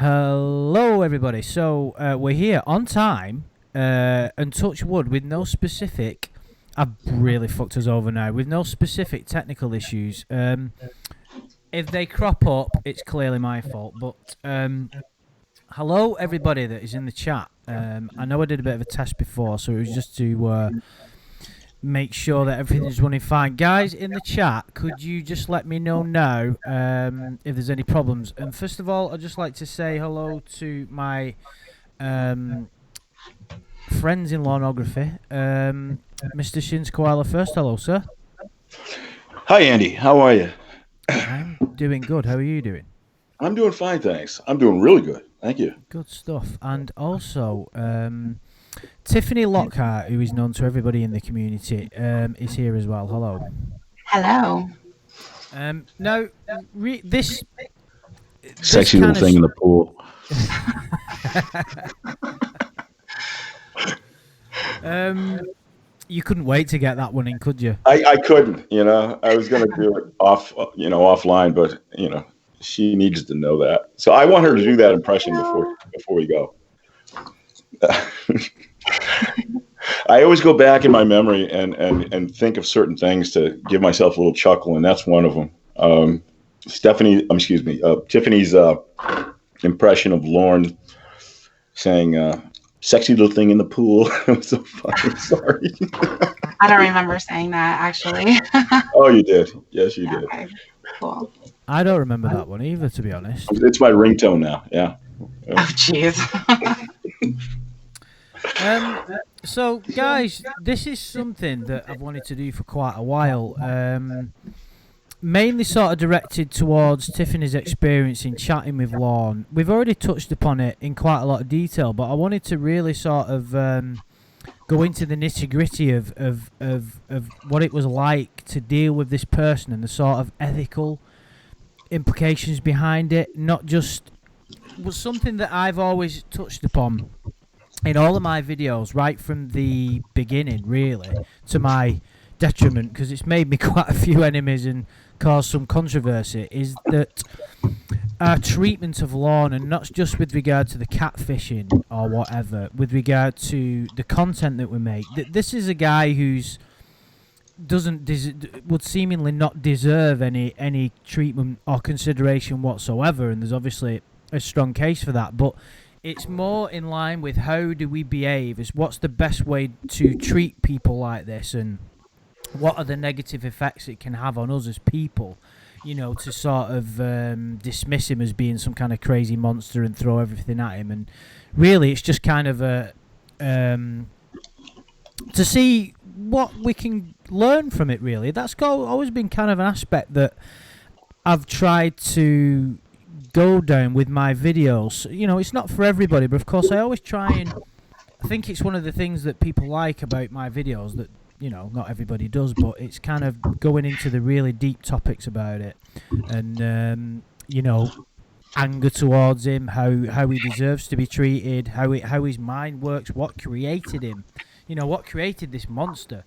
Hello, everybody. So we're here on time and touch wood with no specific. I've really fucked us over now with no specific technical issues. If they crop up, it's clearly my fault. But hello, everybody that is in the chat. I know I did a bit of a test before, so it was just to make sure that everything is running fine. Guys in the chat, could you just let me know now if there's any problems? And first of all, I'd just like to say hello to my friends in Lornography. Mr. Shin's Koala first. Hello, sir. Hi, Andy. How are you? I'm doing good. How are you doing? I'm doing fine, thanks. I'm doing really good. Thank you. Good stuff. And also, Tiffany Lockheart, who is known to everybody in the community, is here as well. Hello. Hello. Now, this Sexy little thing in the pool. You couldn't wait to get that one in, could you? I couldn't, I was going to do it offline, but, she needs to know that. So I want her to do that impression before we go. I always go back in my memory and think of certain things to give myself a little chuckle, and that's one of them. Tiffany's impression of Lorne saying, sexy little thing in the pool. It was so funny. Sorry. I don't remember saying that, actually. Oh, you did. Yes, you did. Okay, cool. I don't remember that one either, to be honest. It's my ringtone now. Yeah. Oh, jeez. So, guys, this is something that I've wanted to do for quite a while. Mainly sort of directed towards Tiffany's experience in chatting with Lorne. We've already touched upon it in quite a lot of detail, but I wanted to really sort of go into the nitty-gritty of what it was like to deal with this person and the sort of ethical implications behind it. Not just was something that I've always touched upon in all of my videos, right from the beginning, really, to my detriment, because it's made me quite a few enemies and caused some controversy, is that our treatment of Lorne, and not just with regard to the catfishing or whatever, with regard to the content that we make, this is a guy who's would seemingly not deserve any treatment or consideration whatsoever, and there's obviously a strong case for that, but it's more in line with how do we behave, is what's the best way to treat people like this, and what are the negative effects it can have on us as people, to sort of dismiss him as being some kind of crazy monster and throw everything at him. And really it's just kind of a to see what we can learn from it, really. That's always been kind of an aspect that I've tried to go down with my videos. It's not for everybody, but of course I always try, and I think it's one of the things that people like about my videos that not everybody does, but it's kind of going into the really deep topics about it, and anger towards him, how he deserves to be treated, how his mind works, what created him, what created this monster.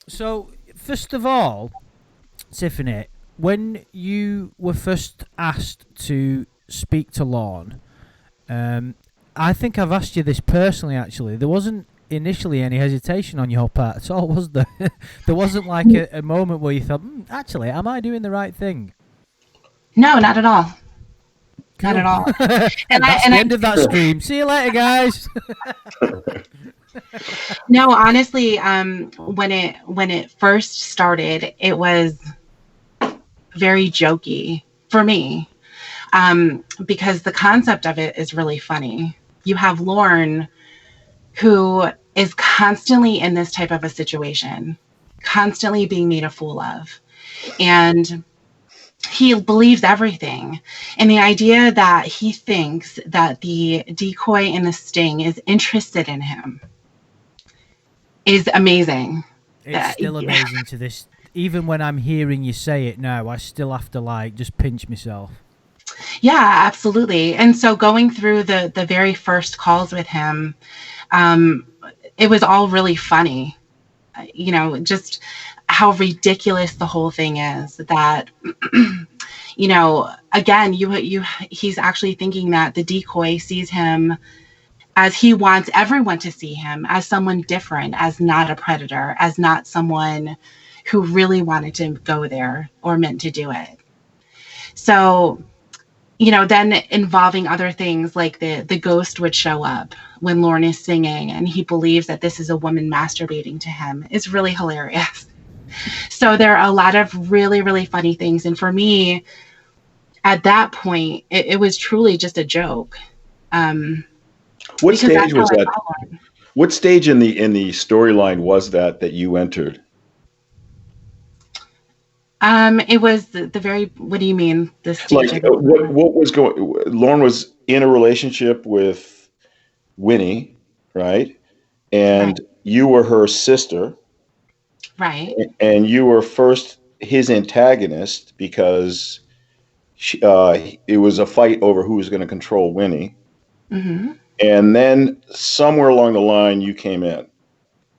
So first of all, Tiffany, when you were first asked to speak to Lorne, I think I've asked you this personally, actually. There wasn't initially any hesitation on your part at all, was there? There wasn't like a moment where you thought, actually, am I doing the right thing? No, not at all. Cool. Not at all. And that's the end of that stream. See you later, guys. No, honestly, when it first started, it was very jokey for me, because the concept of it is really funny. You have Lorne, who is constantly in this type of a situation, constantly being made a fool of, and he believes everything. And the idea that he thinks that the decoy and the sting is interested in him is amazing. It's still amazing to this. Even when I'm hearing you say it now, I still have to just pinch myself. Yeah, absolutely. And so going through the very first calls with him, it was all really funny. Just how ridiculous the whole thing is, that again, he's actually thinking that the decoy sees him as he wants everyone to see him, as someone different, as not a predator, as not someone who really wanted to go there or meant to do it. So, then involving other things like the ghost would show up when Lorne is singing and he believes that this is a woman masturbating to him. It's really hilarious. So there are a lot of really, really funny things. And for me, at that point, it was truly just a joke. What stage was that? What stage in the storyline was that you entered? It was the very. What do you mean? The stage? Like what was going? Lorne was in a relationship with Winnie, right? And you were her sister, right? And you were first his antagonist because it was a fight over who was going to control Winnie. Mm-hmm. And then somewhere along the line, you came in.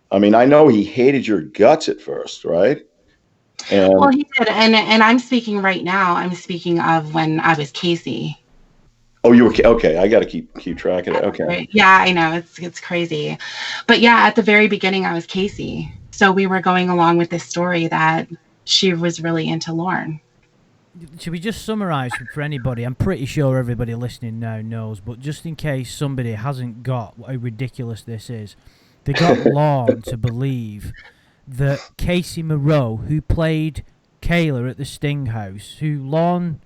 I mean, I know he hated your guts at first, right? Well, he did. And I'm speaking right now. I'm speaking of when I was Casey. Oh, you were okay. I got to keep track of it. Okay. Yeah, I know it's crazy, but yeah, at the very beginning, I was Casey. So we were going along with this story that she was really into Lorne. Should we just summarize for anybody? I'm pretty sure everybody listening now knows, but just in case somebody hasn't got how ridiculous this is, they got Lorne to believe that Casey Moreau, who played Kayla at the Sting House, who Lorne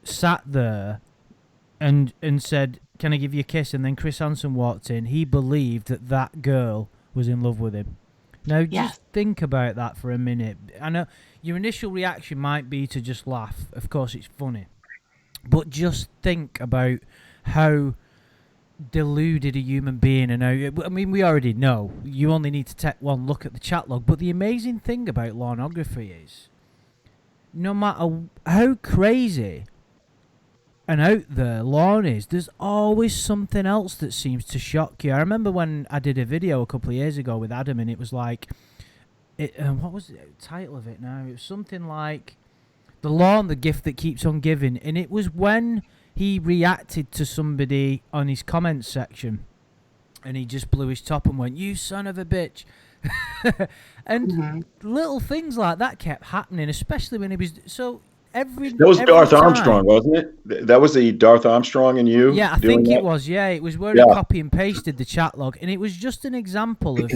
sat there and said, "Can I give you a kiss?" And then Chris Hansen walked in. He believed that girl was in love with him. Now, just think about that for a minute. I know your initial reaction might be to just laugh. Of course, it's funny. But just think about how deluded a human being and how... I mean, we already know. You only need to take one look at the chat log. But the amazing thing about Lornography is, no matter how crazy and out there Lorne is, there's always something else that seems to shock you. I remember when I did a video a couple of years ago with Adam, and it was like, what was the title of it now? It was something like The Lorne, the Gift That Keeps On Giving, and it was when he reacted to somebody on his comments section, and he just blew his top and went, "You son of a bitch." And little things like that kept happening, especially when he was... So that was Darth Armstrong, wasn't it? That was the Darth Armstrong and you? Yeah, I think it was. Yeah, it was where he copy and pasted the chat log, and it was just an example of...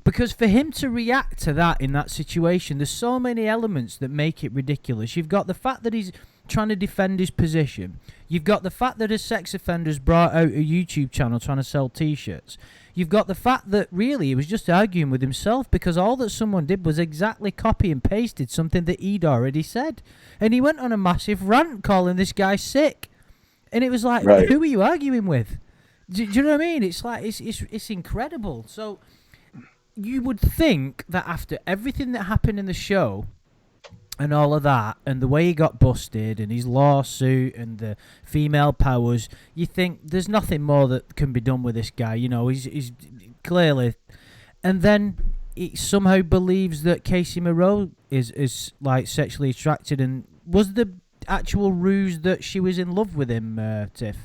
Because for him to react to that in that situation, there's so many elements that make it ridiculous. You've got the fact that he's trying to defend his position. You've got the fact that a sex offender's brought out a YouTube channel trying to sell T-shirts. You've got the fact that really he was just arguing with himself because all that someone did was exactly copy and pasted something that he'd already said. And he went on a massive rant calling this guy sick. And it was like, who are you arguing with? Do you know what I mean? It's like, it's incredible. So you would think that after everything that happened in the show and all of that, and the way he got busted, and his lawsuit, and the female powers, you think there's nothing more that can be done with this guy. You know, he's clearly... And then he somehow believes that Casey Moreau is like sexually attracted, and was the actual ruse that she was in love with him, Tiff?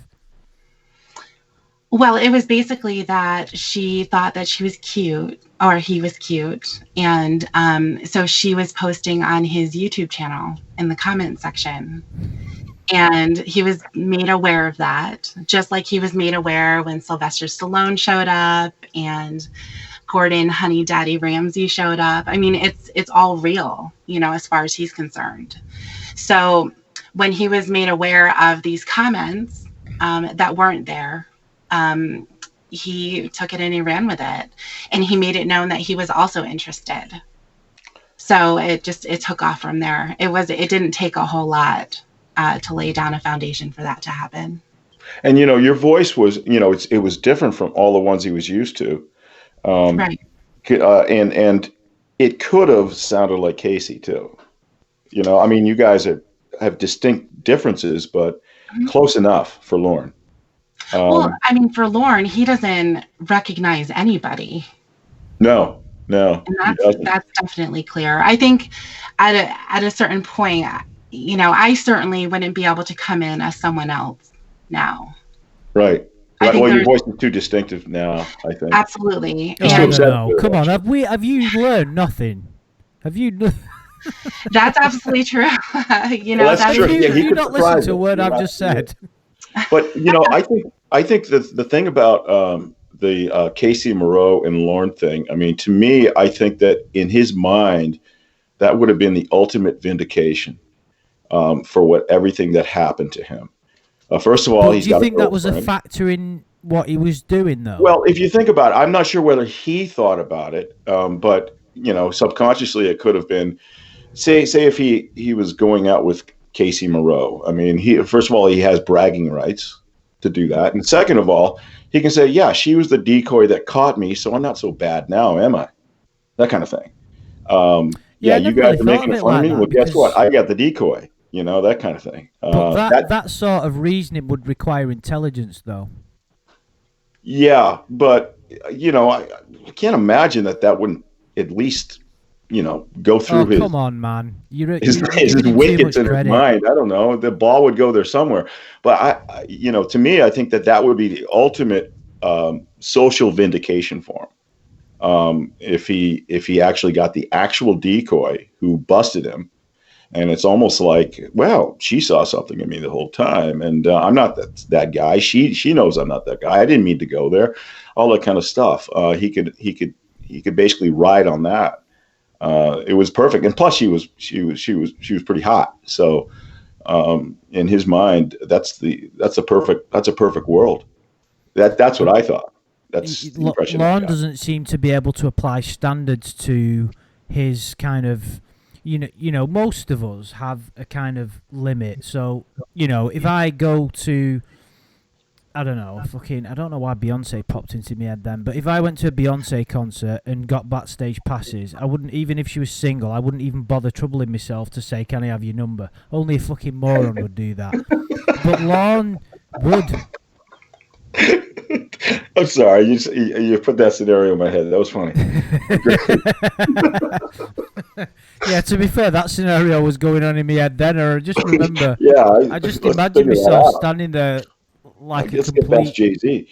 Well, it was basically that she thought that she was cute, or he was cute, and so she was posting on his YouTube channel in the comment section, and he was made aware of that, just like he was made aware when Sylvester Stallone showed up and Gordon Honey Daddy Ramsay showed up. I mean, it's all real, you know, as far as he's concerned. So when he was made aware of these comments that weren't there, he took it and he ran with it, and he made it known that he was also interested. So it took off from there. It didn't take a whole lot to lay down a foundation for that to happen. And, you know, your voice was, you know, it was different from all the ones he was used to. Right. And it could have sounded like Casey too. You know, I mean, you guys have distinct differences, but close enough for Lorne. Well, I mean, for Lorne, he doesn't recognize anybody. No. And that's definitely clear. I think at a certain point, I certainly wouldn't be able to come in as someone else now. Right. I Right. think Well, your there's voice is too distinctive now, I think. absolutely, Oh, I and don't know. Come on, have you learned nothing? Have you? that's absolutely true. Well, that's That true. is Yeah, Have he you could not listened surprise to a us. word You're I've just absolutely said? right. But I think the thing about the Casey Moreau and Lorne thing. I mean, to me, I think that in his mind, that would have been the ultimate vindication for everything that happened to him. First of all, But he's do you got a think that was a girlfriend. factor in what he was doing, though? Well, if you think about it, I'm not sure whether he thought about it, but subconsciously it could have been. Say if he was going out with Casey Moreau. I mean, he first of all he has bragging rights to do that, and second of all, he can say, "Yeah, she was the decoy that caught me, so I'm not so bad now, am I?" That kind of thing. Yeah, Yeah, I you never guys really are thought making of it fun of like me. Well, that guess what? because. I got the decoy. That kind of thing. But That that sort of reasoning would require intelligence, though. Yeah, but I can't imagine that wouldn't at least go Oh, through come on, man! his You're his giving him too wickets much in his credit. mind. I don't know. The ball would go there somewhere. But to me, I think that would be the ultimate social vindication for him. If he actually got the actual decoy who busted him, and it's almost like, well, she saw something in me the whole time, and I'm not that guy. She knows I'm not that guy. I didn't mean to go there. All that kind of stuff. He could basically ride on that. It was perfect, and plus she was pretty hot. So in his mind, that's a perfect world. That's what I thought. That's the impression I Lorne got. doesn't seem to be able to apply standards to his kind of, most of us have a kind of limit. So, if I go to, I don't know, I don't know why Beyonce popped into my head then, but if I went to a Beyonce concert and got backstage passes, I wouldn't, even if she was single, I wouldn't even bother troubling myself to say, can I have your number? Only a fucking moron would do that. But Lorne would. I'm sorry, you put that scenario in my head. That was funny. Yeah, to be fair, that scenario was going on in my head then. Or just remember, Yeah, I just let's imagine figure that myself out. standing there like a Let's get past complete. Jay-Z.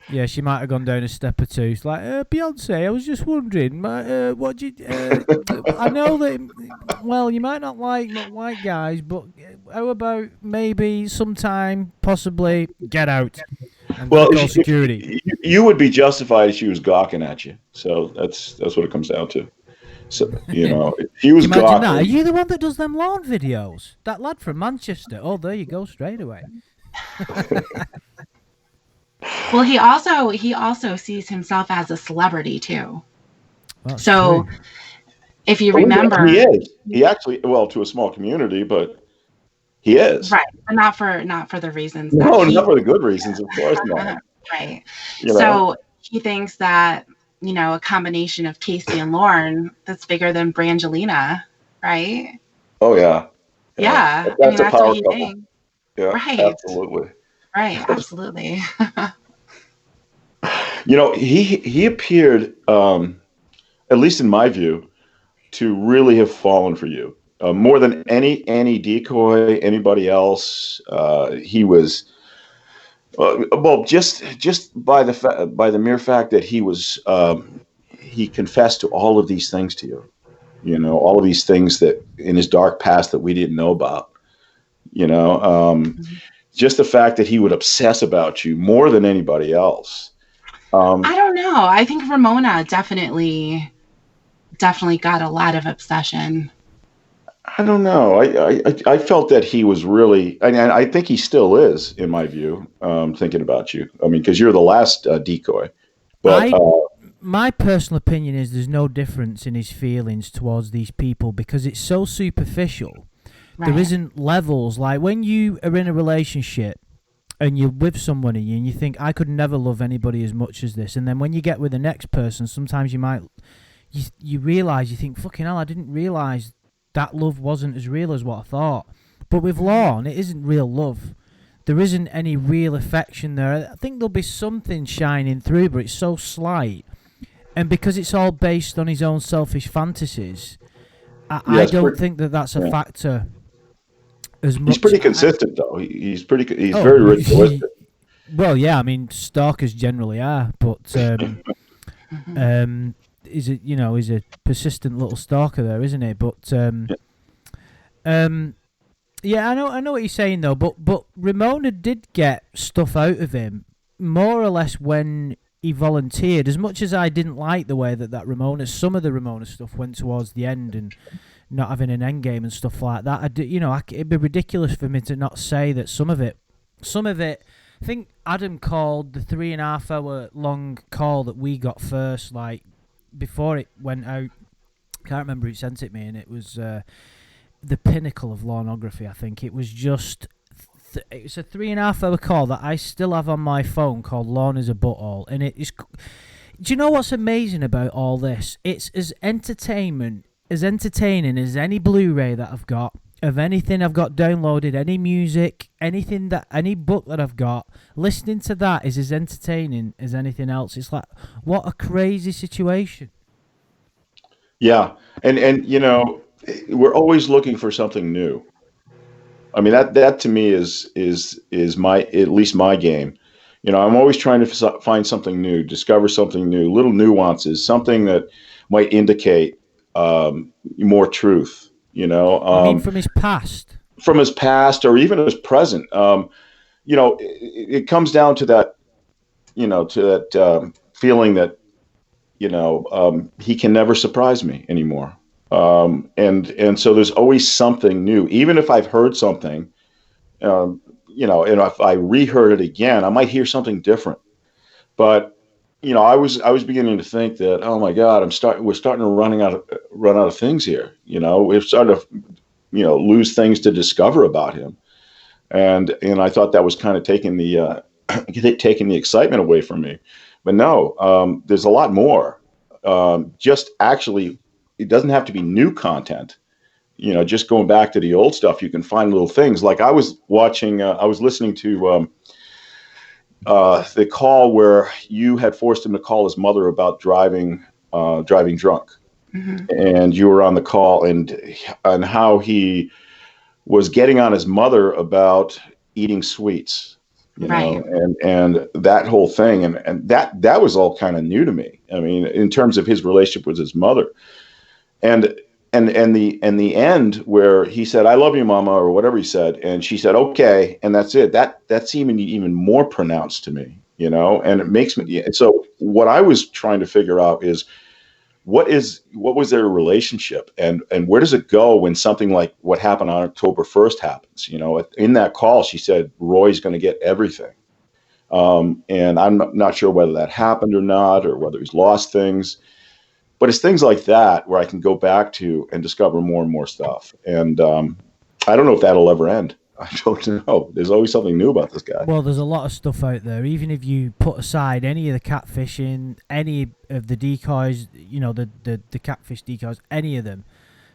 Yeah, she might have gone down a step or two. It's like, Beyonce, I was just wondering, what did you? I know that. Well, you might not like white guys, but how about maybe sometime, possibly, get out and Well, call security. you would be justified if she was gawking at you. So that's what it comes down to. So if she was Imagine gawking. that. Are you the one that does them lawn videos? That lad from Manchester. Oh, there you go, straight away. well, he also sees himself as a celebrity too. That's So true. if you remember, he is. He actually, well, to a small community, but he is. right, but not for the reasons No, that he not for the good reasons, of course not. right. You know? So he thinks that a combination of Casey and Lorne that's bigger than Brangelina, right? Oh yeah. Yeah, I mean That's a that's power what he couple. thinks. Yeah, Right. absolutely. Right, absolutely. He appeared, at least in my view, to really have fallen for you more than any decoy, anybody else. He was well, just by the mere fact that he confessed to all of these things to you. All of these things that in his dark past that we didn't know about. Just the fact that he would obsess about you more than anybody else. I don't know. I think Ramona definitely got a lot of obsession. I don't know. I felt that he was really, and I think he still is, in my view, thinking about you. I mean, because you're the last decoy. But my personal opinion is there's no difference in his feelings towards these people because it's so superficial. Right. There isn't levels. Like when you are in a relationship and you're with somebody and you think, I could never love anybody as much as this. And then when you get with the next person, sometimes you realise, you think, fucking hell, I didn't realise that love wasn't as real as what I thought. But with Lorne, it isn't real love. There isn't any real affection there. I think there'll be something shining through, but it's so slight. And because it's all based on his own selfish fantasies, I don't think that's a factor as much. He's pretty consistent, though. He's Oh, very ritualistic. Well, yeah, I mean, stalkers generally are, but he's a persistent little stalker there, isn't he? But yeah, I know what you're saying though. But Ramona did get stuff out of him more or less when he volunteered. As much as I didn't like the way that some of the Ramona stuff went towards the end and not having an end game and stuff like that. It'd be ridiculous for me to not say that some of it. I think Adam called the 3.5 hour long call that we got first, like before it went out. Can't remember who sent it me, and it was the pinnacle of Lornography. I think it was just. It was a 3.5 hour call that I still have on my phone called Lorne is a Butthole, and it is. Do you know what's amazing about all this? It's as entertaining as any Blu-ray that I've got of anything I've got downloaded, any music, any book that I've got. Listening to that is as entertaining as anything else. It's like, what a crazy situation. Yeah, and we're always looking for something new. I mean, that to me is my, at least my game. I'm always trying to find something new, discover something new, little nuances, something that might indicate more truth. I mean, from his past, or even his present. It comes down to that, feeling that he can never surprise me anymore. And so there's always something new, even if I've heard something, and if I reheard it again, I might hear something different. But I was beginning to think that, oh my God, we're starting to run out of things here. We're starting to lose things to discover about him, and I thought that was kind of taking the excitement away from me. But no, there's a lot more. Just actually, it doesn't have to be new content. Just going back to the old stuff, you can find little things. Like I was listening to the call where you had forced him to call his mother about driving drunk. Mm-hmm. And you were on the call, and how he was getting on his mother about eating sweets, right? And that whole thing, and that was all kind of new to me. I mean, in terms of his relationship with his mother, and the end where he said, "I love you, Mama," or whatever he said, and she said, "Okay," and that's it. That seemed even more pronounced to me, and it makes me. So what I was trying to figure out is what was their relationship, and where does it go when something like what happened on October 1st happens? In that call, she said Roy's going to get everything, and I'm not sure whether that happened or not, or whether he's lost things. But it's things like that where I can go back to and discover more and more stuff. And I don't know if that'll ever end. I don't know. There's always something new about this guy. Well, there's a lot of stuff out there. Even if you put aside any of the catfishing, any of the decoys, the catfish decoys, any of them,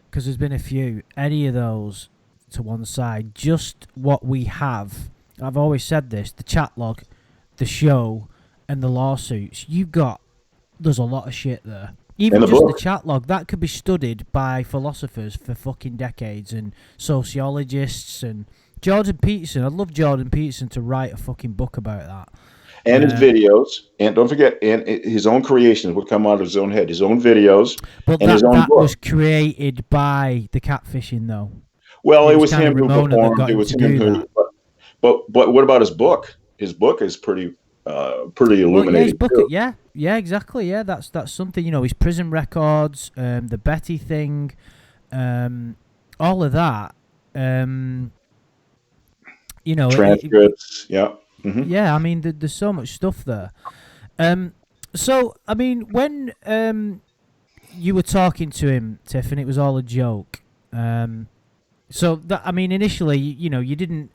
because there's been a few, any of those to one side, just what we have. I've always said this, the chat log, the show, and the lawsuits. There's a lot of shit there. Even just the chat log, that could be studied by philosophers for fucking decades, and sociologists, and Jordan Peterson. I'd love Jordan Peterson to write a fucking book about that. And his videos, and don't forget, and his own creations would come out of his own head, his own videos, but and his own book. Was created by the catfishing, though. Well, it was him who performed. It was him who. But what about his book? His book is pretty illuminating. Well, yeah, exactly. Yeah, that's something. His prison records, the Betty thing, all of that. Transcripts. Yeah. Mm-hmm. Yeah, I mean, there's so much stuff there. So I mean, when you were talking to him, Tiff, and it was all a joke. So that, I mean, initially, you didn't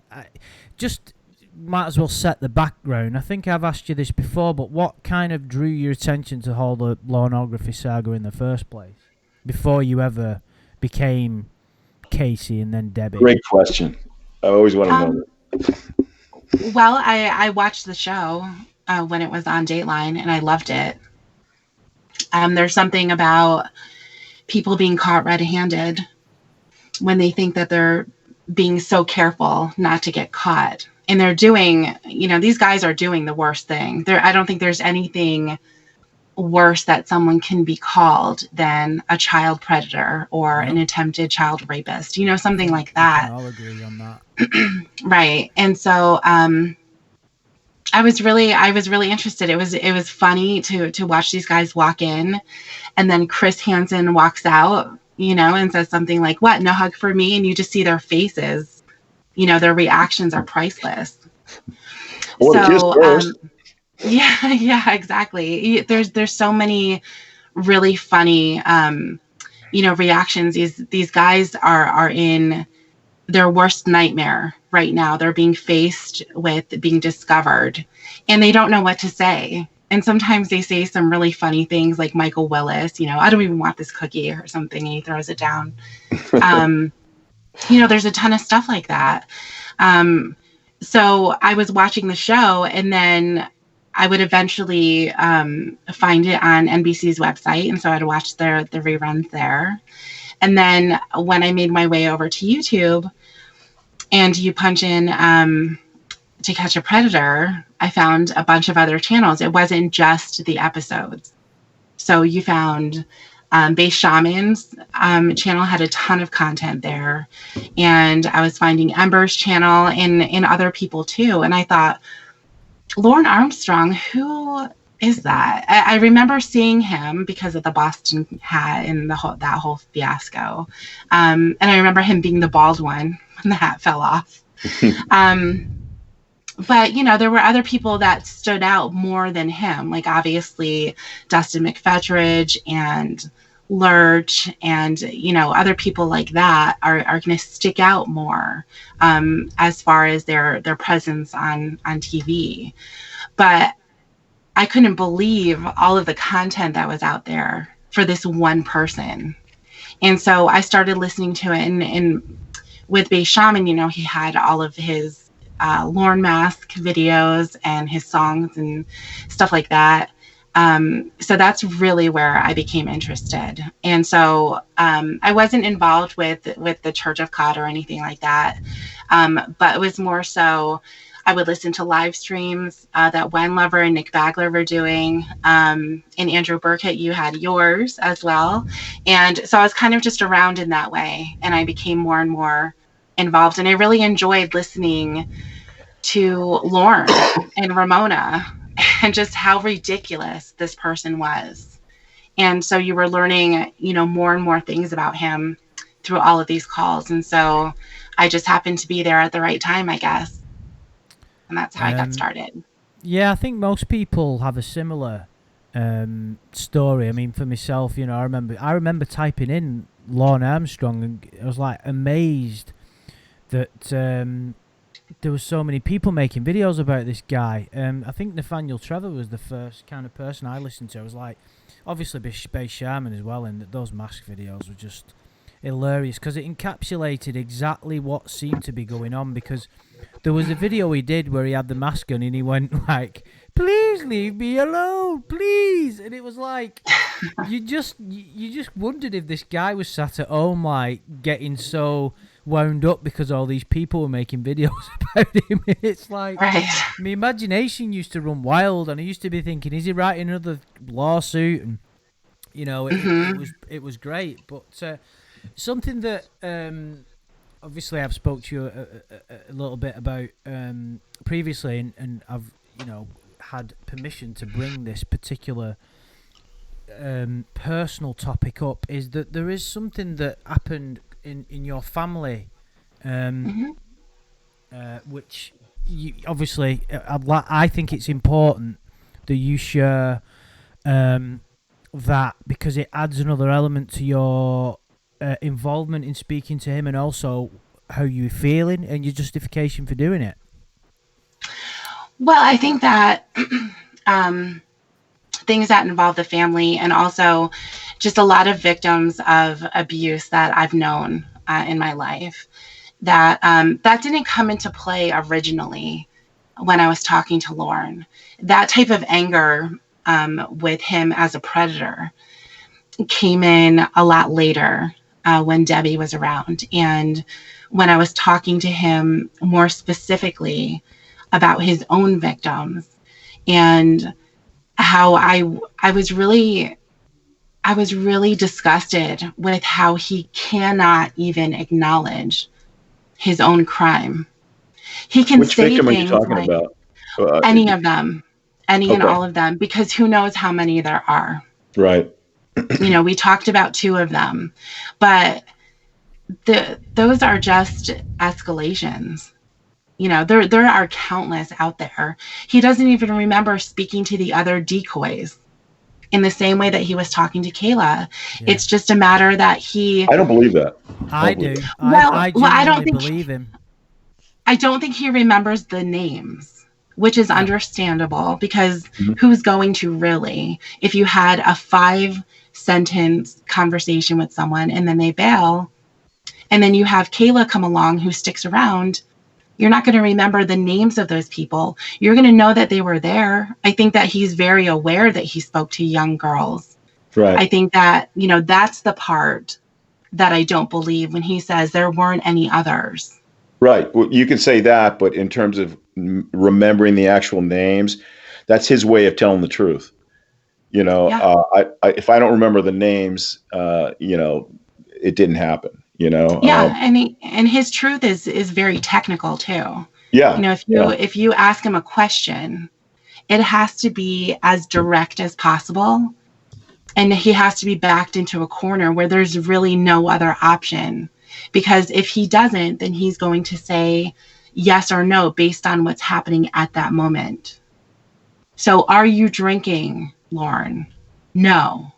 just. Might as well set the background. I think I've asked you this before, but what kind of drew your attention to all the Lornography saga in the first place, before you ever became Casey and then Debbie? Great question. I always want to know that. Well, I watched the show when it was on Dateline, and I loved it. There's something about people being caught red-handed when they think that they're being so careful not to get caught. And they're doing, these guys are doing the worst thing. I don't think there's anything worse that someone can be called than a child predator or an attempted child rapist, something like that. We can all agree on that. Right. And so I was really interested. It was funny to watch these guys walk in, and then Chris Hansen walks out, and says something like, "What? No hug for me?" And you just see their faces, their reactions are priceless. Or so, kiss first. Yeah, exactly. There's so many really funny, reactions. These guys are in their worst nightmare right now. They're being faced with being discovered, and they don't know what to say. And sometimes they say some really funny things, like Michael Willis, "I don't even want this cookie," or something, and he throws it down. There's a ton of stuff like that. So I was watching the show, and then I would eventually find it on NBC's website. And so I'd watch the reruns there. And then when I made my way over to YouTube and you punch in To Catch a Predator, I found a bunch of other channels. It wasn't just the episodes. So you found Base Shaman's channel had a ton of content there. And I was finding Ember's channel and other people too. And I thought, Lorne Armstrong, who is that? I remember seeing him because of the Boston hat and that whole fiasco. And I remember him being the bald one when the hat fell off. But, there were other people that stood out more than him, like obviously Dustin McFetridge and Lurch and, other people like that are going to stick out more as far as their presence on TV. But I couldn't believe all of the content that was out there for this one person. And so I started listening to it. And with Base Shaman, he had all of his Lorne mask videos and his songs and stuff like that. So that's really where I became interested. And so I wasn't involved with the Church of Cod or anything like that. But it was more so I would listen to live streams that Wen Lover and Nick Bagler were doing. And Andrew Burkett, you had yours as well. And so I was kind of just around in that way. And I became more and more involved. And I really enjoyed listening to Lorne and Ramona and just how ridiculous this person was. And so you were learning, more and more things about him through all of these calls. And so I just happened to be there at the right time, I guess. And that's how I got started. Yeah, I think most people have a similar story. I mean, for myself, I remember typing in Lorne Armstrong, and I was like amazed that there were so many people making videos about this guy. I think Nathaniel Trevor was the first kind of person I listened to. I was like, obviously Base Shaman as well, and those mask videos were just hilarious because it encapsulated exactly what seemed to be going on. Because there was a video he did where he had the mask on and he went like, "Please leave me alone, please," and it was like you just wondered if this guy was sat at home like getting so wound up because all these people were making videos about him. It's like right. My imagination used to run wild, and I used to be thinking, is he writing another lawsuit? And it was great. But something that obviously I've spoke to you a little bit about previously, and I've had permission to bring this particular personal topic up, is that there is something that happened in your family, which obviously I think it's important that you share that, because it adds another element to your involvement in speaking to him, and also how you're feeling and your justification for doing it. Well, I think that things that involve the family, and also just a lot of victims of abuse that I've known in my life, that didn't come into play originally when I was talking to Lorne. That type of anger with him as a predator came in a lot later when Debbie was around. And when I was talking to him more specifically about his own victims and how I was really disgusted with how he cannot even acknowledge his own crime. He can Which say victim are you things talking like about? any of them, any and Okay, all of them, because who knows how many there are. right. We talked about two of them, but those are just escalations. There are countless out there. He doesn't even remember speaking to the other decoys in the same way that he was talking to Kayla. Yeah. It's just a matter that he. I don't believe that. I don't believe do. that. I I don't genuinely think believe him. he remembers the names, which is No. understandable because Mhm. who's going to really? If you had a 5-sentence conversation with someone and then they bail, and then you have Kayla come along who sticks around, you're not going to remember the names of those people. You're going to know that they were there. I think that he's very aware that he spoke to young girls. Right. I think that, that's the part that I don't believe when he says there weren't any others. Right. Well, you can say that, but in terms of remembering the actual names, that's his way of telling the truth. Yeah. If I don't remember the names, it didn't happen. Yeah. And his truth is very technical too. Yeah. If you ask him a question, it has to be as direct as possible. And he has to be backed into a corner where there's really no other option. Because if he doesn't, then he's going to say yes or no based on what's happening at that moment. So, are you drinking, Lorne? No.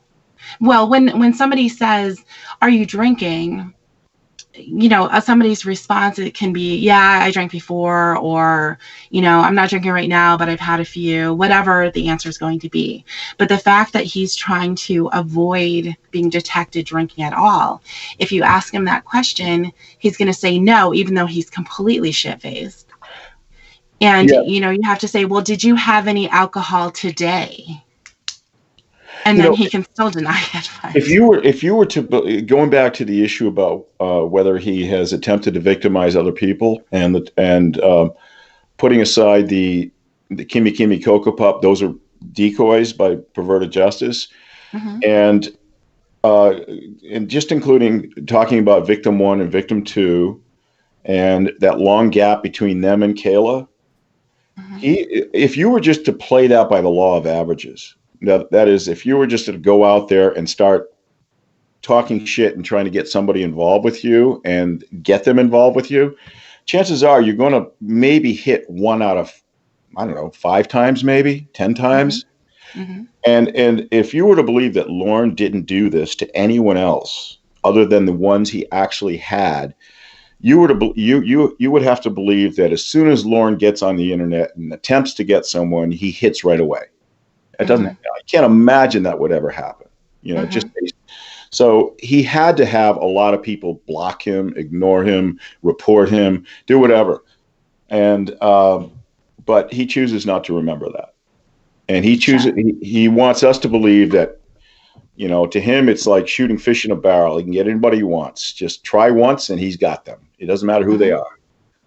Well, when somebody says, "Are you drinking?" Somebody's response, it can be, "Yeah, I drank before," or, "I'm not drinking right now, but I've had a few," whatever the answer is going to be. But the fact that he's trying to avoid being detected drinking at all, if you ask him that question, he's going to say no, even though he's completely shit-faced. And, Yeah. you have to say, "Well, did you have any alcohol today?" And You then know, he can still deny it. if you were to going back to the issue about whether he has attempted to victimize other people and putting aside the Kimmy Kimmy Cocoa Pup, those are decoys by perverted justice, Mm-hmm. and uh, and just including talking about victim one and victim two, and that long gap between them and Kayla. Mm-hmm. If you were just to play that by the law of averages, that is, if you were just to go out there and start talking shit and trying to get somebody involved with you and get them involved with you, chances are you're going to maybe hit one out of, I don't know, 5 times, maybe 10 Mm-hmm. times. Mm-hmm. And if you were to believe that Lorne didn't do this to anyone else other than the ones he actually had, you would have to believe that as soon as Lorne gets on the internet and attempts to get someone, he hits right away. It doesn't. Mm-hmm. I can't imagine that would ever happen. Mm-hmm. So he had to have a lot of people block him, ignore him, report him, do whatever. And but he chooses not to remember that, and he chooses. Sure. He wants us to believe that to him, it's like shooting fish in a barrel. He can get anybody he wants. Just try once, and he's got them. It doesn't matter who they Mm-hmm.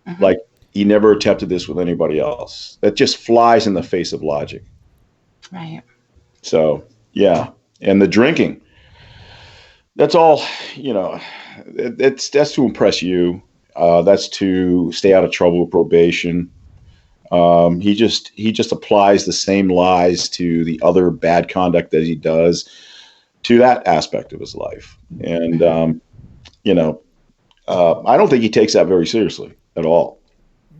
are. Mm-hmm. Like he never attempted this with anybody else. That just flies in the face of logic. Right. So yeah, and the drinking. That's all. That's to impress you. That's to stay out of trouble with probation. He just applies the same lies to the other bad conduct that he does to that aspect of his life. And I don't think he takes that very seriously at all.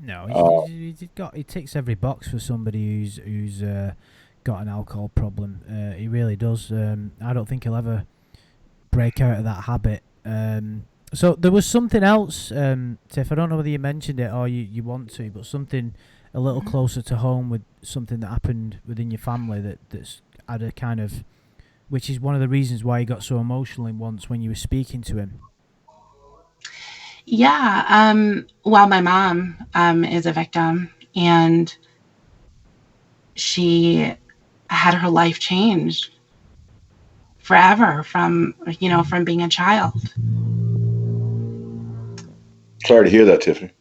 No, Uh, he ticks every box for somebody who's got an alcohol problem. He really does. I don't think he'll ever break out of that habit. So there was something else, Tiff. I don't know whether you mentioned it or you want to, but something a little Mm-hmm. closer to home with something that happened within your family that's had a kind of, which is one of the reasons why you got so emotional once when you were speaking to him. Yeah. Well, my mom is a victim, and she had her life changed forever from being a child. Sorry to hear that, Tiffany.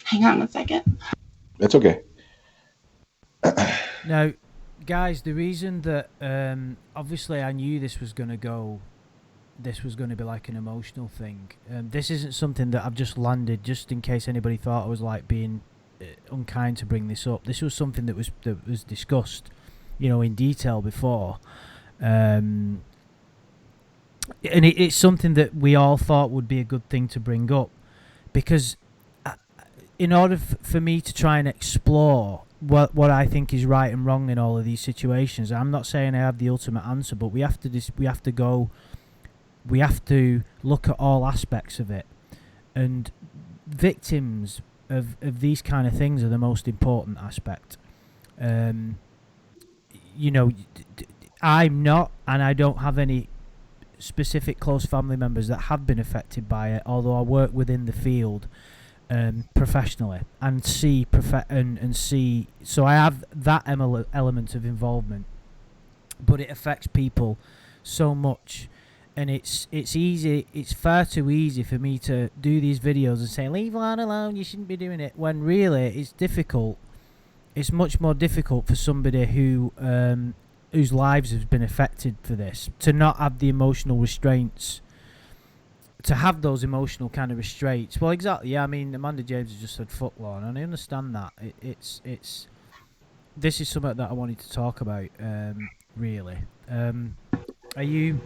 Hang on one second. That's okay. Now, guys, the reason that obviously I knew this was going to be like an emotional thing. This isn't something that I've just landed just in case anybody thought I was like being unkind to bring this up. This was something that was discussed, in detail before, and it's something that we all thought would be a good thing to bring up, because in order for me to try and explore what I think is right and wrong in all of these situations, I'm not saying I have the ultimate answer, but we have to look at all aspects of it, and victims of these kind of things are the most important aspect. I'm not, and I don't have any specific close family members that have been affected by it, although I work within the field professionally and see so I have that element of involvement, but it affects people so much. And it's far too easy for me to do these videos and say, leave Lorne alone, you shouldn't be doing it, when really it's difficult. It's much more difficult for somebody whose lives have been affected for this to not have the emotional restraints, to have those emotional kind of restraints. Well, exactly, yeah, I mean, Amanda James has just said fuck Lorne, and I understand that. This is something that I wanted to talk about, really. Are you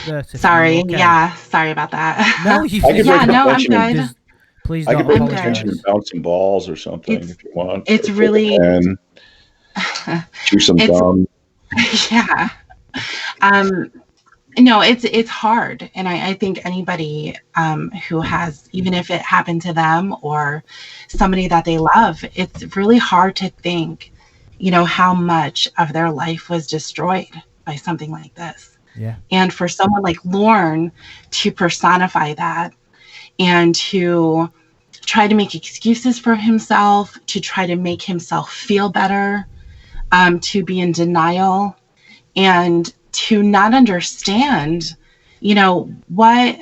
there? Sorry, okay? Yeah, sorry about that. No, you. I could Yeah, break no, up I'm tension. good. Please I don't could break up apologize. tension and bounce some balls or something if you want. It's really. And chew some It's gum. yeah. No, it's hard, and I think anybody who has, even if it happened to them or somebody that they love, it's really hard to think, how much of their life was destroyed by something like this. Yeah. And for someone like Lorne to personify that and to try to make excuses for himself, to try to make himself feel better, to be in denial, and to not understand, what,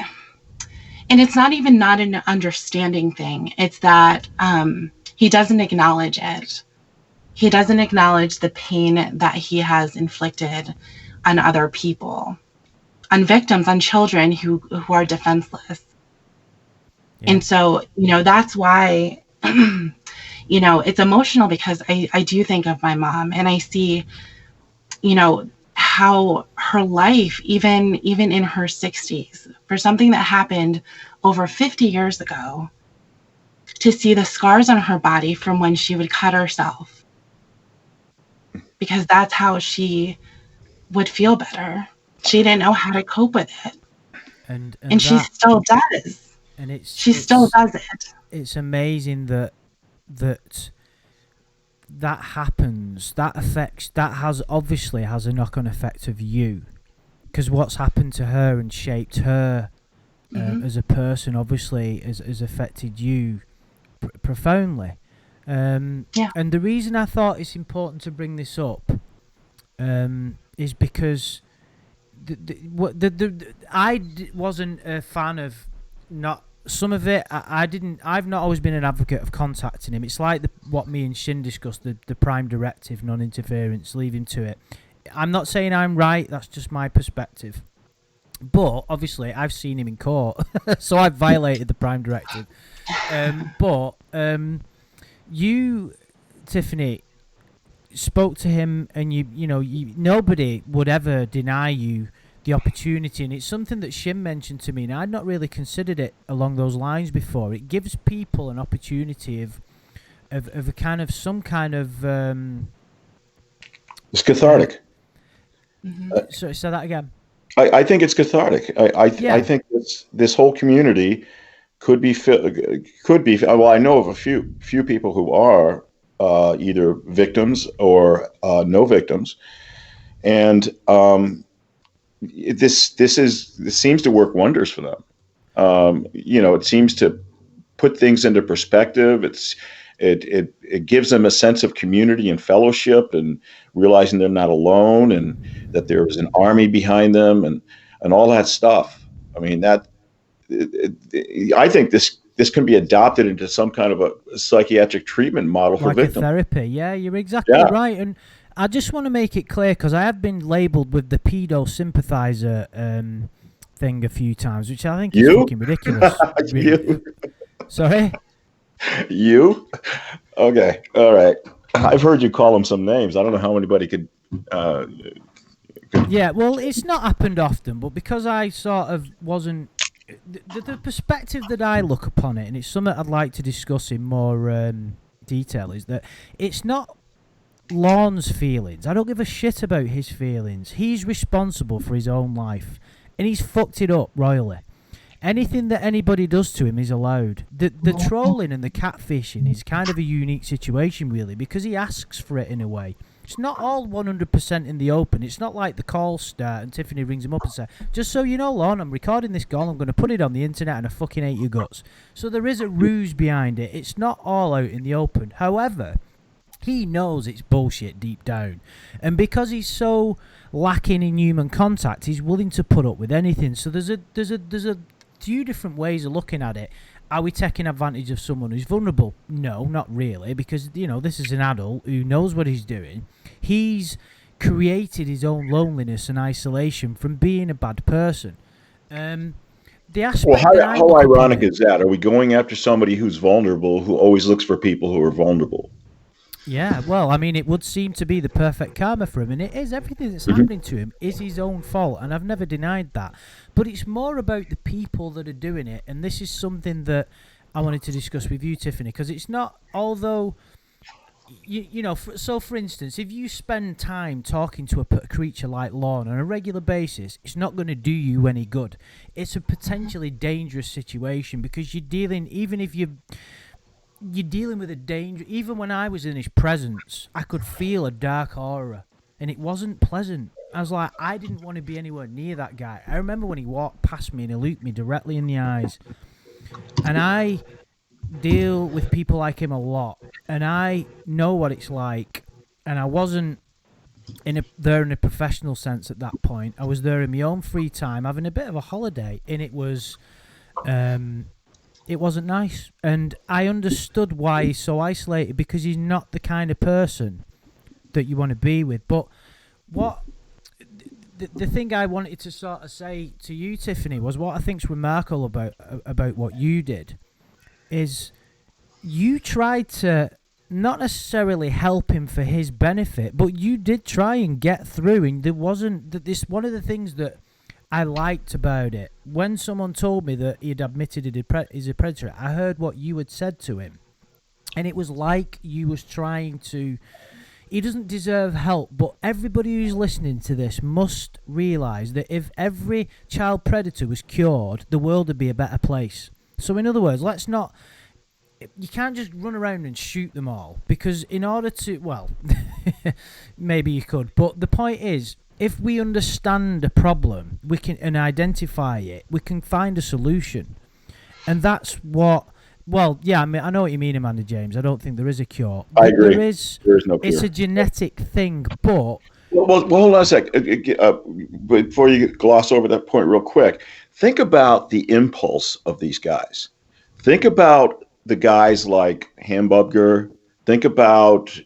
and it's not even not an understanding thing. It's that he doesn't acknowledge it. He doesn't acknowledge the pain that he has inflicted on other people, on victims, on children who are defenseless. Yeah. And so, that's why, it's emotional, because I do think of my mom, and I see, how her life, even in her 60s, for something that happened over 50 years ago, to see the scars on her body from when she would cut herself, because that's how she would feel better. She didn't know how to cope with it, and she still does. And she still does it. It's amazing that happens. That obviously has a knock-on effect of you, because what's happened to her and shaped her as a person obviously has affected you profoundly. Yeah. And the reason I thought it's important to bring this up is because I wasn't a fan of some of it. I've not always been an advocate of contacting him. It's like what me and Shin discussed, the prime directive, non-interference, leave him to it. I'm not saying I'm right, that's just my perspective. But obviously I've seen him in court, so I've violated the prime directive. But you, Tiffany, spoke to him, and nobody would ever deny you the opportunity, and it's something that Shin mentioned to me, and I'd not really considered it along those lines before. It gives people an opportunity of a kind of some kind of it's cathartic. So say that again. I think it's cathartic. I think this whole community could be. Well, I know of a few people who are either victims or no victims, and this seems to work wonders for them. It seems to put things into perspective. It gives them a sense of community and fellowship, and realizing they're not alone, and that there is an army behind them, and all that stuff. I mean, I think this can be adopted into some kind of a psychiatric treatment model for like victims. a therapy. Yeah, you're exactly right. And I just want to make it clear, because I have been labelled with the pedo sympathizer thing a few times, which I think is fucking ridiculous. Sorry? You? Okay. All right. I've heard you call them some names. I don't know how anybody could. Yeah, well, it's not happened often, but because I sort of wasn't. The perspective that I look upon it, and it's something I'd like to discuss in more detail, is that it's not Lorne's feelings. I don't give a shit about his feelings. He's responsible for his own life, and he's fucked it up royally. Anything that anybody does to him is allowed. The trolling and the catfishing is kind of a unique situation, really, because he asks for it in a way. It's not all 100% in the open. It's not like the calls start and Tiffany rings him up and says, just so you know, Lorne, I'm recording this call, I'm going to put it on the internet and I fucking hate your guts. So there is a ruse behind it. It's not all out in the open. However, he knows it's bullshit deep down. And because he's so lacking in human contact, he's willing to put up with anything. So there's a few different ways of looking at it. Are we taking advantage of someone who's vulnerable? No, not really, because, this is an adult who knows what he's doing. He's created his own loneliness and isolation from being a bad person. The aspect how ironic is that? Are we going after somebody who's vulnerable, who always looks for people who are vulnerable? Yeah, well, I mean, it would seem to be the perfect karma for him, and it is. Everything that's happening to him is his own fault, and I've never denied that. But it's more about the people that are doing it, and this is something that I wanted to discuss with you, Tiffany, because it's not, although, so for instance, if you spend time talking to a creature like Lorne on a regular basis, it's not going to do you any good. It's a potentially dangerous situation, because you're dealing, even if you're dealing with a danger. Even when I was in his presence, I could feel a dark aura, and it wasn't pleasant. I was like, I didn't want to be anywhere near that guy. I remember when he walked past me and he looked me directly in the eyes. And I deal with people like him a lot, and I know what it's like. And I wasn't there in a professional sense at that point. I was there in my own free time, having a bit of a holiday, and it was. It wasn't nice, and I understood why he's so isolated, because he's not the kind of person that you want to be with. But what the thing I wanted to sort of say to you, Tiffany, was what I think's remarkable about what you did is you tried to not necessarily help him for his benefit, but you did try and get through, and there wasn't this one of the things that I liked about it. When someone told me that he had admitted he's a predator, I heard what you had said to him. And it was like you was trying to... He doesn't deserve help, but everybody who's listening to this must realise that if every child predator was cured, the world would be a better place. So in other words, let's not... You can't just run around and shoot them all, because in order to... Well, maybe you could, but the point is... If we understand a problem, we can and identify it, we can find a solution, and that's what. Well, yeah, I mean, I know what you mean, Amanda James. I don't think there is a cure. I agree. There is no cure. It's a genetic thing, but. Well, hold on a sec. Before you gloss over that point real quick, think about the impulse of these guys. Think about the guys like Hambubger. Think about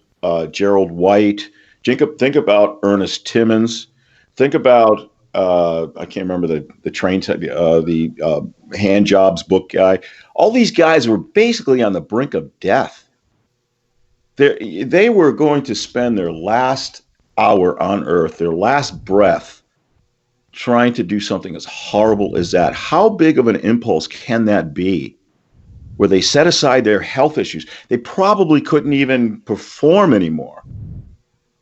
Gerald White. Think about Ernest Timmons. Think about I can't remember the train the hand jobs book guy. All these guys were basically on the brink of death. They were going to spend their last hour on Earth, their last breath, trying to do something as horrible as that. How big of an impulse can that be? Where they set aside their health issues. They probably couldn't even perform anymore.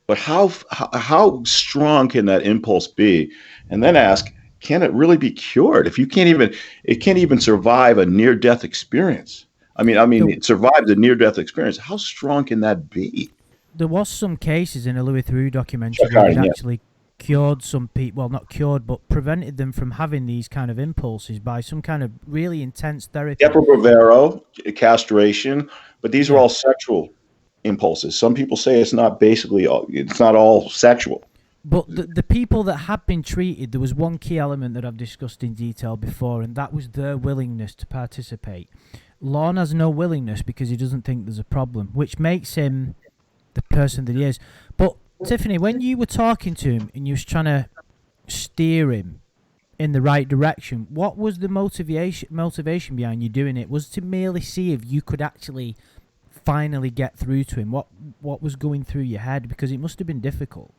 But how strong can that impulse be? And then ask, can it really be cured? If it can't even survive a near-death experience. I mean, it survived a near-death experience. How strong can that be? There was some cases in a Louis Theroux documentary where cured some people, well, not cured, but prevented them from having these kind of impulses by some kind of really intense therapy. Depo-Provera, castration, but these are Yeah. all sexual impulses. Some people say it's not all sexual. But the people that had been treated, there was one key element that I've discussed in detail before, and that was their willingness to participate. Lorne has no willingness because he doesn't think there's a problem, which makes him the person that he is. But Tiffany, when you were talking to him and you was trying to steer him in the right direction, what was the motivation behind you doing it? Was it to merely see if you could actually finally get through to him? What was going through your head? Because it must have been difficult.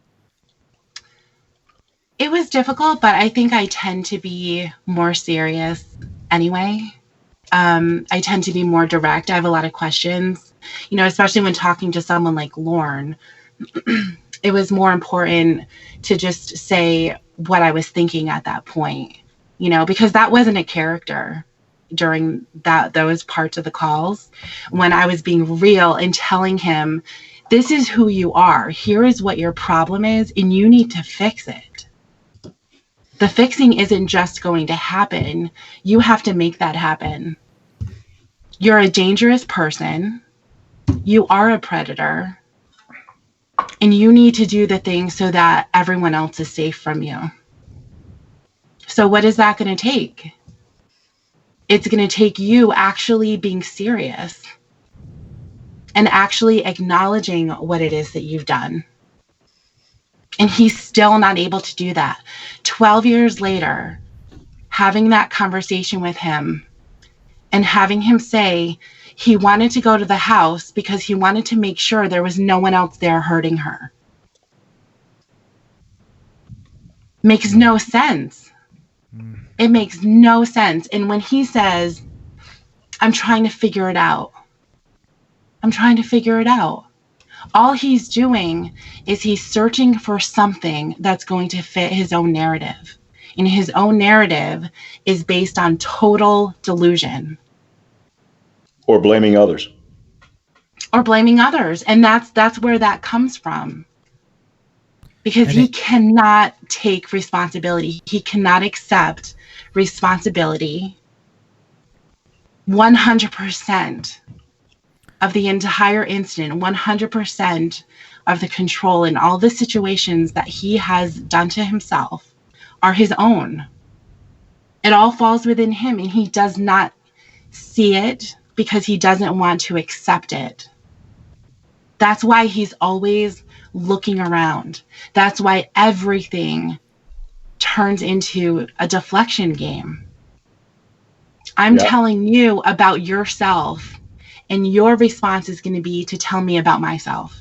It was difficult, but I think I tend to be more serious anyway. I tend to be more direct. I have a lot of questions, especially when talking to someone like Lorne. It was more important to just say what I was thinking at that point, because that wasn't a character during those parts of the calls when I was being real and telling him, this is who you are. Here is what your problem is, and you need to fix it. The fixing isn't just going to happen. You have to make that happen. You're a dangerous person. You are a predator. And you need to do the things so that everyone else is safe from you. So what is that going to take? It's going to take you actually being serious and actually acknowledging what it is that you've done. And he's still not able to do that. 12 years later, having that conversation with him and having him say he wanted to go to the house because he wanted to make sure there was no one else there hurting her. Makes no sense. It makes no sense. And when he says, I'm trying to figure it out. I'm trying to figure it out. All he's doing is he's searching for something that's going to fit his own narrative. And his own narrative is based on total delusion. Or blaming others. And that's where that comes from. Because he cannot take responsibility. He cannot accept responsibility 100% of the entire incident, 100% of the control in all the situations that he has done to himself are his own. It all falls within him, and he does not see it because he doesn't want to accept it. That's why he's always looking around. That's why everything turns into a deflection game. I'm telling you about yourself, and your response is going to be to tell me about myself.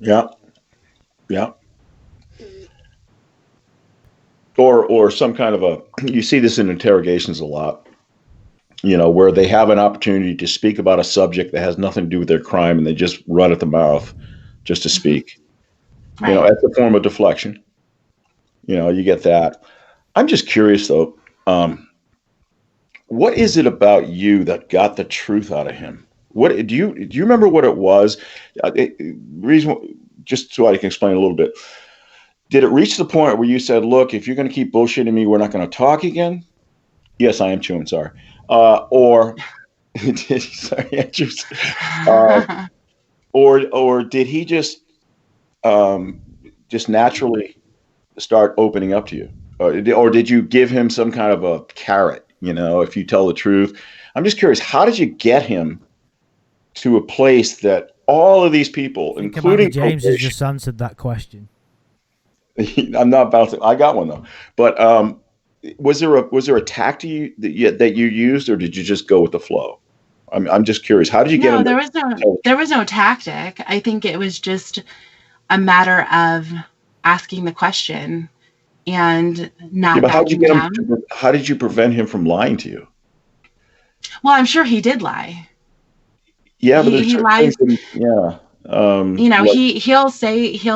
Yeah. Yeah. Or some kind of you see this in interrogations a lot, where they have an opportunity to speak about a subject that has nothing to do with their crime, and they just run at the mouth just to speak. Right. As a form of deflection. You get that. I'm just curious though, what is it about you that got the truth out of him? What do you remember what it was? Reason, just so I can explain a little bit. Did it reach the point where you said, "Look, if you're going to keep bullshitting me, we're not going to talk again"? Yes, I am chewing. Sorry. Or sorry, Andrews. Or did he just naturally start opening up to you, or did you give him some kind of a carrot? If you tell the truth. I'm just curious. How did you get him to a place that all of these people, including James, has just answered that question? I'm not about to. I got one though. But was there a tactic that you used, or did you just go with the flow? I'm just curious. How did you get him? There was no tactic. I think it was just a matter of asking the question and not backing down. How did you prevent him from lying to you? Well, I'm sure he did lie. Yeah, but he lies. Yeah. He'll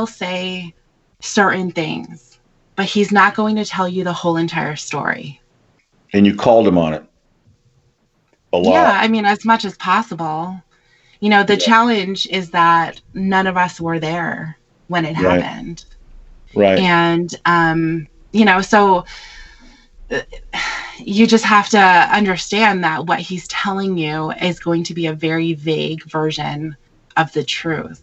say certain things, but he's not going to tell you the whole entire story. And you called him on it a lot. Yeah, as much as possible. The challenge is that none of us were there when it happened. Right. And, so you just have to understand that what he's telling you is going to be a very vague version of the truth.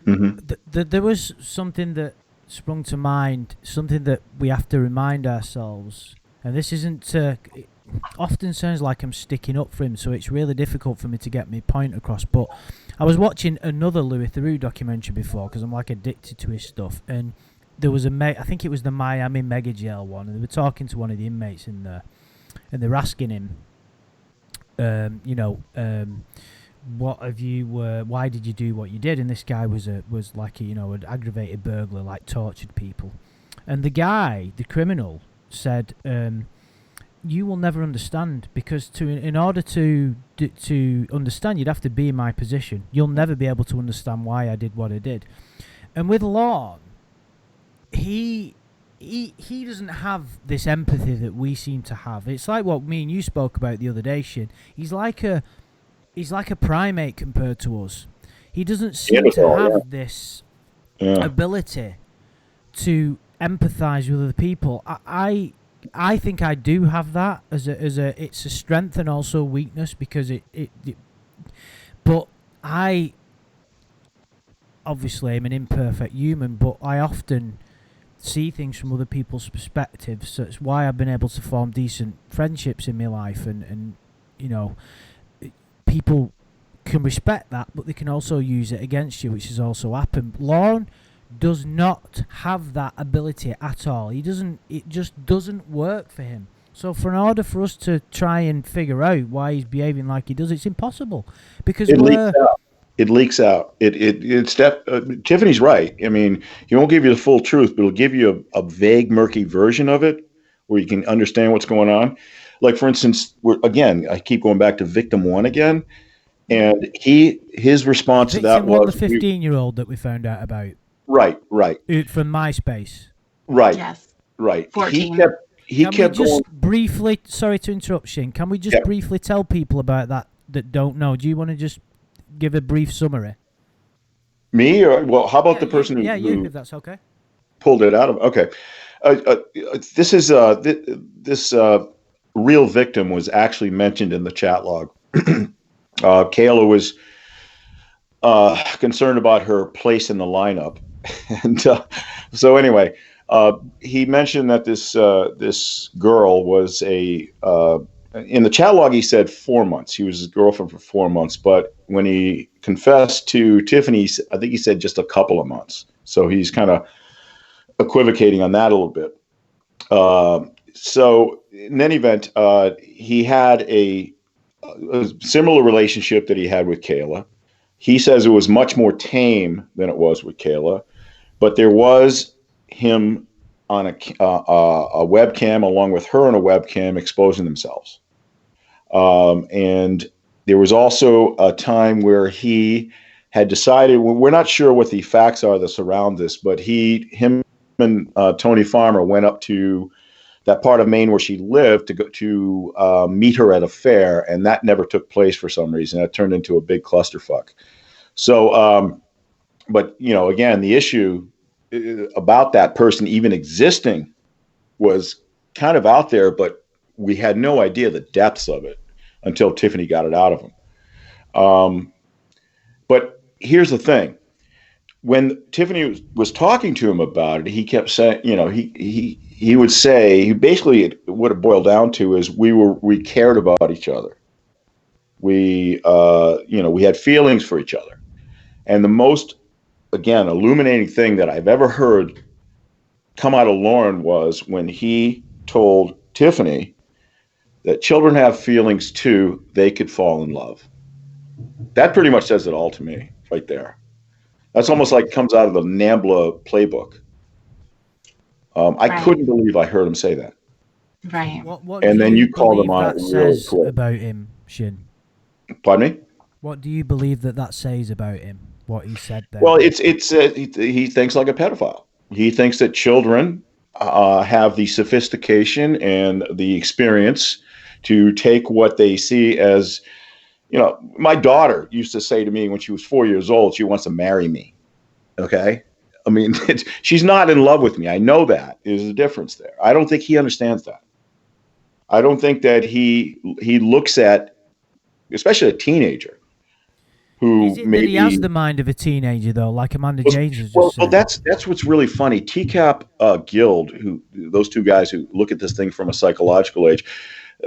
Mm-hmm. There was something that sprung to mind, something that we have to remind ourselves, and this isn't. It often sounds like I'm sticking up for him, so it's really difficult for me to get my point across. But I was watching another Louis Theroux documentary before because I'm like addicted to his stuff, and there was I think it was the Miami mega jail one, and they were talking to one of the inmates in there, and they were asking him, what have you? Why did you do what you did? And this guy was like an aggravated burglar, like tortured people. And the guy, the criminal, said, "You will never understand because in order to understand, you'd have to be in my position. You'll never be able to understand why I did what I did." And with Lorne, he doesn't have this empathy that we seem to have. It's like what me and you spoke about the other day, Shin. He's like a primate compared to us. He doesn't seem to have this ability to empathize with other people. I think I do have that as a it's a strength and also a weakness because but I obviously am an imperfect human, but I often see things from other people's perspectives. So it's why I've been able to form decent friendships in my life, and people can respect that, but they can also use it against you, which has also happened. Lorne does not have that ability at all. He doesn't. It just doesn't work for him. So, in order for us to try and figure out why he's behaving like he does, it's impossible because It leaks out. Tiffany's right. I mean, he won't give you the full truth, but he'll give you a vague, murky version of it where you can understand what's going on. Like, for instance, I keep going back to victim one again, and his response to that was the 15-year-old that we found out about. Right. From MySpace. Right. Yes. Right. 14. He kept going. Briefly, sorry to interrupt, Shin. Can we just briefly tell people about that don't know? Do you want to just give a brief summary? Me or how about the person who if that's okay. Pulled it out of? Okay. This is this real victim was actually mentioned in the chat log. Kayla was concerned about her place in the lineup, and so anyway, he mentioned that this girl was in the chat log. He said 4 months. He was his girlfriend for 4 months, but when he confessed to Tiffany, I think he said just a couple of months. So he's kind of equivocating on that a little bit. So in any event, he had a similar relationship that he had with Kayla. He says it was much more tame than it was with Kayla, but there was him on a webcam along with her on a webcam exposing themselves. And there was also a time where he had decided, we're not sure what the facts are that surround this, but him and Tony Farmer went up to that part of Maine where she lived to go to meet her at a fair, and that never took place for some reason. That turned into a big clusterfuck. So, but again, the issue about that person even existing was kind of out there, but we had no idea the depths of it until Tiffany got it out of him. But here's the thing. When Tiffany was talking to him about it, he kept saying, he would say, basically what it boiled down to is we cared about each other. We had feelings for each other. And the most, again, illuminating thing that I've ever heard come out of Lorne was when he told Tiffany that children have feelings too, they could fall in love. That pretty much says it all to me right there. That's almost like comes out of the NAMBLA playbook. I couldn't believe I heard him say that. Right. What and then you called him on that says about him, Shin? Pardon me? What do you believe that says about him? What he said there? Well, he thinks like a pedophile. He thinks that children have the sophistication and the experience to take what they see as, my daughter used to say to me when she was 4 years old, she wants to marry me. Okay. I mean, she's not in love with me. I know that. There's a difference there. I don't think he understands that. I don't think that he looks at, especially a teenager, who Is it that he has maybe. the mind of a teenager though, like Amanda James has Well, just said? that's what's really funny. TCAP Guild, who those two guys who look at this thing from a psychological age,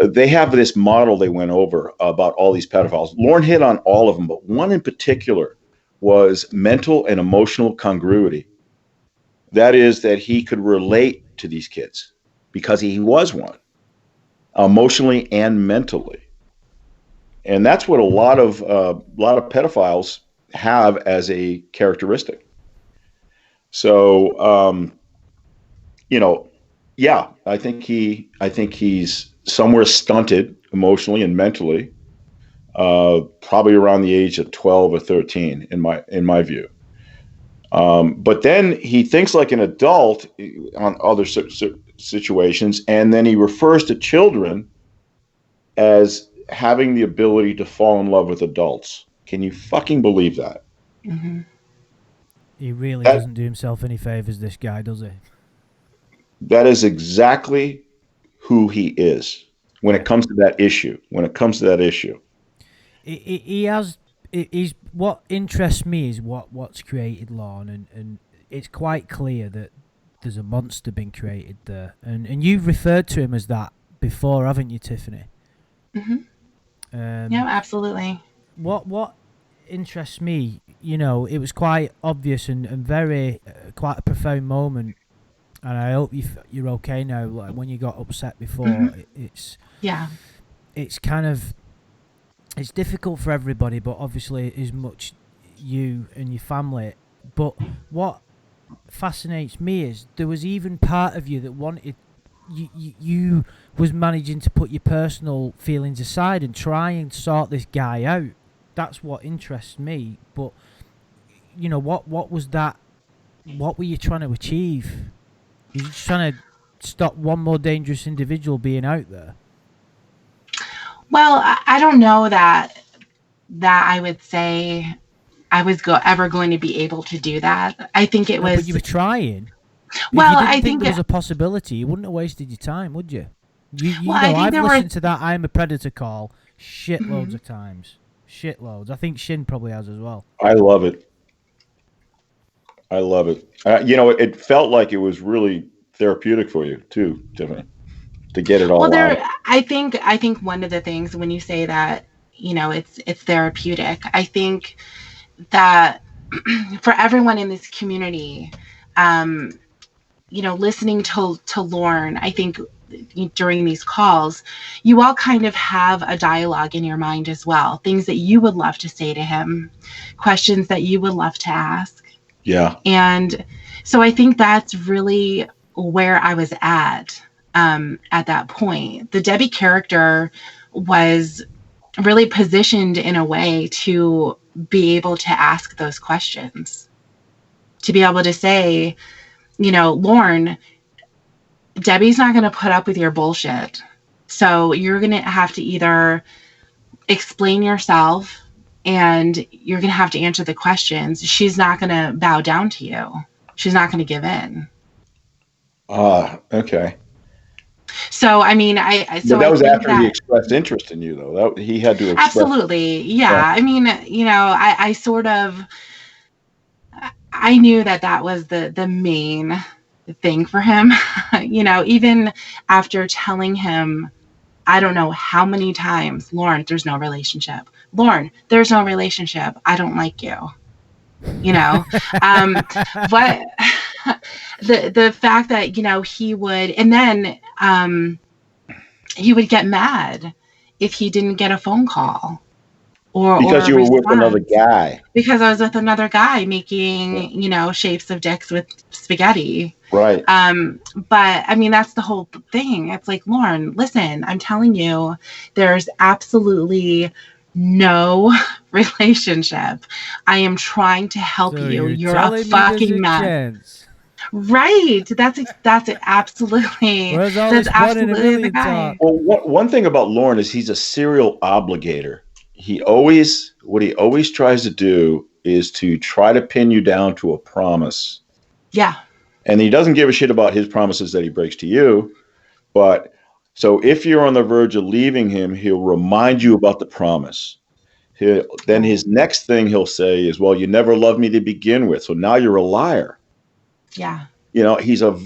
they have this model they went over about all these pedophiles. Lorne hit on all of them, but one in particular was mental and emotional congruity. That is, that he could relate to these kids because he was one, emotionally and mentally. And that's what a lot of pedophiles have as a characteristic. So, yeah, I think he's somewhere stunted emotionally and mentally, probably around the age of 12 or 13, in my view. But then he thinks like an adult on other situations, and then he refers to children as having the ability to fall in love with adults. Can you fucking believe that? Mm-hmm. He really doesn't do himself any favors, this guy, does he? That is exactly who he is when it comes to that issue. He has. He's what interests me is what's created Lorne, and it's quite clear that there's a monster being created there, and you've referred to him as that before, haven't you, Tiffany? Mm-hmm. Yeah, absolutely. What interests me, it was quite obvious and very quite a profound moment, and I hope you're okay now. Like when you got upset before, Mm-hmm. it's kind of. It's difficult for everybody, but obviously as much you and your family. But what fascinates me is there was even part of you that wanted you was managing to put your personal feelings aside and try and sort this guy out. That's what interests me. But what was that? What were you trying to achieve? You're just trying to stop one more dangerous individual being out there. Well, I don't know that I would say I was ever going to be able to do that. I think it was. But you were trying. Well, if you didn't I think there was a possibility, you wouldn't have wasted your time, would you? Well, I think I've there listened were. to that I Am a Predator call shitloads of times. Shitloads. I think Shin probably has as well. I love it. It felt like it was really therapeutic for you too, Tiffany, to get it all out. I think one of the things when you say that, it's therapeutic. I think that for everyone in this community, listening to Lorne, I think during these calls, you all kind of have a dialogue in your mind as well. Things that you would love to say to him, questions that you would love to ask. Yeah. And so I think that's really where I was at that point. The Debbie character was really positioned in a way to be able to ask those questions, to be able to say, Lorne, Debbie's not going to put up with your bullshit. So you're going to have to either explain yourself and you're going to have to answer the questions. She's not going to bow down to you. She's not going to give in. Okay. So, I mean, so that was after he expressed interest in you, though. He had to express. Absolutely. Yeah. I mean, I sort of, I knew that was the main thing for him. Even after telling him, I don't know how many times, Lorne, there's no relationship. Lorne, there's no relationship. I don't like you. But the fact that, he would, and then he would get mad if he didn't get a phone call because you were with another guy. Because I was with another guy making, shapes of dicks with spaghetti. Right. But I mean, that's the whole thing. It's like, Lorne, listen, I'm telling you, there's absolutely no relationship. I am trying to help you. You're a fucking mess. Right. That's absolutely. That's absolutely the guy. Well, one thing about Lorne is he's a serial obligator. What he always tries to do is to try to pin you down to a promise Yeah. And he doesn't give a shit about his promises that he breaks to you. But so if you're on the verge of leaving him, he'll remind you about the promise. Then his next thing he'll say is, well, you never loved me to begin with. So now you're a liar. Yeah. You know, and he did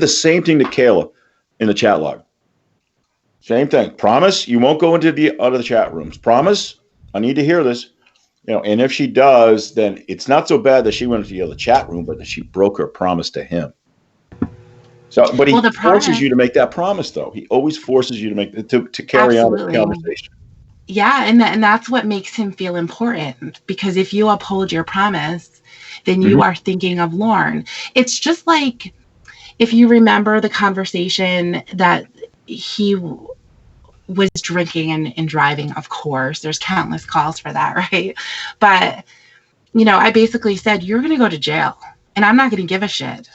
the same thing to Kayla in the chat log. Same thing. Promise you won't go into the other chat rooms. Promise I need to hear this. You know, and if she does, then it's not so bad that she went into the other chat room, but that she broke her promise to him. So, but he forces you to make that promise, though. He always forces you to make to carry on the conversation. Yeah, and that's what makes him feel important, because if you uphold your promise, then you are thinking of Lorne. It's just like, if you remember the conversation that he was drinking and driving, of course, there's countless calls for that, right? But, you know, I basically said, you're going to go to jail and I'm not going to give a shit.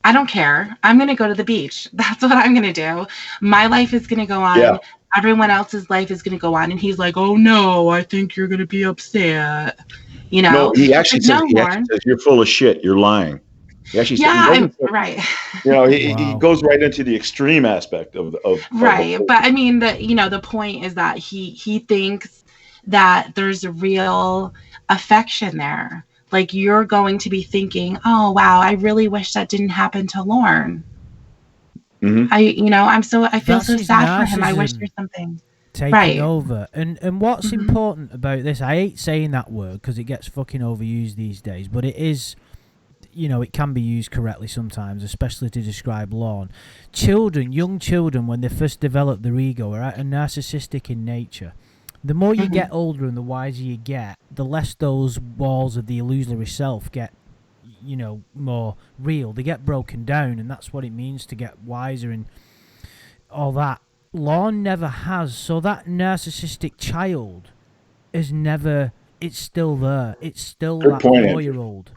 I don't care. I'm going to go to the beach. That's what I'm going to do. My life is going to go on. Yeah. Everyone else's life is going to go on. And he's like, oh, no, I think you're going to be upset. You know? No, he actually says, you're full of shit. You're lying. He actually says, right. You know, he goes right into the extreme aspect of right. But I mean, the point is that he thinks that there's a real affection there. Like, you're going to be thinking, oh, wow, I really wish that didn't happen to Lorne. Mm-hmm. I feel so sad for him. I wish there's something taking over. And what's important about this, I hate saying that word because it gets fucking overused these days, but it is, you know, it can be used correctly sometimes, especially to describe Lorne. Young children, when they first develop their ego, are narcissistic in nature. The more you get older and the wiser you get, the less those walls of the illusory self get, you know, more real. They get broken down, and that's what it means to get wiser and all that. Lorne never has. So that narcissistic child is never... It's still there. It's still that 4-year-old.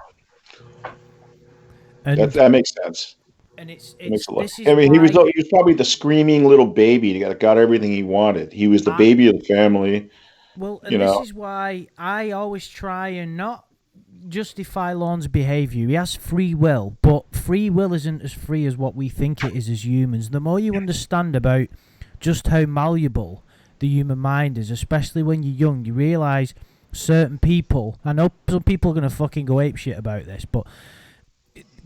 That makes sense. And it's I mean, he was probably the screaming little baby that got everything he wanted. He was the baby of the family. Well, and this is why I always try and not justify Lorne's behavior. He has free will, but free will isn't as free as what we think it is as humans. The more you understand about just how malleable the human mind is, especially when you're young, you realise certain people... I know some people are going to fucking go apeshit about this, but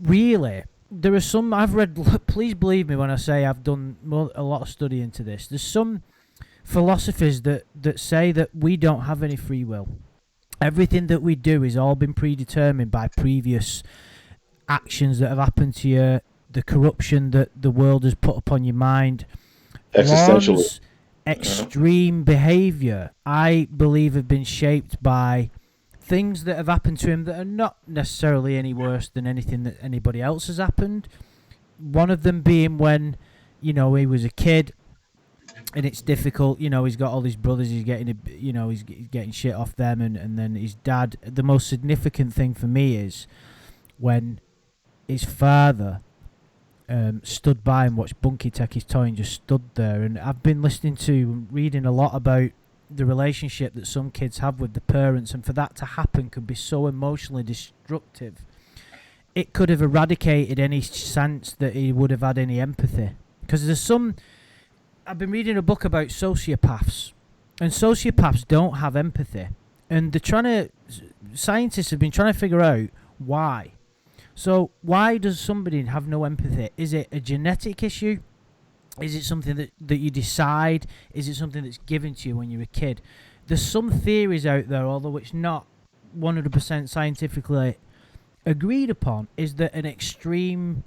really... There are some I've read. Please believe me when I say I've done a lot of study into this. There's some philosophers that say that we don't have any free will. Everything that we do has all been predetermined by previous actions that have happened to you, the corruption that the world has put upon your mind. Lorne's extreme behaviour, I believe, have been shaped by things that have happened to him that are not necessarily any worse than anything that anybody else has happened. One of them being when, you know, he was a kid, and it's difficult. You know, he's got all these brothers. He's getting, he's getting shit off them, and then his dad. The most significant thing for me is when his father stood by and watched Bunky take his toy and just stood there. And I've been listening to and reading a lot about the relationship that some kids have with the parents, and for that to happen could be so emotionally destructive. It could have eradicated any sense that he would have had any empathy. Because I've been reading a book about sociopaths, and sociopaths don't have empathy, and scientists have been trying to figure out why. So why does somebody have no empathy? Is it a genetic issue? Is it something that you decide? Is it something that's given to you when you're a kid? There's some theories out there, although it's not 100% scientifically agreed upon, is that an extreme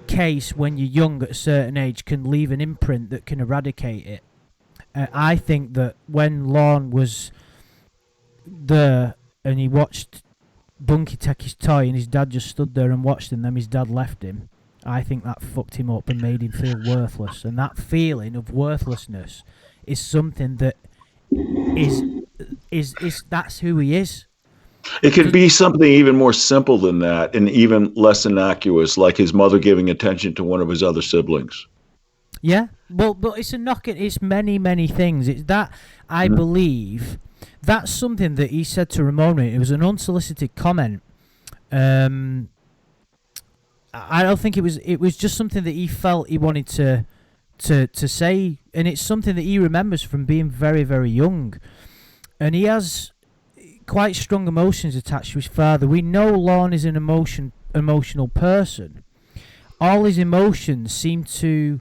case when you're young at a certain age can leave an imprint that can eradicate it. I think that when Lorne was there and he watched Bunky take his toy and his dad just stood there and watched him, then his dad left him, I think that fucked him up and made him feel worthless. And that feeling of worthlessness is something that is that's who he is. It could be something even more simple than that, and even less innocuous, like his mother giving attention to one of his other siblings. Yeah, well, but it's it's many, many things. It's that I believe that's something that he said to Ramona. It was an unsolicited comment. I don't think it was. It was just something that he felt he wanted to say, and it's something that he remembers from being very, very young, and he has quite strong emotions attached to his father. We know Lorne is an emotional person. All his emotions seem to.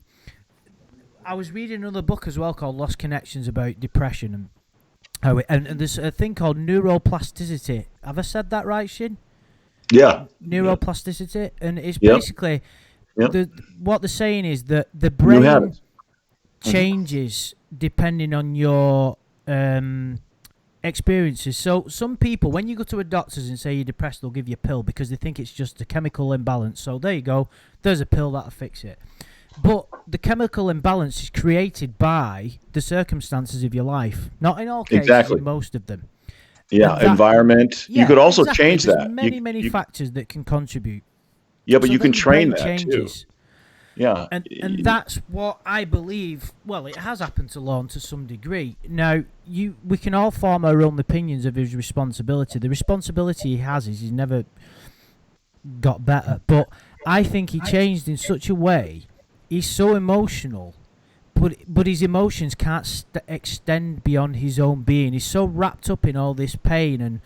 I was reading another book as well called Lost Connections about depression and how and there's a thing called neuroplasticity. Have I said that right, Shin? Yeah. Neuroplasticity, and it's Yep. basically Yep. what they're saying is that the New brain habits. changes depending on your experiences. So some people, when you go to a doctor's and say you're depressed, they'll give you a pill because they think it's just a chemical imbalance. So there you go, there's a pill that'll fix it. But the chemical imbalance is created by the circumstances of your life. Not in all cases, Exactly. in most of them. Yeah. And that- Environment. Yeah, You could also exactly. change There's that. many factors that can contribute. Yeah, but So you that can your train brain that too. changes. Yeah. And that's what I believe. Well, it has happened to Lorne to some degree. Now, we can all form our own opinions of his responsibility. The responsibility he has is he's never got better. But I think he changed in such a way. He's so emotional, but his emotions can't extend beyond his own being. He's so wrapped up in all this pain and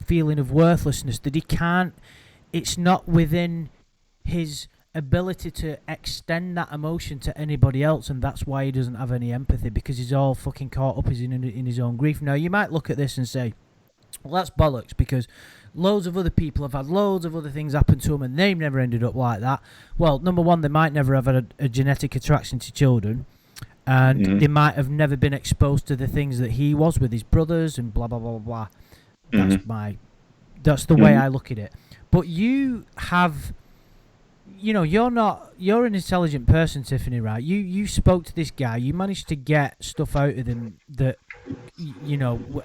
feeling of worthlessness that he can't. It's not within his ability to extend that emotion to anybody else, and that's why he doesn't have any empathy, because he's all fucking caught up in his own grief. Now, you might look at this and say, well, that's bollocks, because loads of other people have had loads of other things happen to them and they've never ended up like that. Well, number one, they might never have had a genetic attraction to children, and they might have never been exposed to the things that he was with his brothers and blah blah blah blah blah. That's the way I look at it. But you have, you're an intelligent person, Tiffany, right? You spoke to this guy, you managed to get stuff out of him that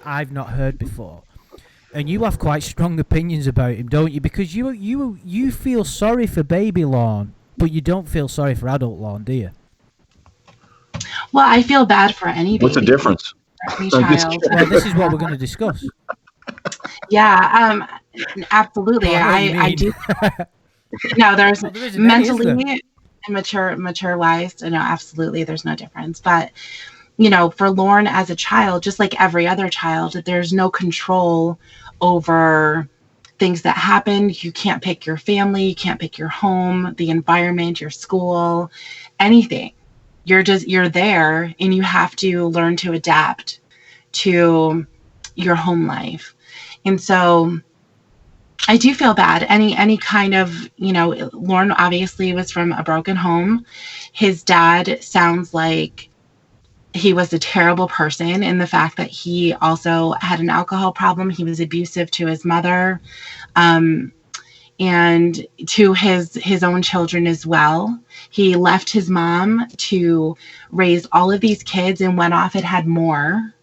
I've not heard before. And you have quite strong opinions about him, don't you? Because you feel sorry for baby Lorne, but you don't feel sorry for adult Lorne, do you? Well, I feel bad for any baby. What's the difference? Any child. Well, this is what we're going to discuss. Yeah, absolutely. Well, I do. No, there's Well, there isn't any, is there? mentally and mature wise. No, absolutely, there's no difference. But for Lorne as a child, just like every other child, there's no control over things that happen. You can't pick your family, you can't pick your home, the environment, your school, anything. You're there, and you have to learn to adapt to your home life. And so I do feel bad. Any kind of, Lorne obviously was from a broken home. His dad sounds like he was a terrible person in the fact that he also had an alcohol problem. He was abusive to his mother, and to his own children as well. He left his mom to raise all of these kids and went off and had more.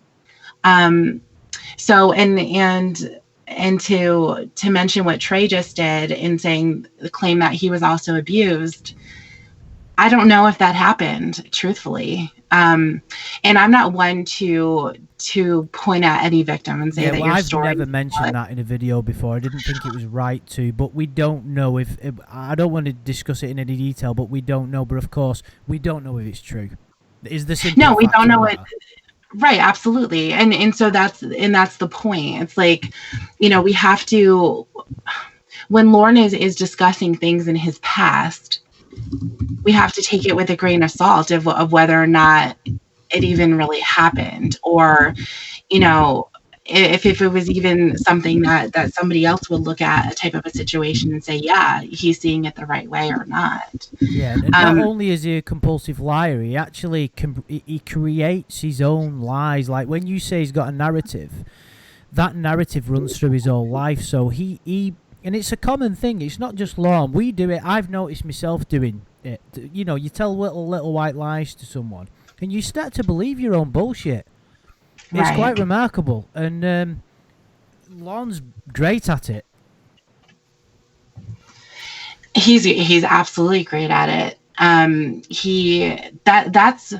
So and to mention what Trey just did in saying the claim that he was also abused, I don't know if that happened, truthfully. And I'm not one to point at any victim and say that your story. I've never mentioned that in a video before. I didn't think it was right to, but we don't know if I don't want to discuss it in any detail, but we don't know. But of course, we don't know if it's true. Is the simple No, we fact don't of know the it. matter. Right, absolutely. And so that's the point. It's like, we have to, when Lorne is discussing things in his past, we have to take it with a grain of salt of whether or not it even really happened, or, if it was even something that somebody else would look at a type of a situation and say, yeah, he's seeing it the right way or not. Yeah, and not only is he a compulsive liar, he actually he creates his own lies. Like when you say he's got a narrative, that narrative runs through his whole life. So he and it's a common thing. It's not just Lorne. We do it. I've noticed myself doing it. You tell little white lies to someone, and you start to believe your own bullshit. It's Right. quite remarkable, and Lorne's great at it. He's absolutely great at it. That's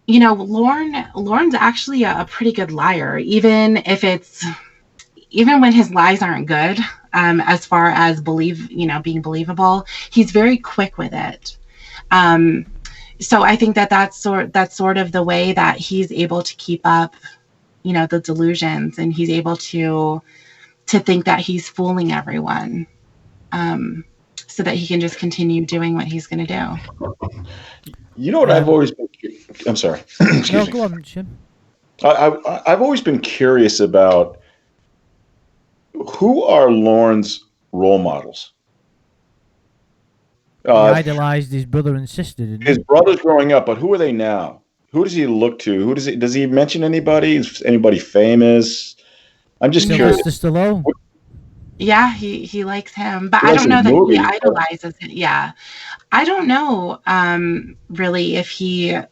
Lorne's actually a pretty good liar, even when his lies aren't good, as far as being believable, he's very quick with it. So I think that's sort of the way that he's able to keep up, the delusions, and he's able to think that he's fooling everyone, so that he can just continue doing what he's going to do. You know what I've always been. I'm sorry. Excuse No, me. go on, Shin. I've always been curious about who are Lorne's role models. He idolized his brother and sister, didn't His he? brothers growing up, but who are they now? Who does he look to? Who does he mention anybody? Is anybody famous? I'm just curious. Sylvester Stallone. Yeah, he likes him, but He I likes don't know his that movies, he idolizes it. Yeah, I don't know really if he I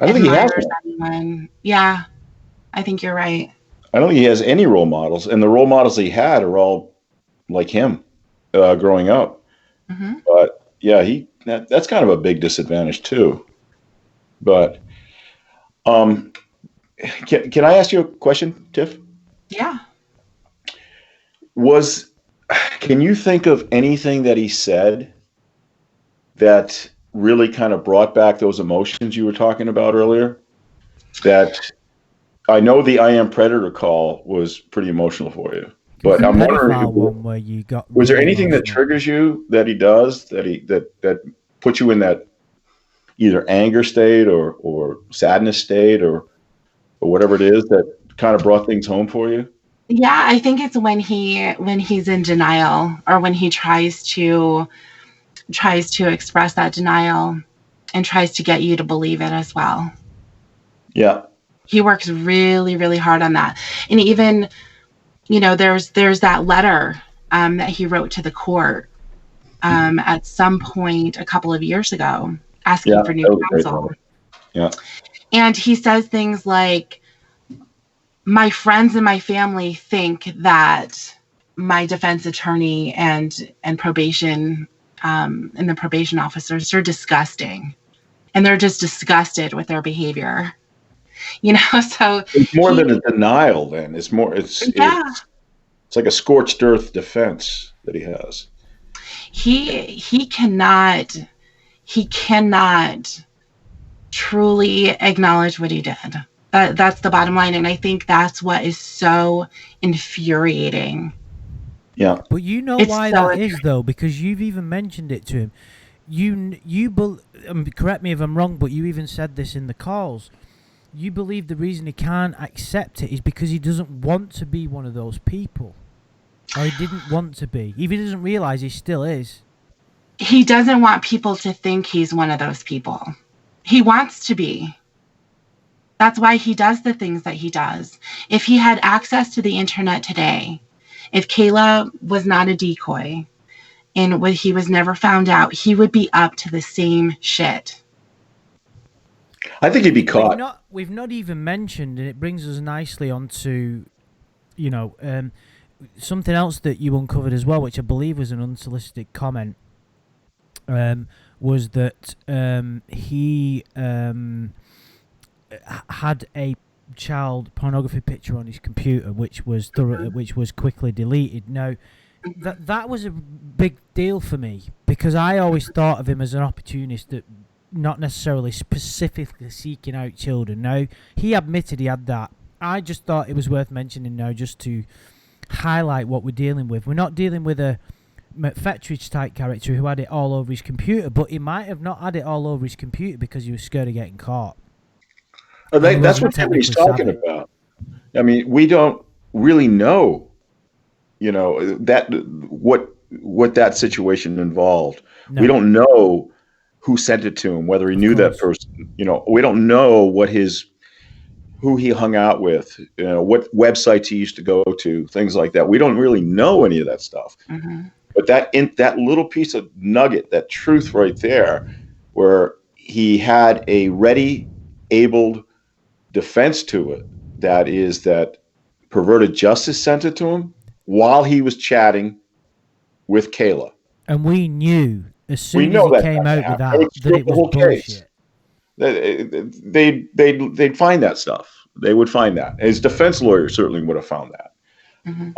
don't think he has admires one. anyone. Yeah, I think you're right. I don't think he has any role models, and the role models he had are all like him growing up. Hmm. But yeah, that's kind of a big disadvantage too. But can I ask you a question, Tiff? Yeah. Can you think of anything that he said that really kind of brought back those emotions you were talking about earlier? That I know the I Am Predator call was pretty emotional for you, but I'm wondering, one where you got was there really anything that emotional. triggers you that he does that puts you in that either anger state or sadness state or whatever it is that kind of brought things home for you? Yeah, I think it's when he's in denial, or when he tries to express that denial and tries to get you to believe it as well. Yeah. He works really, really hard on that. And even, there's that letter that he wrote to the court at some point a couple of years ago, asking for new counsel. Yeah. And he says things like, my friends and my family think that my defense attorney and probation and the probation officers are disgusting, and they're just disgusted with their behavior. So it's more than a denial. Then it's like a scorched earth defense that he has. He cannot truly acknowledge what he did. That's the bottom line, and I think that's what is so infuriating. Yeah. But you know why that is, though, because you've even mentioned it to him. Correct me if I'm wrong, but you even said this in the calls. You believe the reason he can't accept it is because he doesn't want to be one of those people, or he didn't want to be. If he doesn't realize he still is. He doesn't want people to think he's one of those people. He wants to be. That's why he does the things that he does. If he had access to the internet today, if Kayla was not a decoy and he was never found out, he would be up to the same shit. I think he'd be caught. We've not even mentioned, and it brings us nicely onto, something else that you uncovered as well, which I believe was an unsolicited comment, was that he had a child pornography picture on his computer, which was quickly deleted. Now, that was a big deal for me, because I always thought of him as an opportunist that not necessarily specifically seeking out children. Now, he admitted he had that. I just thought it was worth mentioning now, just to highlight what we're dealing with. We're not dealing with a McFetridge type character who had it all over his computer, but he might have not had it all over his computer because he was scared of getting caught. That's what Tiffany's talking about. I mean, we don't really know, that what that situation involved. No. We don't know who sent it to him, whether he knew that person. We don't know who he hung out with, what websites he used to go to, things like that. We don't really know any of that stuff. Mm-hmm. But that little piece of nugget, that truth right there, where he had a ready, abled defense to it, that perverted justice sent it to him while he was chatting with Kayla. And we knew as soon as he came out with that it was bullshit. they'd find that stuff. They would find that. His defense lawyer certainly would have found that. Mm-hmm.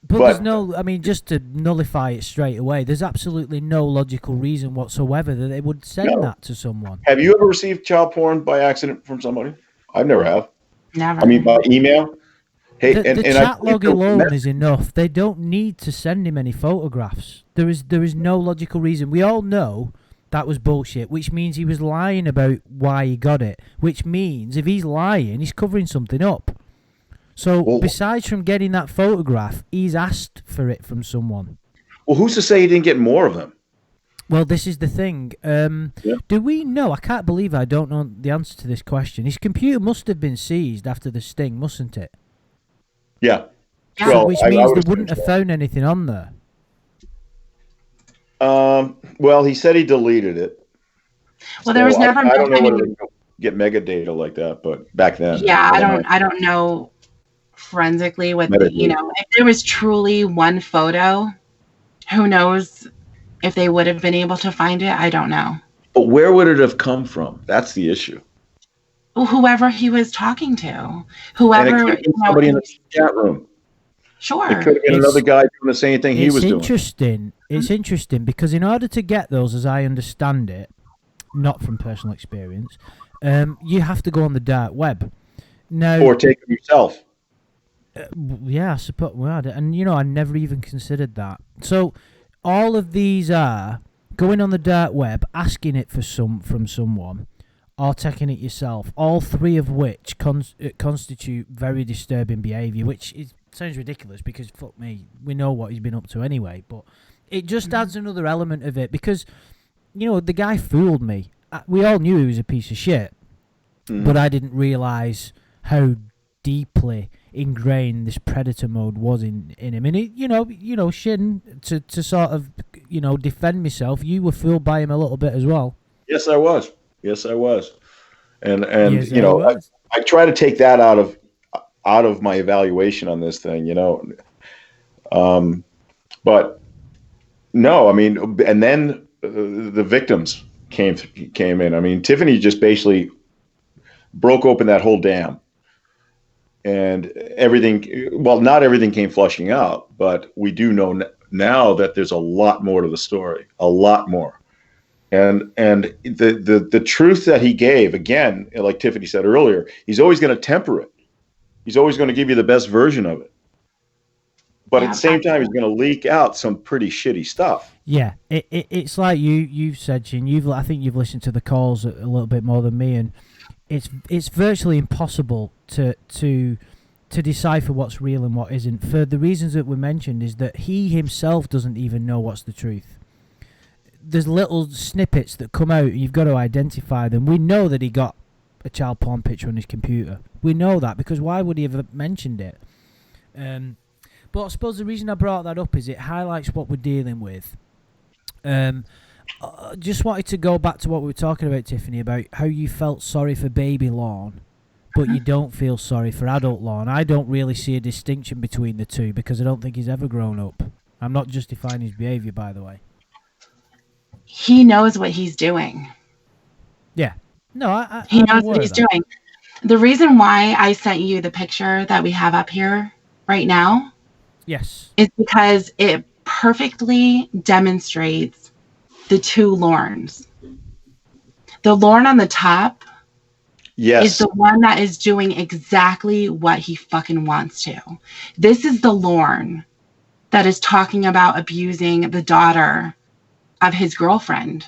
But there's no, I mean, just to nullify it straight away, there's absolutely no logical reason whatsoever that they would send that to someone. Have you ever received child porn by accident from somebody? I've never have. Never. I mean, by email. Hey, The chat log alone is enough. They don't need to send him any photographs. There is no logical reason. We all know that was bullshit, which means he was lying about why he got it, which means if he's lying, he's covering something up. So besides from getting that photograph, he's asked for it from someone. Well, who's to say he didn't get more of them? Well, this is the thing. Do we know? I can't believe I don't know the answer to this question. His computer must have been seized after the sting, mustn't it? Yeah. So, which means they wouldn't have found anything on there. Well, he said he deleted it. Well, there was never. I don't know whether they get metadata like that, but back then. Yeah, I don't know forensically what if there was truly one photo, who knows if they would have been able to find it. I don't know. But where would it have come from? That's the issue. Whoever he was talking to, whoever, somebody in the chat room. Sure. It could have been another guy doing the same thing he was doing. It's interesting because in order to get those, as I understand it, not from personal experience, you have to go on the dark web. Now, or take them yourself. Yeah, I suppose. Well, and I never even considered that. So, all of these are going on the dark web, asking it from someone, or taking it yourself. All three of which constitute very disturbing behaviour, which sounds ridiculous because fuck me, we know what he's been up to anyway. But it just adds another element of it because the guy fooled me. We all knew he was a piece of shit, but I didn't realise how deeply ingrained this predator mode was in him. And Shin, to sort of defend myself, you were fooled by him a little bit as well. Yes, I was. And I try to take that out of my evaluation on this thing, but no, I mean, and then the victims came in. I mean, Tiffany just basically broke open that whole dam. And everything, well, not everything came flushing out, but we do know now that there's a lot more to the story, a lot more. And the truth that he gave, again, like Tiffany said earlier, he's always going to temper it. He's always going to give you the best version of it. But at the same time, he's going to leak out some pretty shitty stuff. Yeah, it's like you've said, Shin. I think you've listened to the calls a little bit more than me, and it's virtually impossible to decipher what's real and what isn't. For the reasons that were mentioned, is that he himself doesn't even know what's the truth. There's little snippets that come out, and you've got to identify them. We know that he got a child porn picture on his computer. We know that because why would he have mentioned it? But I suppose the reason I brought that up is it highlights what we're dealing with. Just wanted to go back to what we were talking about, Tiffany, about how you felt sorry for baby Lorne, but you don't feel sorry for adult Lorne. I don't really see a distinction between the two because I don't think he's ever grown up. I'm not justifying his behaviour, by the way. He knows what he's doing. Yeah. No, he knows what he's doing. The reason why I sent you the picture that we have up here right now, yes, is because it perfectly demonstrates the two Lornes. The Lorne on the top is the one that is doing exactly what he fucking wants to. This is the Lorne that is talking about abusing the daughter of his girlfriend.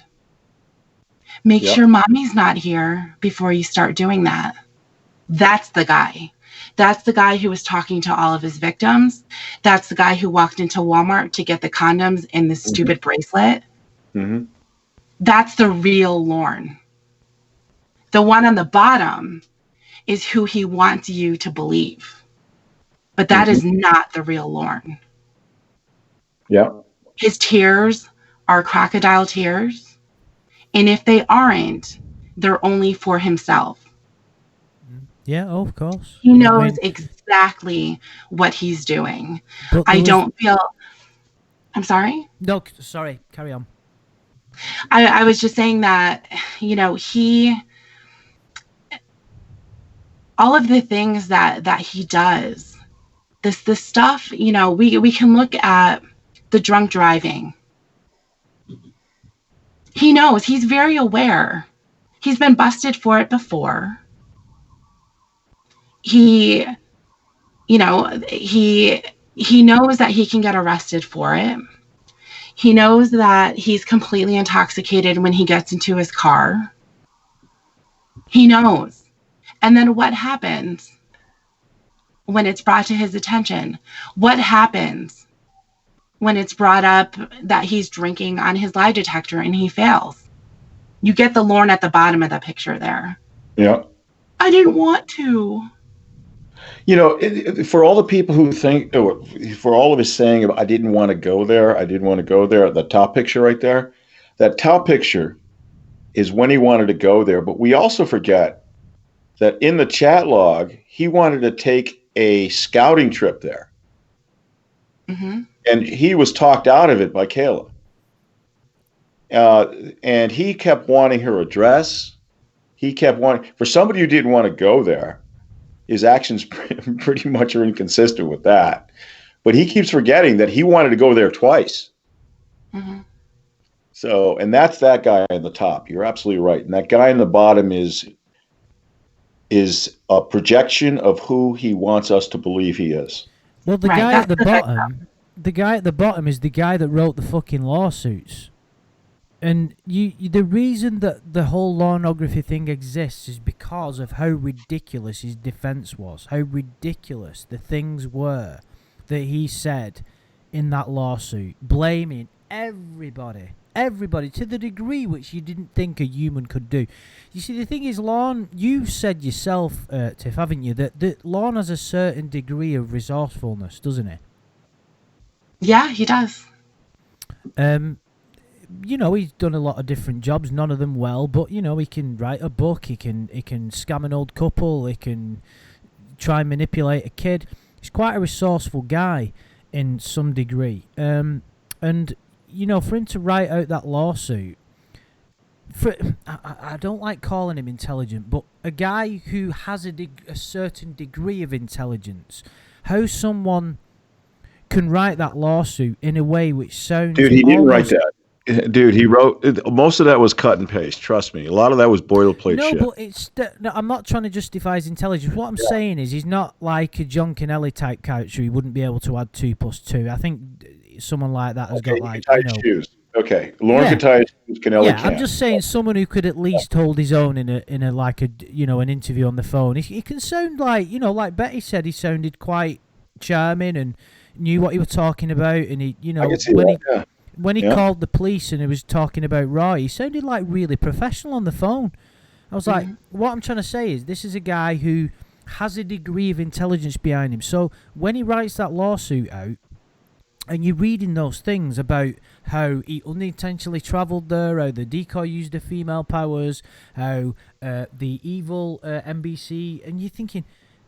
Make sure mommy's not here before you start doing that. That's the guy. That's the guy who was talking to all of his victims. That's the guy who walked into Walmart to get the condoms and the stupid bracelet. Mm-hmm. That's the real Lorne. The one on the bottom is who he wants you to believe. But that is not the real Lorne. Yeah. His tears are crocodile tears. And if they aren't, they're only for himself. Yeah, of course. He knows exactly what he's doing. I don't feel... I'm sorry? No, sorry. Carry on. I was just saying that, he all of the things that he does, this stuff, we can look at the drunk driving. He knows, he's very aware. He's been busted for it before. He knows that he can get arrested for it. He knows that he's completely intoxicated when he gets into his car. He knows. And then what happens when it's brought to his attention? What happens when it's brought up that he's drinking on his lie detector and he fails? You get the Lorne at the bottom of the picture there. Yeah. I didn't want to. For all the people who think, for all of us saying, I didn't want to go there, the top picture right there, that top picture is when he wanted to go there. But we also forget that in the chat log, he wanted to take a scouting trip there. Mm-hmm. And he was talked out of it by Kayla. And he kept wanting her address. He kept wanting, for somebody who didn't want to go there, his actions pretty much are inconsistent with that. But he keeps forgetting that he wanted to go there twice. Mm-hmm. So, and that's that guy in the top. You're absolutely right. And that guy in the bottom is a projection of who he wants us to believe he is. Well, the guy at the bottom is the guy that wrote the fucking lawsuits. And the reason that the whole Lornography thing exists is because of how ridiculous his defense was, how ridiculous the things were that he said in that lawsuit, blaming everybody to the degree which you didn't think a human could do. You see, the thing is, Lorne, you said yourself, Tiff, haven't you, that Lorne has a certain degree of resourcefulness, doesn't he? Yeah, he does. He's done a lot of different jobs, none of them well, but, he can write a book, he can scam an old couple, he can try and manipulate a kid. He's quite a resourceful guy in some degree. And, for him to write out that lawsuit, I don't like calling him intelligent, but a guy who has a certain degree of intelligence, how someone can write that lawsuit in a way which sounds... Dude, he didn't write that. Dude, he wrote, most of that was cut and paste, trust me. A lot of that was boilerplate shit. No, but I'm not trying to justify his intelligence. What I'm saying is he's not like a John Kennelly type character. He wouldn't be able to add 2 + 2. I think someone like that has got like... shoes. Okay, Lorne could tie his shoes, Kennelly can't. I'm just saying someone who could at least hold his own in a like a an interview on the phone. He can sound like, like Betty said, he sounded quite charming and knew what he was talking about, and he, when he called the police and he was talking about Roy, he sounded like really professional on the phone. I was like, what I'm trying to say is this is a guy who has a degree of intelligence behind him. So when he writes that lawsuit out, and you're reading those things about how he unintentionally travelled there, how the decoy used the female powers, how the evil NBC, and you're thinking,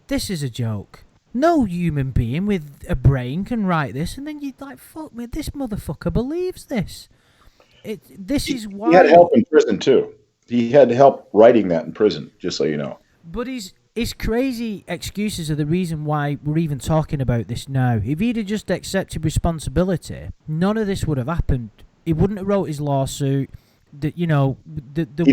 this is a joke. No human being with a brain can write this, and then you're like, fuck me, this motherfucker believes this. This is why... He had help in prison, too. He had help writing that in prison, just so you know. But his crazy excuses are the reason why we're even talking about this now. If he'd have just accepted responsibility, none of this would have happened. He wouldn't have wrote his lawsuit. He'd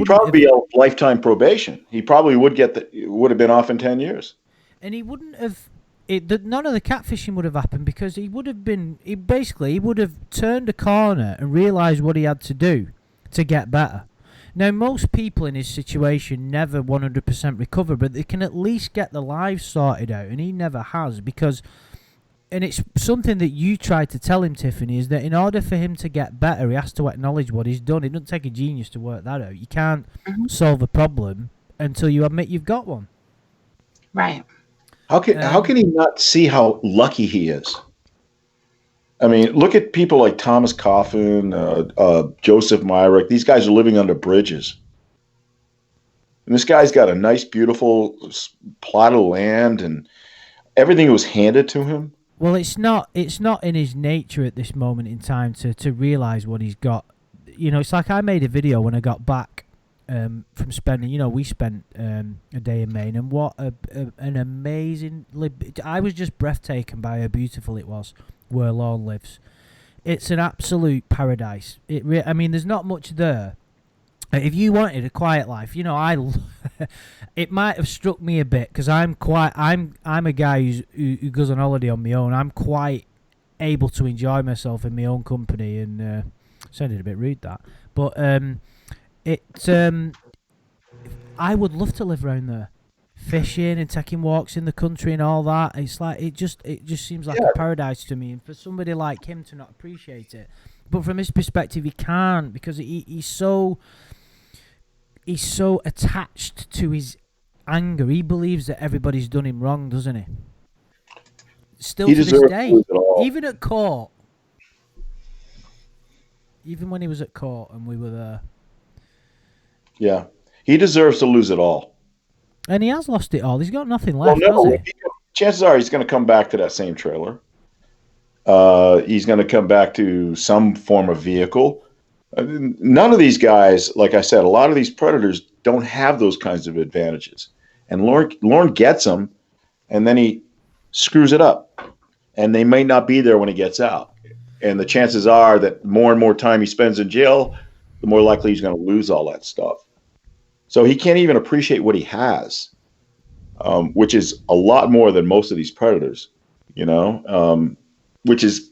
probably be on lifetime probation. He probably would have been off in 10 years. And he wouldn't have... none of the catfishing would have happened because he would have turned a corner and realised what he had to do to get better. Now, most people in his situation never 100% recover, but they can at least get their lives sorted out, and he never has because, and it's something that you tried to tell him, Tiffany, is that in order for him to get better, he has to acknowledge what he's done. It doesn't take a genius to work that out. You can't solve a problem until you admit you've got one. Right. How can he not see how lucky he is? I mean, look at people like Thomas Coffin, Joseph Myrick. These guys are living under bridges. And this guy's got a nice, beautiful plot of land, and everything was handed to him. Well, it's not in his nature at this moment in time to realize what he's got. It's like I made a video when I got back from spending. We spent a day in Maine, and what an amazing. I was just breathtaken by how beautiful it was where Lorne lives. It's an absolute paradise. I mean, there's not much there. If you wanted a quiet life, it might have struck me a bit because I'm a guy who goes on holiday on my own. I'm quite able to enjoy myself in my own company, and sounded a bit rude that, but I would love to live around there, fishing and taking walks in the country and all that. It's like it just seems like a paradise to me, and for somebody like him to not appreciate it, but from his perspective, he can't because he's so attached to his anger. He believes that everybody's done him wrong, doesn't he? Still to this day, even at court, even when he was at court and we were there. Yeah, he deserves to lose it all. And he has lost it all. He's got nothing left, well, no, has he? Chances are he's going to come back to that same trailer. He's going to come back to some form of vehicle. None of these guys, like I said, a lot of these predators don't have those kinds of advantages. And Lorne gets them, and then he screws it up. And they may not be there when he gets out. And the chances are that more and more time he spends in jail, the more likely he's going to lose all that stuff. So he can't even appreciate what he has, which is a lot more than most of these predators, which is,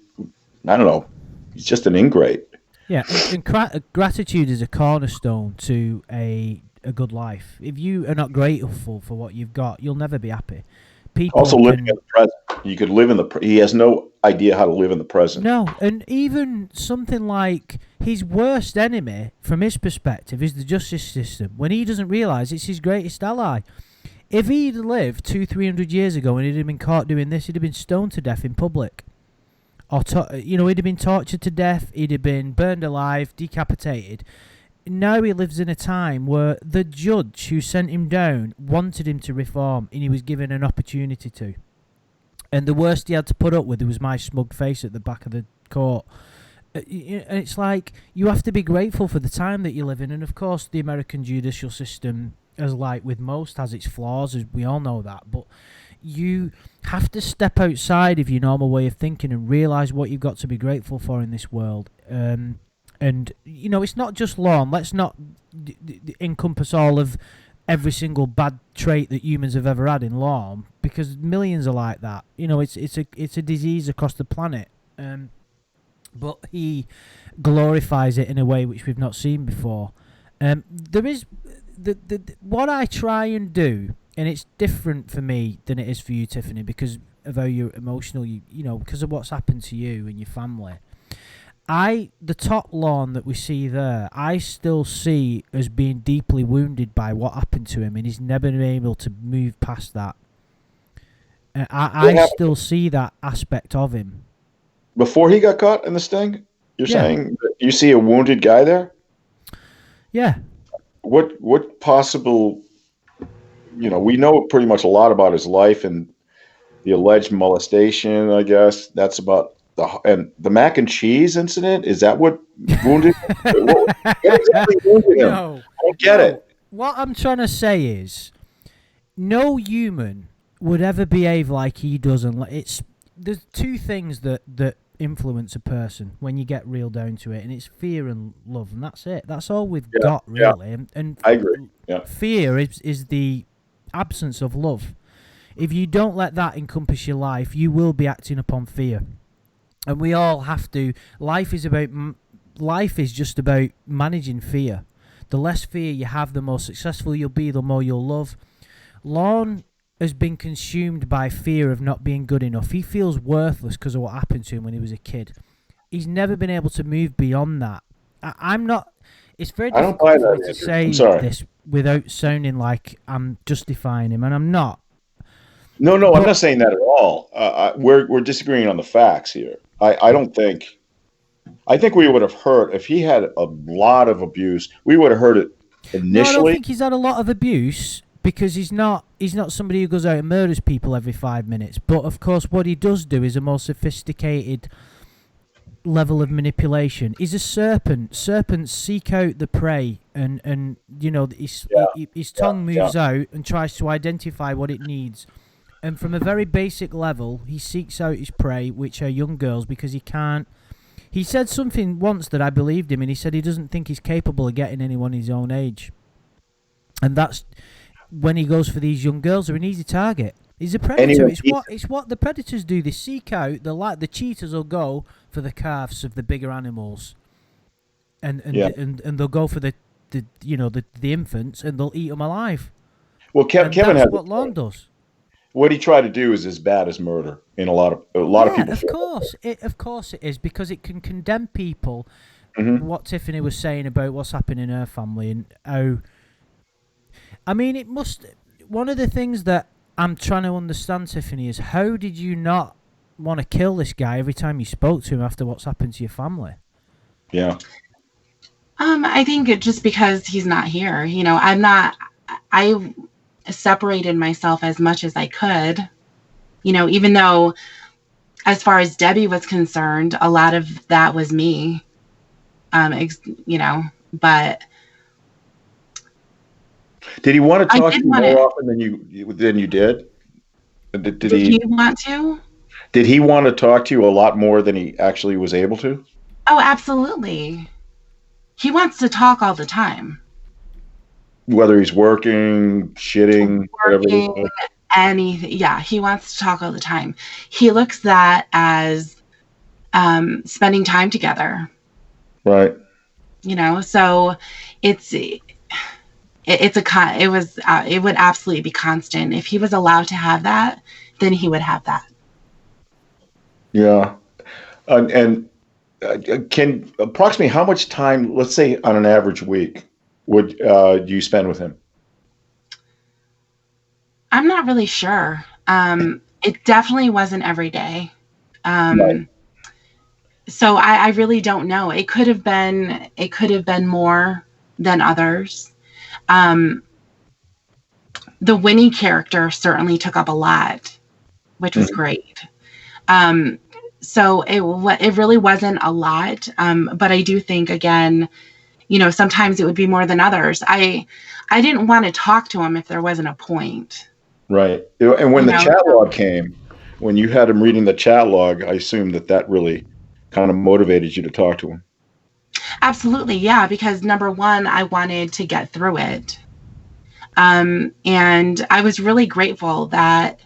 I don't know, he's just an ingrate. Yeah, and gratitude is a cornerstone to a good life. If you are not grateful for what you've got, you'll never be happy. People also living in the present. You could live he has no idea how to live in the present. No, and even something like his worst enemy, from his perspective, is the justice system. When he doesn't realise it's his greatest ally. If he'd lived 200-300 years ago and he'd have been caught doing this, he'd have been stoned to death in public. Or he'd have been tortured to death, he'd have been burned alive, decapitated. Now he lives in a time where the judge who sent him down wanted him to reform, and he was given an opportunity to. And the worst he had to put up with was my smug face at the back of the court. And it's like, you have to be grateful for the time that you live in. And of course, the American judicial system, as like with most, has its flaws, as we all know that. But you have to step outside of your normal way of thinking and realise what you've got to be grateful for in this world. And, it's not just Lorne. Let's not encompass all of every single bad trait that humans have ever had in Lorne, because millions are like that. It's a disease across the planet. But he glorifies it in a way which we've not seen before. There is what I try and do, and it's different for me than it is for you, Tiffany, because of how you're emotional. Because of what's happened to you and your family. The top Lorne that we see there, I still see as being deeply wounded by what happened to him, and he's never been able to move past that. I still see that aspect of him. Before he got caught in the sting, you're saying that you see a wounded guy there? Yeah. What possible, we know pretty much a lot about his life and the alleged molestation, I guess. That's about the mac and cheese incident. Is that what wounded him? What exactly wounded him? No, I don't get it. What I'm trying to say is, no human would ever behave like he does. And there's two things that influence a person when you get real down to it, and it's fear and love, and that's it. That's all we've got, really. And I agree. Yeah. Fear is the absence of love. If you don't let that encompass your life, you will be acting upon fear. And we all have to. Life is just about managing fear. The less fear you have, the more successful you'll be, the more you'll love. Lorne has been consumed by fear of not being good enough. He feels worthless because of what happened to him when he was a kid. He's never been able to move beyond that. I'm not. It's very difficult for me to say this without sounding like I'm justifying him, and I'm not. No, I'm not saying that at all. We're disagreeing on the facts here. I don't think. I think we would have heard if he had a lot of abuse. We would have heard it initially. No, I don't think he's had a lot of abuse because he's not somebody who goes out and murders people every 5 minutes. But of course, what he does do is a more sophisticated level of manipulation is a serpent. Serpents seek out the prey, and you know his tongue moves out and tries to identify what it needs. And from a very basic level, he seeks out his prey, which are young girls, because he can't. He said something once that I believed him, and he said he doesn't think he's capable of getting anyone his own age. And that's when he goes for these young girls, are an easy target. He's a predator. It's what the predators do. They seek out the cheetahs will go for the calves of the bigger animals, and they'll go for the infants, and they'll eat them alive. Well, Kevin that's what Lorne does. What he tried to do is as bad as murder in a lot of people. Of course it is, because it can condemn people. Mm-hmm. What Tiffany was saying about what's happening in her family and how. I mean, it must. One of the things that I'm trying to understand, Tiffany, is how did you not want to kill this guy every time you spoke to him after what's happened to your family? Yeah. I think it just because he's not here. You know, I separated myself as much as I could, you know, even though as far as Debbie was concerned, a lot of that was me, you know, but. Did he want to talk to you more often than you did? Did he want to? Did he want to talk to you a lot more than he actually was able to? Oh, absolutely. He wants to talk all the time. Whether he's working, shitting, whatever. Anything. Yeah, he wants to talk all the time. He looks that as spending time together. Right. You know, so it would absolutely be constant. If he was allowed to have that, then he would have that. Yeah. And can approximately how much time, let's say on an average week, would you spend with him? I'm not really sure. It definitely wasn't every day. Right. So I really don't know. It could have been more than others. The Winnie character certainly took up a lot, which was great. So it really wasn't a lot. But I do think, again, you know, sometimes it would be more than others. I didn't want to talk to him if there wasn't a point. Right. And when the chat log came, when you had him reading the chat log, I assume that really kind of motivated you to talk to him. Absolutely. Yeah. Because number one, I wanted to get through it. And I was really grateful that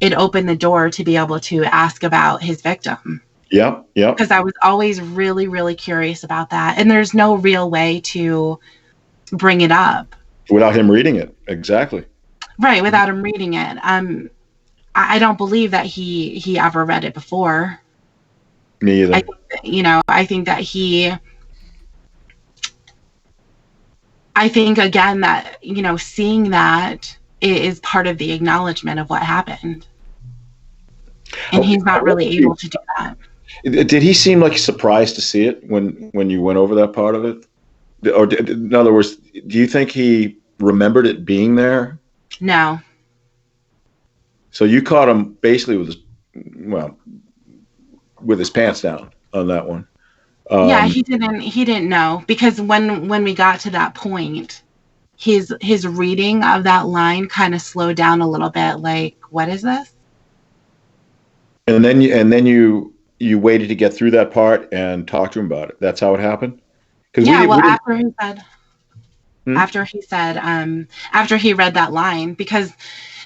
it opened the door to be able to ask about his victim. Yeah. Yeah. Because I was always really, really curious about that. And there's no real way to bring it up. Without him reading it. Exactly. Right. Without him reading it. I don't believe that he ever read it before. Me either. I think again that, you know, seeing that is part of the acknowledgement of what happened. And he's not really able to do that. Did he seem like surprised to see it when you went over that part of it? Or in other words, do you think he remembered it being there? No. So you caught him basically with his pants down on that one. Yeah, he didn't know, because when we got to that point, his reading of that line kind of slowed down a little bit. Like, what is this? And then you waited to get through that part and talk to him about it. That's how it happened. After he read that line, because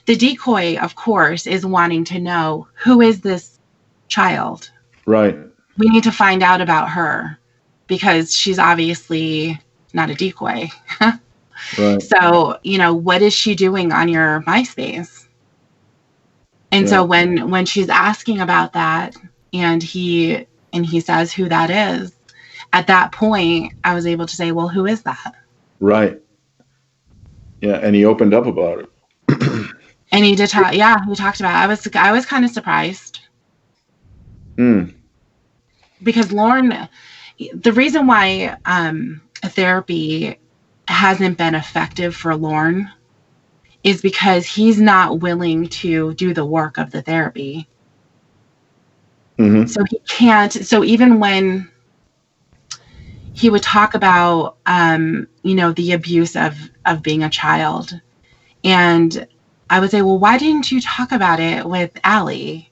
the decoy, of course, is wanting to know, who is this child? Right. We need to find out about her, because she's obviously not a decoy. Right. So, you know, what is she doing on your MySpace? And so when she's asking about that, and he says who that is, at that point, I was able to say, well, who is that? Right. Yeah, and he opened up about it. And he did talk. Yeah, he talked about it. I was kind of surprised. Because Lorne, the reason why therapy hasn't been effective for Lorne is because he's not willing to do the work of the therapy. Mm-hmm. So he can't. So even when he would talk about, the abuse of being a child, and I would say, well, why didn't you talk about it with Allie?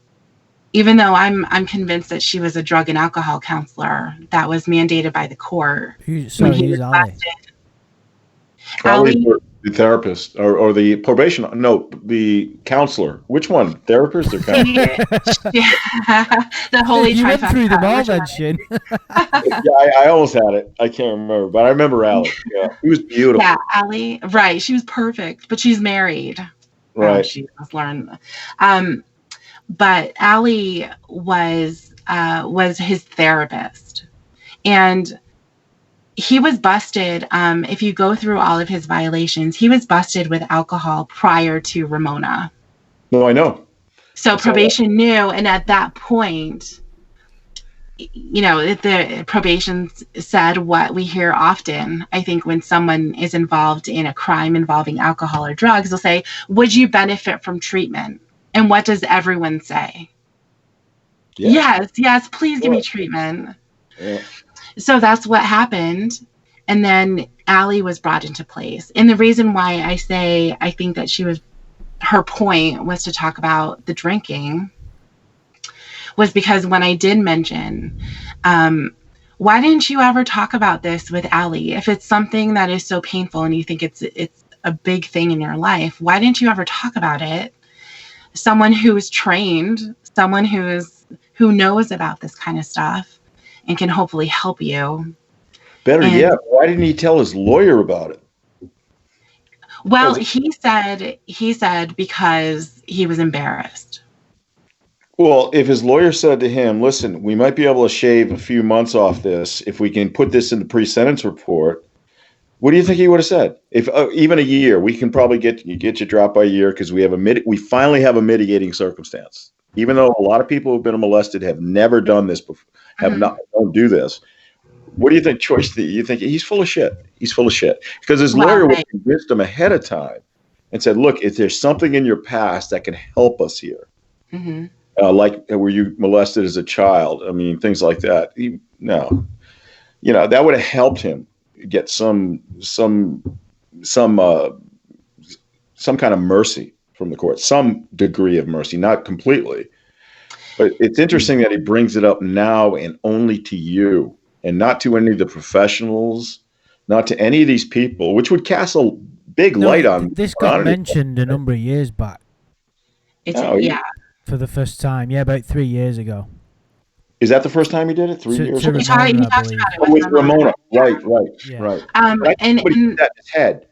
Even though I'm convinced that she was a drug and alcohol counselor that was mandated by the court. Who's Ali? Allie's Allie, the therapist or the probation. No, the counselor. Which one? Therapist or counselor? the holy You went through them all trifecta. then, Shin. Yeah, I almost had it. I can't remember, but I remember Allie. Yeah, she was beautiful. Yeah, Allie. Right. She was perfect, but she's married. Right. She must learn. But Allie was his therapist, and he was busted. If you go through all of his violations, he was busted with alcohol prior to Ramona. No, I know. So probation knew, and at that point, the probation said what we hear often. I think when someone is involved in a crime involving alcohol or drugs, they'll say, "Would you benefit from treatment?" And what does everyone say? Yeah. Yes, please give me treatment. Yeah. So that's what happened. And then Allie was brought into place. And the reason why I say I think that her point was to talk about the drinking was because when I did mention, why didn't you ever talk about this with Allie? If it's something that is so painful and you think it's a big thing in your life, why didn't you ever talk about it? Someone who is trained, someone who knows about this kind of stuff and can hopefully help you. Better yet, why didn't he tell his lawyer about it? Well, he said because he was embarrassed. Well, if his lawyer said to him, listen, we might be able to shave a few months off this if we can put this in the pre-sentence report, what do you think he would have said? If even a year, we can probably get you dropped by a year because we finally have a mitigating circumstance. Even though a lot of people who've been molested have never done this before, don't do this. What do you think, Choice? You think he's full of shit? He's full of shit because his lawyer would have convinced him ahead of time and said, look, if there's something in your past that can help us here. Mm-hmm. Like were you molested as a child? I mean, things like that. That would have helped him get some kind of mercy from the court, some degree of mercy, not completely. But it's interesting that he brings it up now and only to you and not to any of the professionals, not to any of these people, which would cast a big light on. This got mentioned a number of years back. For the first time, about 3 years ago. Is that the first time he did it? 3 years ago? He talked about it with Ramona. Right. And put that in his head.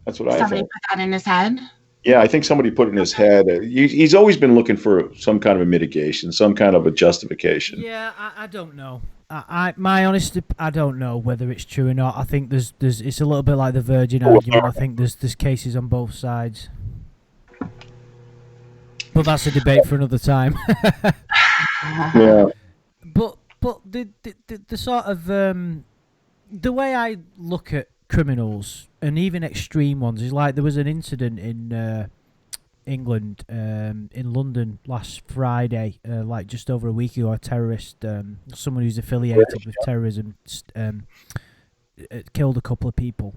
That's what I thought. Somebody put that in his head? Yeah, I think somebody put it in his head. He's always been looking for some kind of a mitigation, some kind of a justification. Yeah, I don't know. My honest, I don't know whether it's true or not. I think there's it's a little bit like the Virgin argument. I think there's cases on both sides. But that's a debate for another time. Yeah. But the sort of the way I look at criminals and even extreme ones is like there was an incident in England, in London last Friday, like just over a week ago. A terrorist, someone who's affiliated with terrorism, killed a couple of people,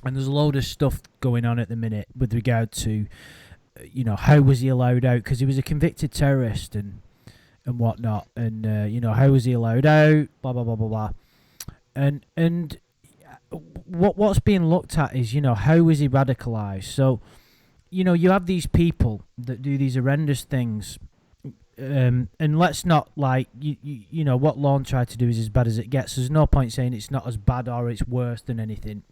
and there's a load of stuff going on at the minute with regard to. How was he allowed out? Because he was a convicted terrorist and whatnot. And, how was he allowed out? Blah, blah, blah, blah, blah. And what's being looked at is, how was he radicalized? So, you have these people that do these horrendous things. And let's not, what Lorne tried to do is as bad as it gets. There's no point saying it's not as bad or it's worse than anything.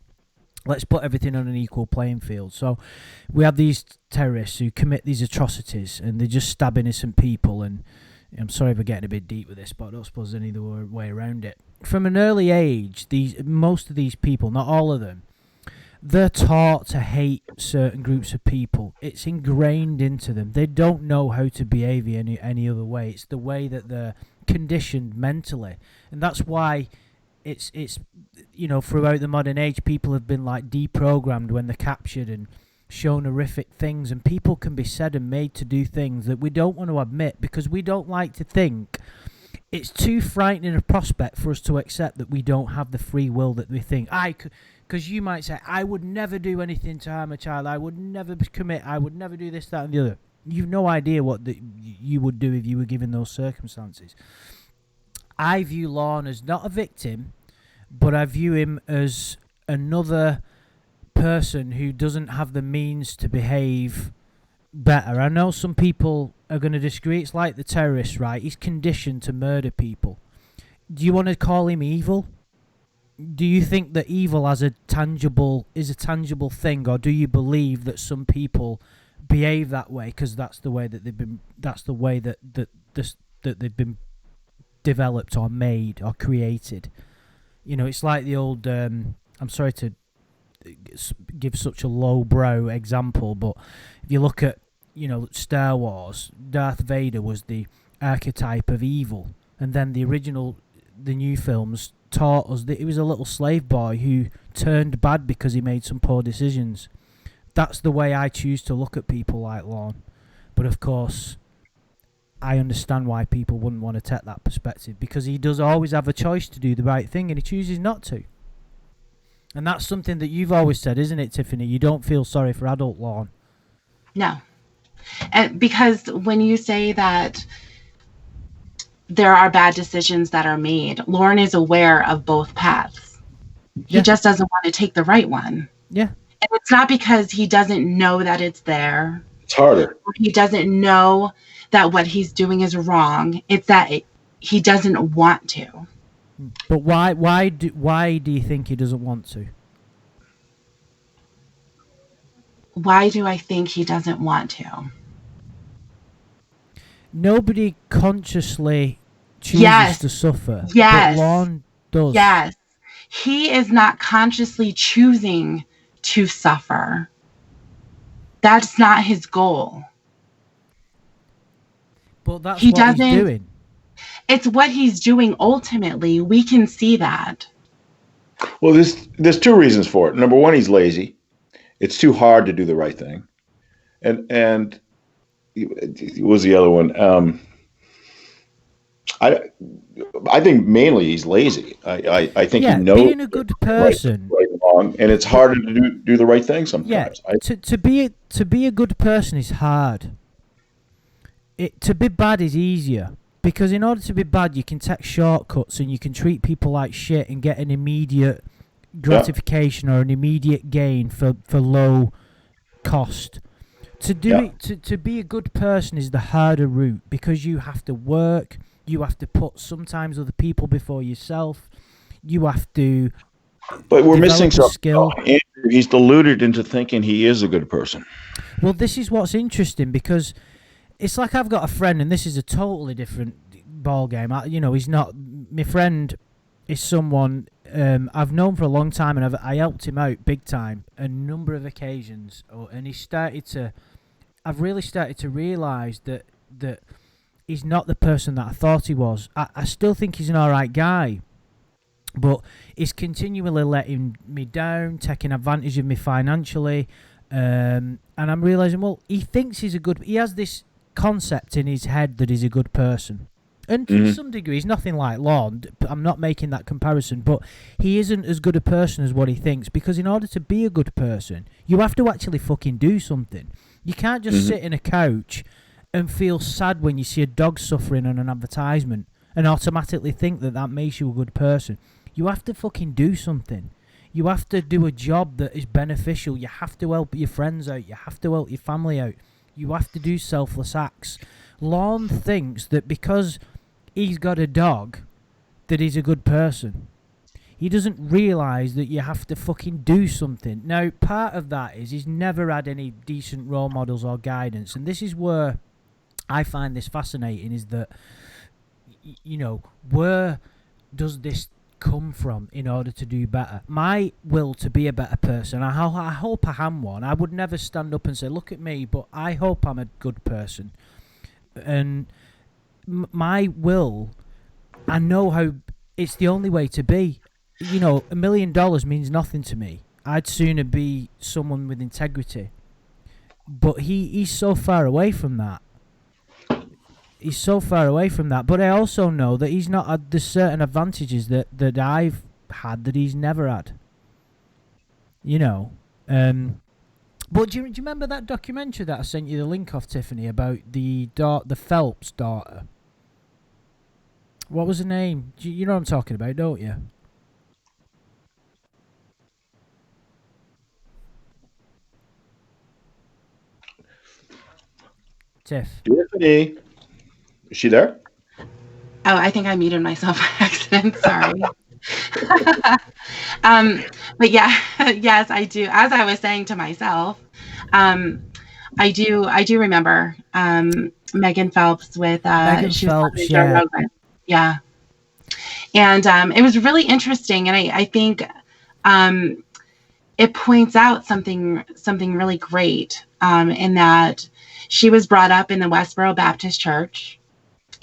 Let's put everything on an equal playing field. So we have these terrorists who commit these atrocities and they just stab innocent people. And I'm sorry if we're getting a bit deep with this, but I don't suppose there's any other way around it. From an early age, most of these people, not all of them, they're taught to hate certain groups of people. It's ingrained into them. They don't know how to behave any other way. It's the way that they're conditioned mentally. And that's why it's throughout the modern age, people have been like deprogrammed when they're captured and shown horrific things, and people can be said and made to do things that we don't want to admit because we don't like to think. It's too frightening a prospect for us to accept that we don't have the free will that we think. Because you might say, I would never do anything to harm a child. I would never commit. I would never do this, that, and the other. You've no idea what you would do if you were given those circumstances. I view Lorne as not a victim, but I view him as another person who doesn't have the means to behave better. I know some people are going to disagree. It's like the terrorist, right? He's conditioned to murder people. Do you want to call him evil? Do you think that evil is a tangible thing, or do you believe that some people behave that way because that's the way that they've been developed or made or created? You know, it's like the old. I'm sorry to give such a lowbrow example, but if you look at, you know, Star Wars, Darth Vader was the archetype of evil, and then the new films taught us that he was a little slave boy who turned bad because he made some poor decisions. That's the way I choose to look at people like Lorne. But of course, I understand why people wouldn't want to take that perspective, because he does always have a choice to do the right thing and he chooses not to. And that's something that you've always said, isn't it, Tiffany? You don't feel sorry for adult Lorne. No. And because when you say that there are bad decisions that are made, Lorne is aware of both paths. He just doesn't want to take the right one. Yeah. And it's not because he doesn't know that it's there. It's harder. Or he doesn't know that what he's doing is wrong. It's that he doesn't want to. But why do you think he doesn't want to? Why do I think he doesn't want to? Nobody consciously chooses to suffer. Yes. But Lorne does. Yes. He is not consciously choosing to suffer. That's not his goal. But that's what he's doing. It's what he's doing ultimately. We can see that. Well, there's two reasons for it. Number one, he's lazy. It's too hard to do the right thing. And what was the other one? I think mainly he's lazy. I think he knows being a good person, right and wrong, and it's harder to do the right thing sometimes. Yeah, to be a good person is hard. To be bad is easier, because in order to be bad, you can take shortcuts and you can treat people like shit and get an immediate gratification or an immediate gain for low cost. To be a good person is the harder route, because you have to work. You have to put sometimes other people before yourself. You have to. But we're missing some skill. He's deluded into thinking he is a good person. Well, this is what's interesting, because it's like I've got a friend, and this is a totally different ball game. He's not my friend. Is someone I've known for a long time, and I helped him out big time a number of occasions, and I've really started to realise that he's not the person that I thought he was. I still think he's an alright guy, but he's continually letting me down, taking advantage of me financially, and I'm realising, well, he thinks he has this concept in his head that he's a good person. And to some degree, he's nothing like Lorne. I'm not making that comparison, but he isn't as good a person as what he thinks, because in order to be a good person, you have to actually fucking do something. You can't just sit in a couch and feel sad when you see a dog suffering on an advertisement and automatically think that makes you a good person. You have to fucking do something. You have to do a job that is beneficial. You have to help your friends out. You have to help your family out. You have to do selfless acts. Lorne thinks that because he's got a dog, that he's a good person. He doesn't realise that you have to fucking do something. Now, part of that is he's never had any decent role models or guidance, and this is where I find this fascinating, is that, where does this come from in order to do better? My will to be a better person, I hope I am one. I would never stand up and say, look at me, but I hope I'm a good person. And my will, I know how it's the only way to be. $1 million means nothing to me. I'd sooner be someone with integrity. but he's so far away from that. He's so far away from that. But I also know that he's not had the certain advantages that I've had that he's never had. You know. But do you remember that documentary that I sent you the link of, Tiffany, about the Phelps daughter? What was her name? You know what I'm talking about, don't you? Tiff. Tiffany, is she there? Oh, I think I muted myself by accident. Sorry. But yeah, yes, I do. As I was saying to myself, I do remember Megan Phelps with Megan she Phelps, was yeah. yeah, and it was really interesting, and I think it points out something really great in that she was brought up in the Westboro Baptist Church,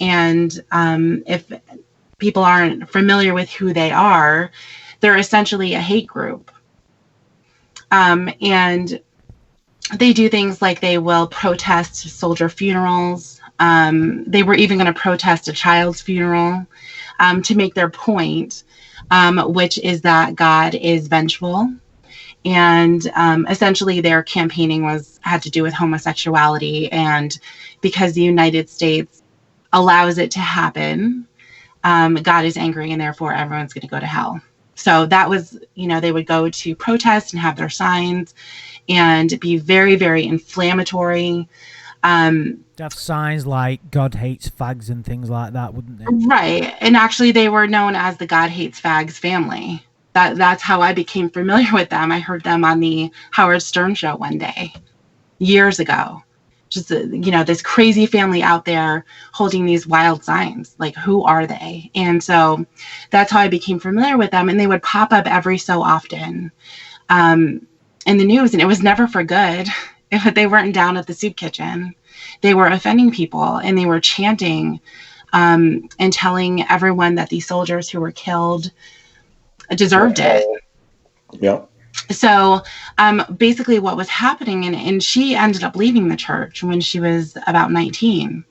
and if people aren't familiar with who they are, they're essentially a hate group. And they do things like they will protest soldier funerals. They were even going to protest a child's funeral to make their point, which is that God is vengeful. And essentially their campaigning had to do with homosexuality. And because the United States allows it to happen, God is angry, and therefore everyone's going to go to hell. So that was, they would go to protest and have their signs and be very, very inflammatory. They'd have signs like God hates fags and things like that, wouldn't they? Right. And actually they were known as the God hates fags family. That's how I became familiar with them. I heard them on the Howard Stern show one day, years ago. Just, this crazy family out there holding these wild signs. Like, who are they? And so that's how I became familiar with them. And they would pop up every so often in the news. And it was never for good. They weren't down at the soup kitchen. They were offending people, and they were chanting and telling everyone that these soldiers who were killed deserved it. Yeah. So basically what was happening, and she ended up leaving the church when she was about 19.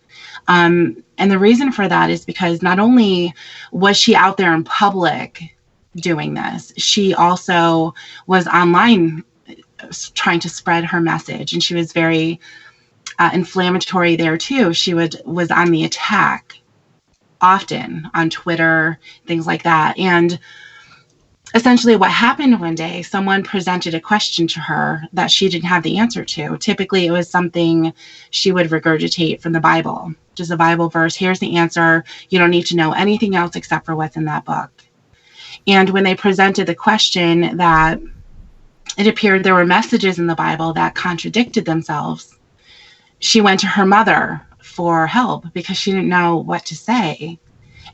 And the reason for that is because not only was she out there in public doing this, she also was online trying to spread her message. And she was very inflammatory there too. She was on the attack often on Twitter, things like that. And essentially what happened one day, someone presented a question to her that she didn't have the answer to. Typically it was something she would regurgitate from the Bible, just a Bible verse. Here's the answer. You don't need to know anything else except for what's in that book. And when they presented the question, that it appeared there were messages in the Bible that contradicted themselves, she went to her mother for help because she didn't know what to say.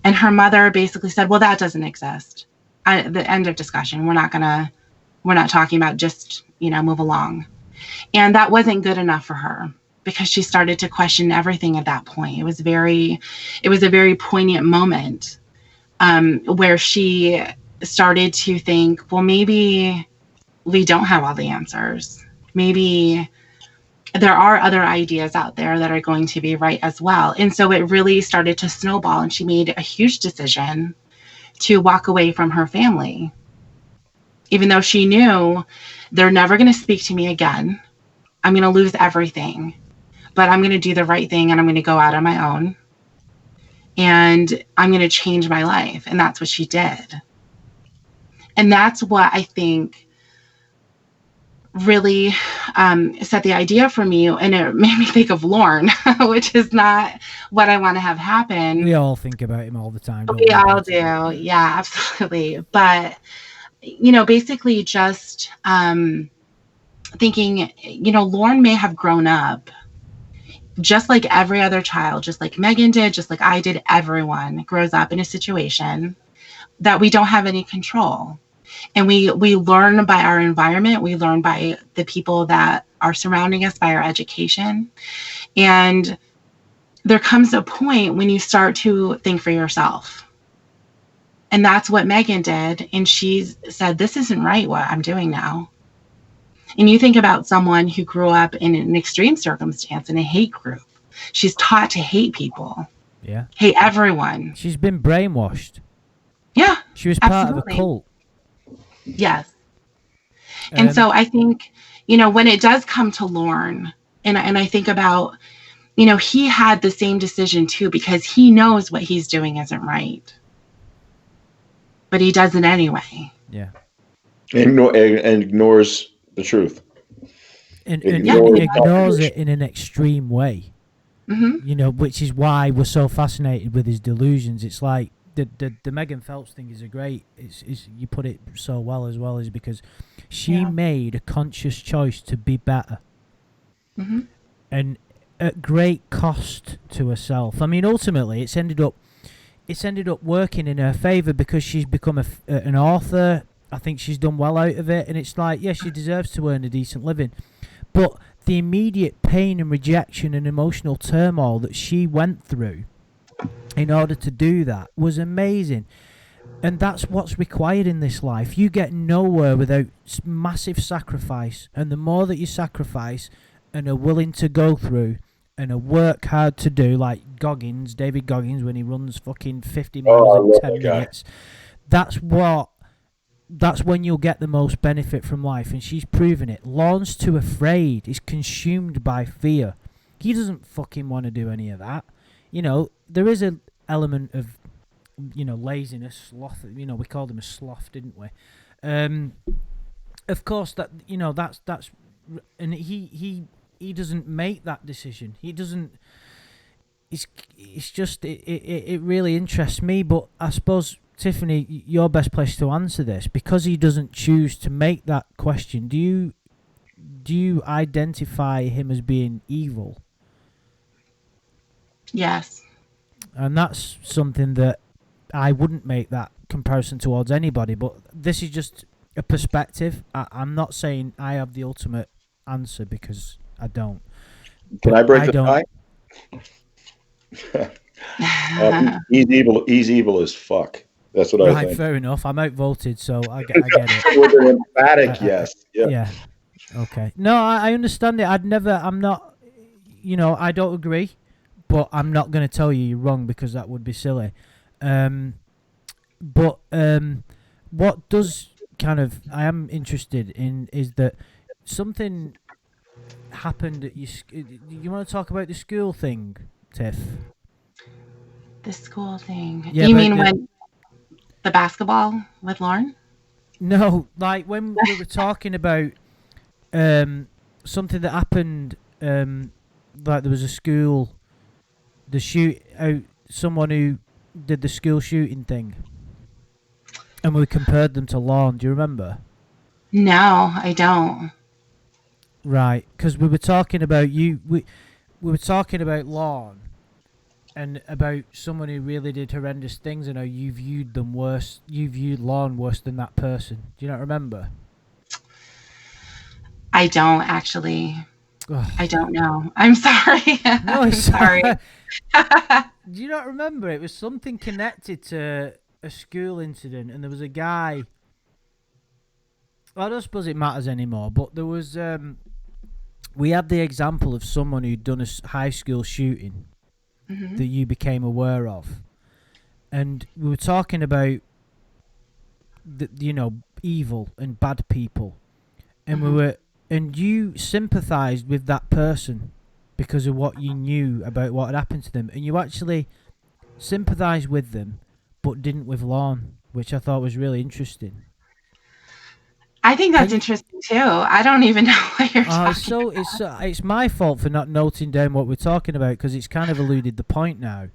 And her mother basically said, well, that doesn't exist. The end of discussion. We're not talking about, just, move along. And that wasn't good enough for her because she started to question everything at that point. It was a very poignant moment where she started to think, well, maybe we don't have all the answers. Maybe there are other ideas out there that are going to be right as well. And so it really started to snowball, and she made a huge decision to walk away from her family, even though she knew they're never going to speak to me again. I'm going to lose everything, but I'm going to do the right thing, and I'm going to go out on my own, and I'm going to change my life. And that's what she did. And that's what I think really set the idea for me, and it made me think of Lorne, which is not what I want to have happen. We all think about him all the time. We all do. Yeah, absolutely. But, basically just thinking, Lorne may have grown up just like every other child, just like Megan did, just like I did. Everyone grows up in a situation that we don't have any control. And we learn by our environment. We learn by the people that are surrounding us, by our education. And there comes a point when you start to think for yourself. And that's what Megan did. And she said, this isn't right what I'm doing now. And you think about someone who grew up in an extreme circumstance in a hate group. She's taught to hate people, Yeah. hate everyone. She's been brainwashed. Yeah, She was part absolutely. of a cult. Yes. And so I think, you know, when it does come to Lorne, and I think about, you know, he had the same decision too, because he knows what he's doing isn't right, but he does it anyway. Yeah. And ignores the truth. And ignores it in an extreme way. Mm-hmm. You know, which is why we're so fascinated with his delusions. It's like the Megan Phelps thing is a great. It's you put it so well is because she made a conscious choice to be better, and at great cost to herself. I mean, ultimately, it's ended up working in her favor because she's become an author. I think she's done well out of it, and it's like, yeah, she deserves to earn a decent living, but the immediate pain and rejection and emotional turmoil that she went through in order to do that was amazing. And that's what's required in this life. You get nowhere without massive sacrifice. And the more that you sacrifice and are willing to go through and work hard to do, like David Goggins, when he runs fucking 50 miles in 10 minutes, that's when you'll get the most benefit from life, and she's proven it. Lorne's too afraid. He's consumed by fear. He doesn't fucking want to do any of that. You know, there is an element of, you know, laziness, sloth. You know, we called him a sloth, didn't we? Of course, that, you know, that's, and he doesn't make that decision. He doesn't. It's just it really interests me, but I suppose, Tiffany, you're best placed to answer this, because he doesn't choose to make that question. Do you identify him as being evil? Yes. And that's something that I wouldn't make that comparison towards anybody, but this is just a perspective. I'm not saying I have the ultimate answer, because I don't. Can I break the tie? He's evil. He's evil as fuck. That's what I think. Right, fair enough. I'm outvoted, so I get it. With an emphatic yes. Yeah. Okay. No, I understand it. I'm not, you know, I don't agree, but I'm not going to tell you you're wrong, because that would be silly. But what does kind of, I am interested in, is that something happened at you want to talk about the school thing, Tiff? The school thing. Yeah, you mean when the basketball with Lorne? No, like when we were talking about something that happened, like there was a school, someone who did the school shooting thing, and we compared them to Lorne. Do you remember? No, I don't. Right, because we were talking about we were talking about Lorne, and about someone who really did horrendous things, and how you viewed them worse. You viewed Lorne worse than that person. Do you not remember? I don't actually. Ugh. I don't know. I'm sorry. No, I'm sorry. Do you not remember? It was something connected to a school incident, and there was a guy. Well, I don't suppose it matters anymore, but there was. We had the example of someone who'd done a high school shooting that you became aware of, and we were talking about evil and bad people, and and you sympathized with that person because of what you knew about what had happened to them, and you actually sympathized with them but didn't with Lorne, which I thought was really interesting. I think that's interesting too. I don't even know what you're talking about. It's my fault for not noting down what we're talking about, because it's kind of eluded the point now.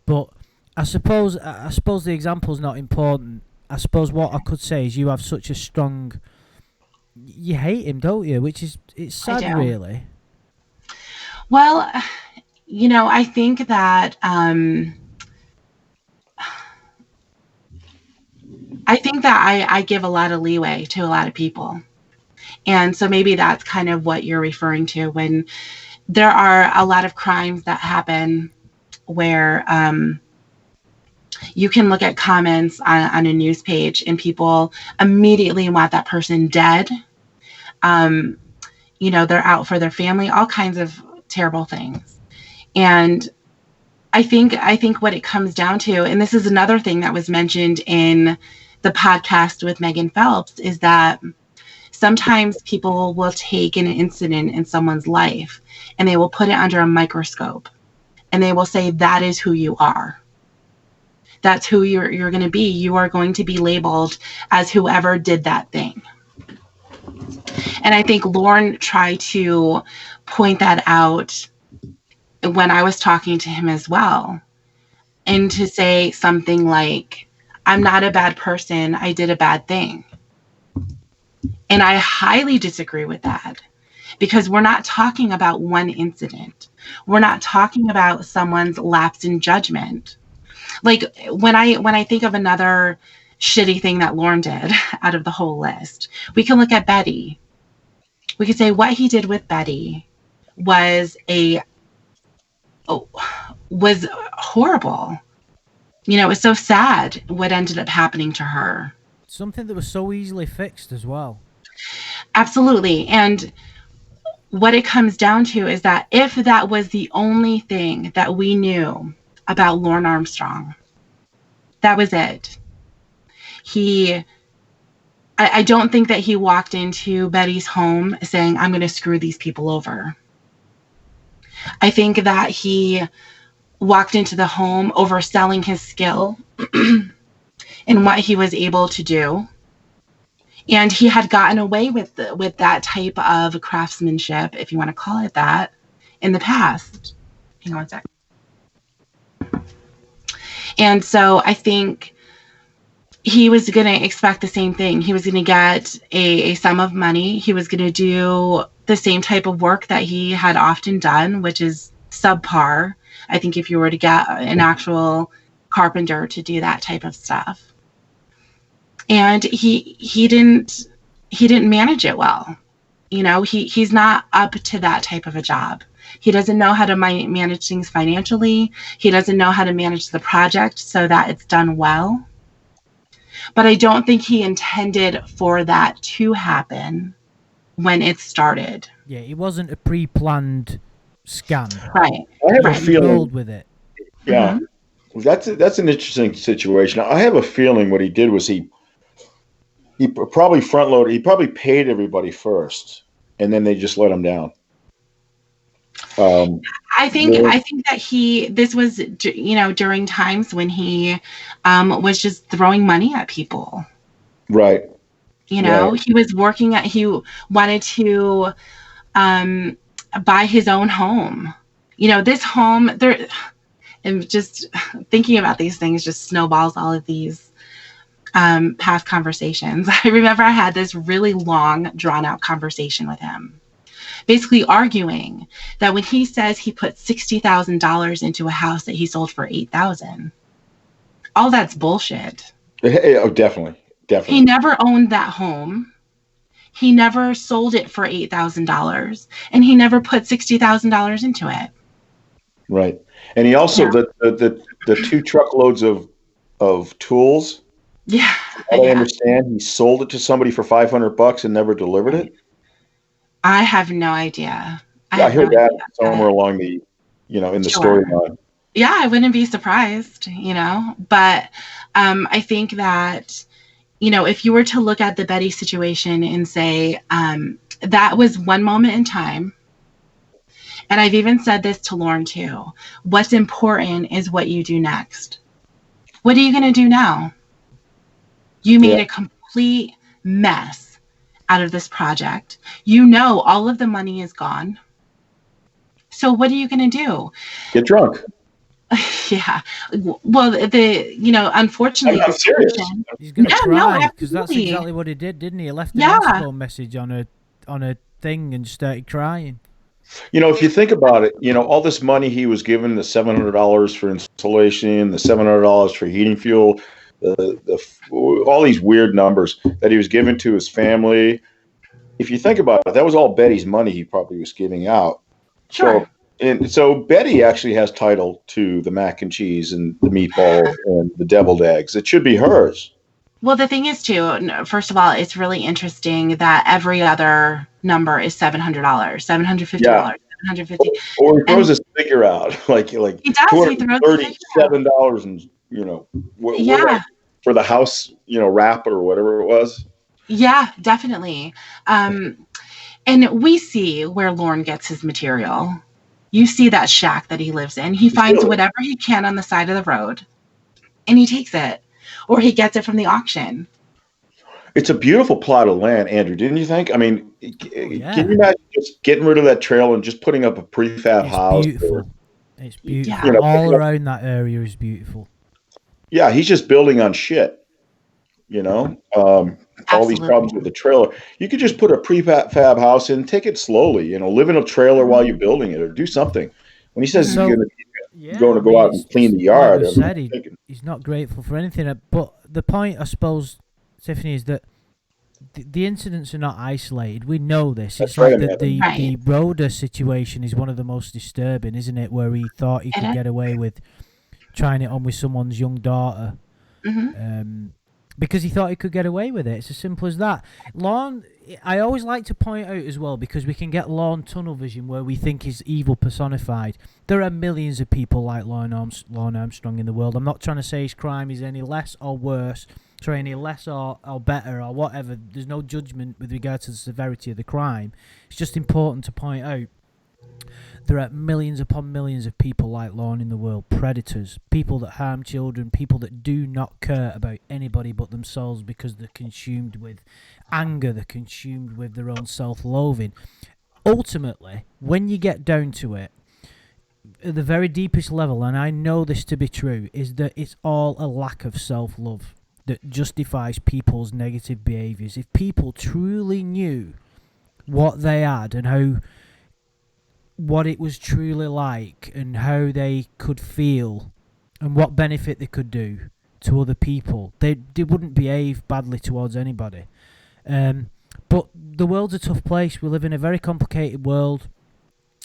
But I suppose the example's not important. I suppose what I could say is you have such a strong. You hate him, don't you? Which is, it's sad, really. Well, you know, I think that I give a lot of leeway to a lot of people. And so maybe that's kind of what you're referring to, when there are a lot of crimes that happen where you can look at comments on a news page and people immediately want that person dead. They're out for their family, all kinds of terrible things. And I think what it comes down to, and this is another thing that was mentioned in the podcast with Megan Phelps, is that sometimes people will take an incident in someone's life and they will put it under a microscope and they will say, that is who you are. That's who you're going to be. You are going to be labeled as whoever did that thing. And I think Lorne tried to point that out when I was talking to him as well. And to say something like, I'm not a bad person, I did a bad thing. And I highly disagree with that, because we're not talking about one incident. We're not talking about someone's lapse in judgment. Like when I think of another shitty thing that Lorne did out of the whole list, we can look at Betty. We could say what he did with Betty was horrible. It was so sad what ended up happening to her. Something that was so easily fixed as well. Absolutely. And what it comes down to is that if that was the only thing that we knew about Lorne Armstrong, that was it. I don't think that he walked into Betty's home saying, I'm going to screw these people over. I think that he walked into the home overselling his skill and what he was able to do. And he had gotten away with that type of craftsmanship, if you want to call it that, in the past. Hang on one sec. And so I think he was going to expect the same thing. He was going to get a sum of money. He was going to do the same type of work that he had often done, which is subpar. I think if you were to get an actual carpenter to do that type of stuff. And he didn't manage it well. He's not up to that type of a job. He doesn't know how to manage things financially. He doesn't know how to manage the project so that it's done well. But I don't think he intended for that to happen when it started. Yeah, it wasn't a pre-planned scam. Right. I have a He feeling rolled with it. Yeah, that's an interesting situation. I have a feeling what he did was he probably front loaded. He probably paid everybody first, and then they just let him down. I think that this was during times when he was just throwing money at people. Right. Right. He was he wanted to buy his own home. This home there. And just thinking about these things just snowballs all of these past conversations. I remember I had this really long, drawn-out conversation with him, basically arguing that when he says he put $60,000 into a house that he sold for $8,000, all that's bullshit. Oh, definitely. He never owned that home. He never sold it for $8,000, and he never put $60,000 into it. Right. And he also the 2 truckloads of tools. Yeah. I understand he sold it to somebody for $500 and never delivered it. I have no idea. I heard that somewhere along the, in the storyline. Yeah, I wouldn't be surprised, but I think that, if you were to look at the Betty situation and say that was one moment in time. And I've even said this to Lorne too. What's important is what you do next. What are you going to do now? You made a complete mess out of this project. All of the money is gone. So what are you going to do? Get drunk. Yeah. Well, unfortunately, I'm serious. He's going to cry because that's exactly what he did, didn't he? He left an Instagram message on a thing and started crying. If you think about it, all this money he was given, the $700 for installation, the $700 for heating fuel, all these weird numbers that he was giving to his family. If you think about it, that was all Betty's money he probably was giving out. Sure. So Betty actually has title to the mac and cheese and the meatball and the deviled eggs. It should be hers. Well, the thing is, too, first of all, it's really interesting that every other number is $700, Yeah. $750, 750, Or he throws and this figure out, like he does. He throws the figure out. $237 and what Yeah, for the house, wrap or whatever it was. yeah, definitely. And we see where Lorne gets his material. You see that shack that he lives in. He finds Really? whatever he can on the side of the road, and he takes it, or he gets it from the auction. It's a beautiful plot of land, Andrew, didn't you think? I mean, Oh can yeah, you imagine just getting rid of that trail and just putting up a prefab it's house? Or, beautiful. It's Yeah, beautiful. All picking up, around that area is beautiful. yeah, he's just building on shit, you know? All these absolutely. problems with the trailer. You could just put a prefab house in, take it slowly, live in a trailer while you're building it or do something. When he says Hmm. he's So going yeah, I to go mean, out and clean it's the like yard, we've I mean, said, I'm thinking, he's not grateful for anything. But the point, I suppose, Tiffany, is that the incidents are not isolated. We know this. It's that's right, like the Amanda. the Right. the Rhoda situation is one of the most disturbing, isn't it? Where he thought he It could is. get away with trying it on with someone's young daughter, Hmm. um, because he thought he could get away with it. It's as simple as that. Lorne, I always like to point out as well, because we can get Lorne tunnel vision where we think he's evil personified. There are millions of people like Lorne Armstrong in the world. I'm not trying to say his crime is any less or worse, sorry, any less or better or whatever. There's no judgment with regard to the severity of the crime. It's just important to point out there are millions upon millions of people like Lorne in the world, predators, people that harm children, people that do not care about anybody but themselves because they're consumed with anger, they're consumed with their own self-loathing. Ultimately, when you get down to it, at the very deepest level, and I know this to be true, is that it's all a lack of self-love that justifies people's negative behaviours. If people truly knew what they had and what it was truly like and how they could feel and what benefit they could do to other people, they wouldn't behave badly towards anybody. Um, but the world's a tough place. We live in a very complicated world.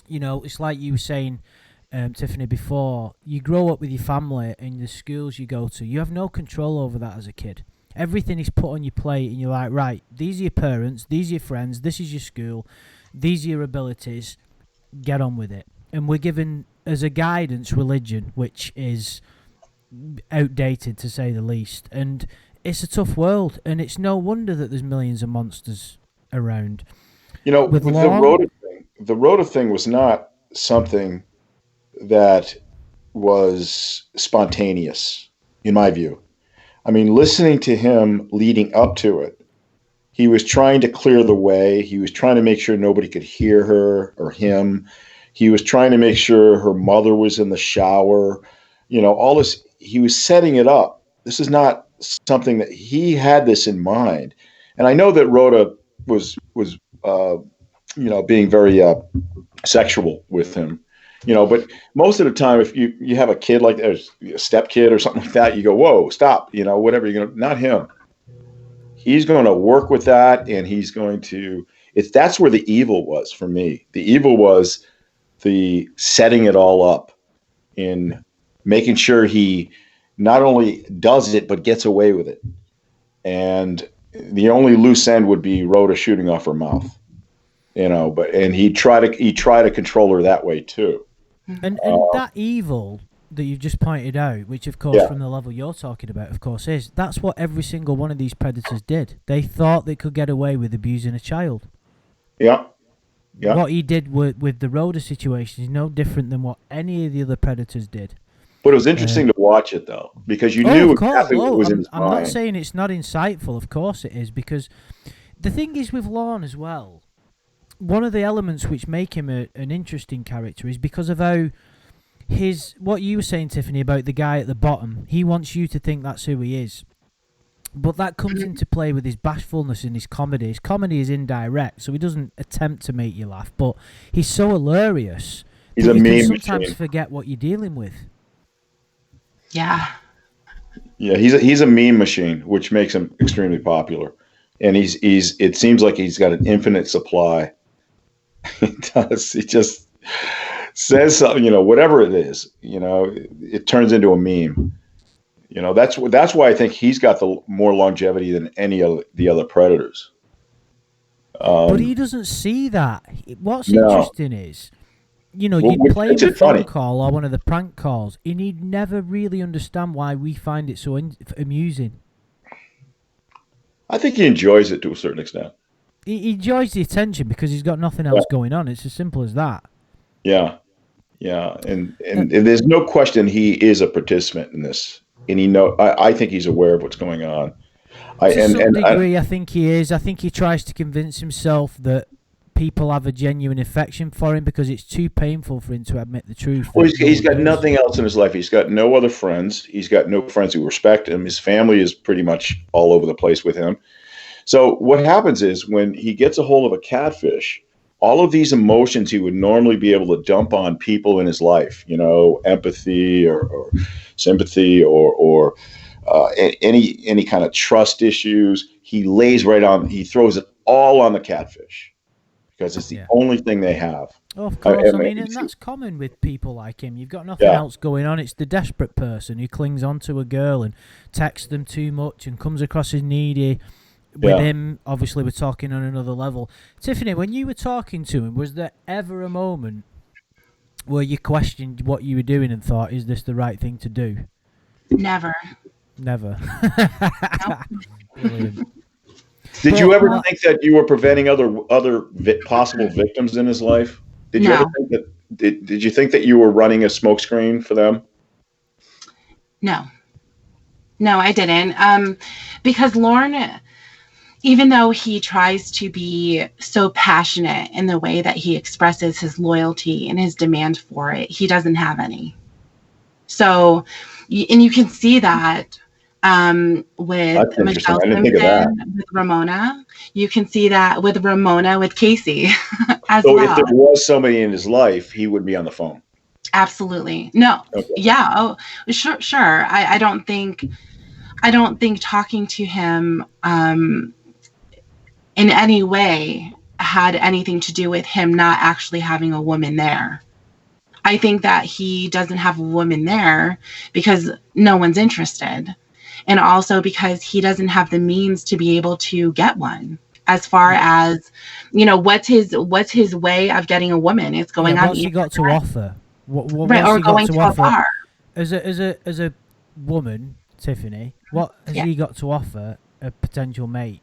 It's like you were saying, Tiffany, before. You grow up with your family and the schools you go to. You have no control over that as a kid. Everything is put on your plate, and you're like, right, these are your parents, these are your friends, this is your school, these are your abilities, get on with it. And we're given as a guidance religion, which is outdated to say the least. And it's a tough world, and it's no wonder that there's millions of monsters around. With With the Lorne, Rhoda thing was not something that was spontaneous, in my view. I mean, listening to him leading up to it, he was trying to clear the way. He was trying to make sure nobody could hear her or him. He was trying to make sure her mother was in the shower. All this, he was setting it up. This is not something that he had this in mind. And I know that Rhoda was being very sexual with him. But most of the time, if you have a kid like that, a step kid or something like that, you go, whoa, stop, whatever. Not him. He's going to work with that, and he's going to. That's where the evil was for me. The evil was the setting it all up in making sure he not only does it but gets away with it. And the only loose end would be Rhoda shooting off her mouth. And he try to control her that way too. and that evil that you've just pointed out, which of course Yeah, from the level you're talking about, of course, that's what every single one of these predators did. They thought they could get away with abusing a child. yeah, yeah. What he did with the Rhoda situation is no different than what any of the other predators did. But it was Uh, interesting to watch it though, because you oh, knew of course. exactly what Oh, was in I'm his I'm not mind. saying it's not insightful. Of course it is, because the thing is with Lorne as well. One of the elements which make him an interesting character is because of how what you were saying, Tiffany, about the guy at the bottom. He wants you to think that's who he is. But that comes into play with his bashfulness and his comedy. His comedy is indirect, so he doesn't attempt to make you laugh, but he's so hilarious He's that a you can meme sometimes machine. forget what you're dealing with. Yeah. Yeah, he's a meme machine, which makes him extremely popular. And he's it seems like he's got an infinite supply. He does. He just says something, whatever it is, it turns into a meme. That's why I think he's got the more longevity than any of the other predators. But he doesn't see that. What's No. interesting is, you'd play him Which a is funny. phone call or one of the prank calls, and he'd never really understand why we find it so amusing. I think he enjoys it to a certain extent. He enjoys the attention because he's got nothing else going on. It's as simple as that. Yeah, yeah, and there's no question he is a participant in this, and I think he's aware of what's going on. To some degree, I think he is. I think he tries to convince himself that people have a genuine affection for him because it's too painful for him to admit the truth. Well, he's got nothing else in his life. He's got no other friends. He's got no friends who respect him. His family is pretty much all over the place with him. So what happens is when he gets a hold of a catfish, all of these emotions he would normally be able to dump on people in his life, empathy or sympathy or any kind of trust issues, he throws it all on the catfish because it's the only thing they have. Oh, of course. And that's common with people like him. You've got nothing else going on. It's the desperate person who clings on to a girl and texts them too much and comes across as needy. With him, obviously, we're talking on another level. Tiffany, when you were talking to him, was there ever a moment where you questioned what you were doing and thought, is this the right thing to do? Never. Nope. Brilliant. Did you ever think that you were preventing other possible victims in his life? Did you ever think that? Did you think that you were running a smokescreen for them? No, I didn't. Because Lorne, even though he tries to be so passionate in the way that he expresses his loyalty and his demand for it, he doesn't have any. So, and you can see that with Michelle Simpson, with Ramona. You can see that with Ramona, with Casey as well. So if there was somebody in his life, he would be on the phone. Absolutely. No. Okay. Yeah. Oh, sure. I don't think talking to him in any way had anything to do with him not actually having a woman there. I think that he doesn't have a woman there because no one's interested. And also because he doesn't have the means to be able to get one. As far as, what's his way of getting a woman? It's going on. What's he got to offer? What right, or going to a bar. As a woman, Tiffany, what has he got to offer a potential mate?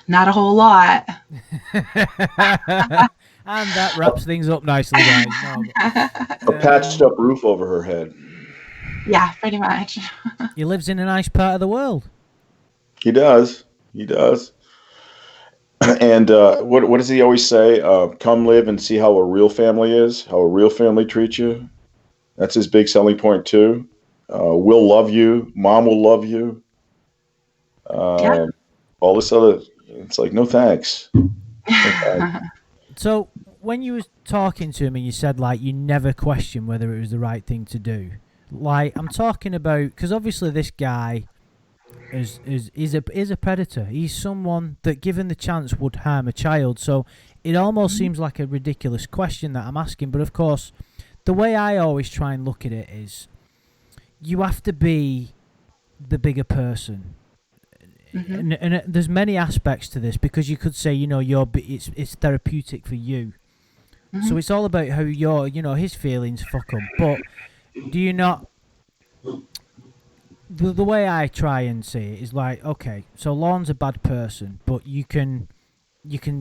Not a whole lot. And that wraps things up nicely, guys. A patched up roof over her head. Yeah, pretty much. He lives in a nice part of the world. He does. And what does he always say? Come live and see how a real family is, how a real family treats you. That's his big selling point, too. We'll love you. Mom will love you. All this other, it's like, no thanks. So when you was talking to him and you said, like, you never questioned whether it was the right thing to do, like, I'm talking about, because obviously this guy is a predator. He's someone that, given the chance, would harm a child. So it almost seems like a ridiculous question that I'm asking. But of course, the way I always try and look at it is, you have to be the bigger person. Mm-hmm. And there's many aspects to this, because you could say, it's therapeutic for you. Mm-hmm. So it's all about how his feelings fuck him. But do you not? The way I try and see it is like, okay, so Lorne's a bad person, but you can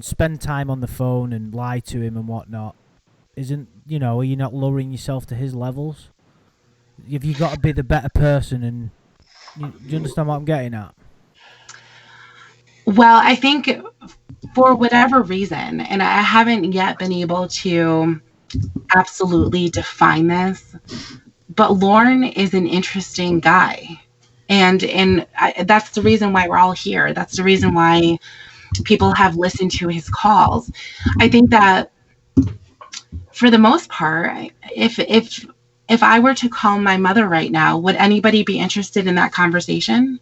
spend time on the phone and lie to him and whatnot. Are you not lowering yourself to his levels? Have you got to be the better person? And do you understand what I'm getting at? Well, I think for whatever reason, and I haven't yet been able to absolutely define this, but Lorne is an interesting guy. And that's the reason why we're all here. That's the reason why people have listened to his calls. I think that for the most part, if I were to call my mother right now, would anybody be interested in that conversation?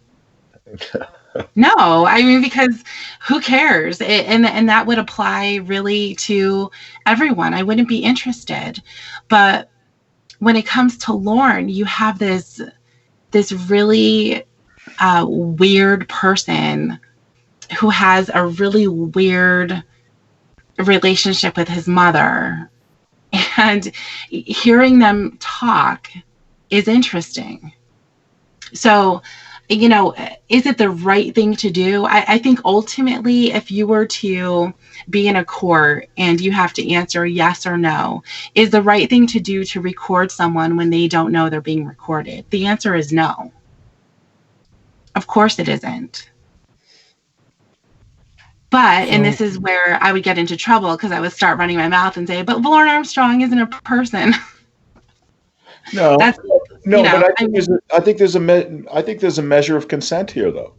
No, I mean, because who cares? And that would apply really to everyone. I wouldn't be interested. But when it comes to Lorne, you have this really weird person who has a really weird relationship with his mother, and hearing them talk is interesting. So, is it the right thing to do? I think ultimately, if you were to be in a court and you have to answer yes or no, is the right thing to do to record someone when they don't know they're being recorded? The answer is no. Of course it isn't. But, and this is where I would get into trouble because I would start running my mouth and say, but Lorne Armstrong isn't a person. No, That's, no, but I think there's a measure of consent here, though.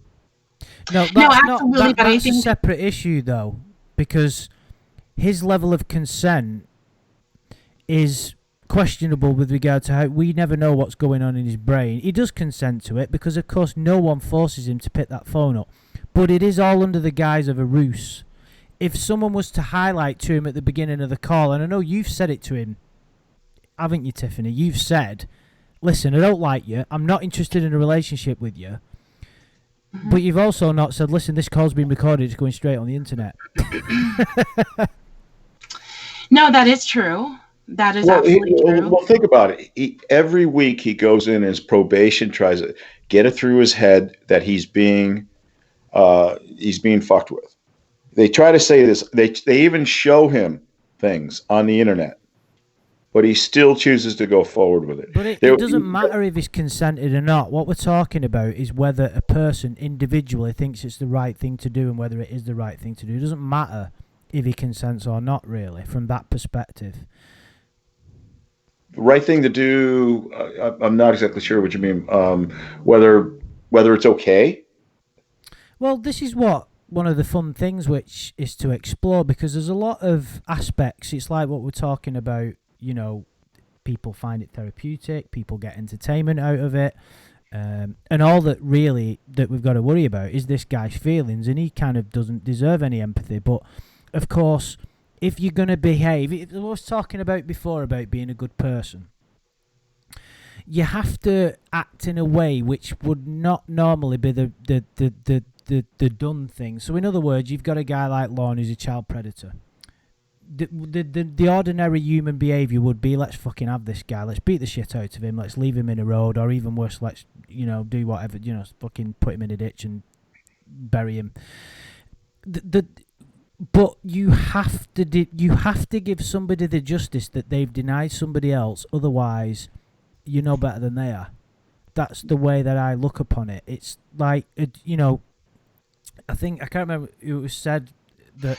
No, that's absolutely, not, but I that's think a separate issue, though, because his level of consent is questionable with regard to how we never know what's going on in his brain. He does consent to it because, of course, no one forces him to pick that phone up. But it is all under the guise of a ruse. If someone was to highlight to him at the beginning of the call, and I know you've said it to him, haven't you, Tiffany? You've said, listen, I don't like you. I'm not interested in a relationship with you. Mm-hmm. But you've also not said, listen, this call's been recorded. It's going straight on the internet. No, that is true. That is absolutely true. Well, think about it. Every week he goes in his probation, tries to get it through his head that he's being fucked with. They try to say this. They even show him things on the internet, but he still chooses to go forward with it. But it doesn't matter if he's consented or not. What we're talking about is whether a person individually thinks it's the right thing to do and whether it is the right thing to do. It doesn't matter if he consents or not, really, from that perspective. The right thing to do, I'm not exactly sure what you mean. Whether it's okay. Well, this is one of the fun things which is to explore, because there's a lot of aspects. It's like what we're talking about, people find it therapeutic, people get entertainment out of it, and all that we've got to worry about is this guy's feelings, and he kind of doesn't deserve any empathy. But, of course, if you're going to behave, I was talking about before about being a good person, you have to act in a way which would not normally be the done thing. So in other words, you've got a guy like Lorne who's a child predator. The ordinary human behaviour would be, let's fucking have this guy, let's beat the shit out of him, let's leave him in a road, or even worse, let's do whatever, fucking put him in a ditch and bury him. But you have to give somebody the justice that they've denied somebody else. Otherwise, you know better than they are. That's the way that I look upon it. It's like, I think, I can't remember, it was said that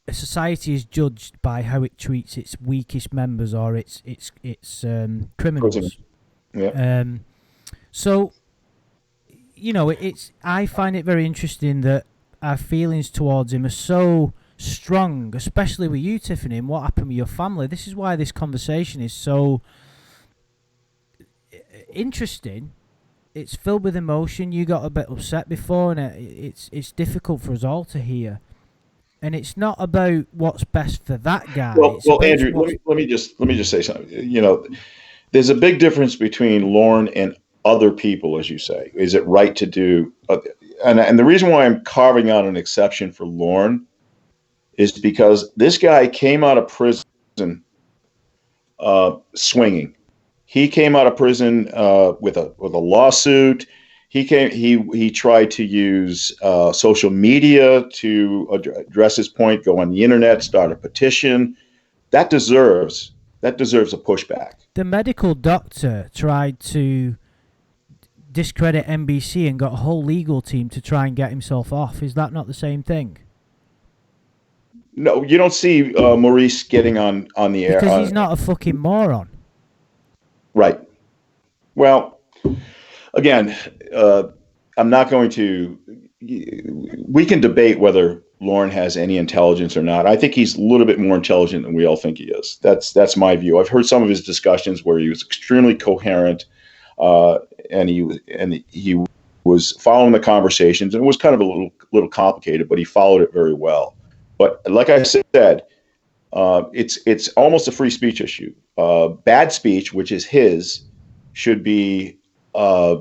a society is judged by how it treats its weakest members or its criminals. Yeah. So, I find it very interesting that our feelings towards him are so strong, especially with you, Tiffany, and what happened with your family. This is why this conversation is so interesting. It's filled with emotion. You got a bit upset before, and it's difficult for us all to hear. And it's not about what's best for that guy. Well, Andrew, let me just say something. There's a big difference between Lorne and other people, as you say. Is it right to do? And the reason why I'm carving out an exception for Lorne is because this guy came out of prison swinging. He came out of prison with a lawsuit. He tried to use social media to address his point. Go on the internet, start a petition. That deserves a pushback. The medical doctor tried to discredit NBC and got a whole legal team to try and get himself off. Is that not the same thing? No, you don't see Maurice getting on the air. Because he's not a fucking moron. Right. Well, again, I'm not going to. We can debate whether Lorne has any intelligence or not. I think he's a little bit more intelligent than we all think he is. That's my view. I've heard some of his discussions where he was extremely coherent, and he was following the conversations, and it was kind of a little complicated, but he followed it very well. But like I said, It's almost a free speech issue. Bad speech, which is his, should be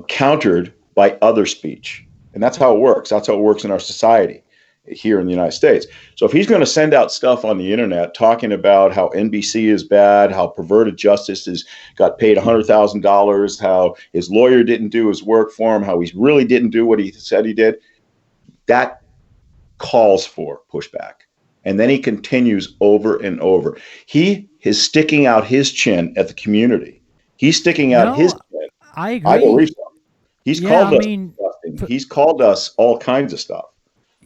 countered by other speech, and that's how it works. That's how it works in our society here in the United States. So if he's going to send out stuff on the internet talking about how NBC is bad, how perverted justice is got paid $100,000, how his lawyer didn't do his work for him, how he really didn't do what he said he did, that calls for pushback. And then he continues over and over. He is sticking out his chin at the community. He's sticking out his chin. I agree. I believe so. He's called us disgusting. He's called us all kinds of stuff.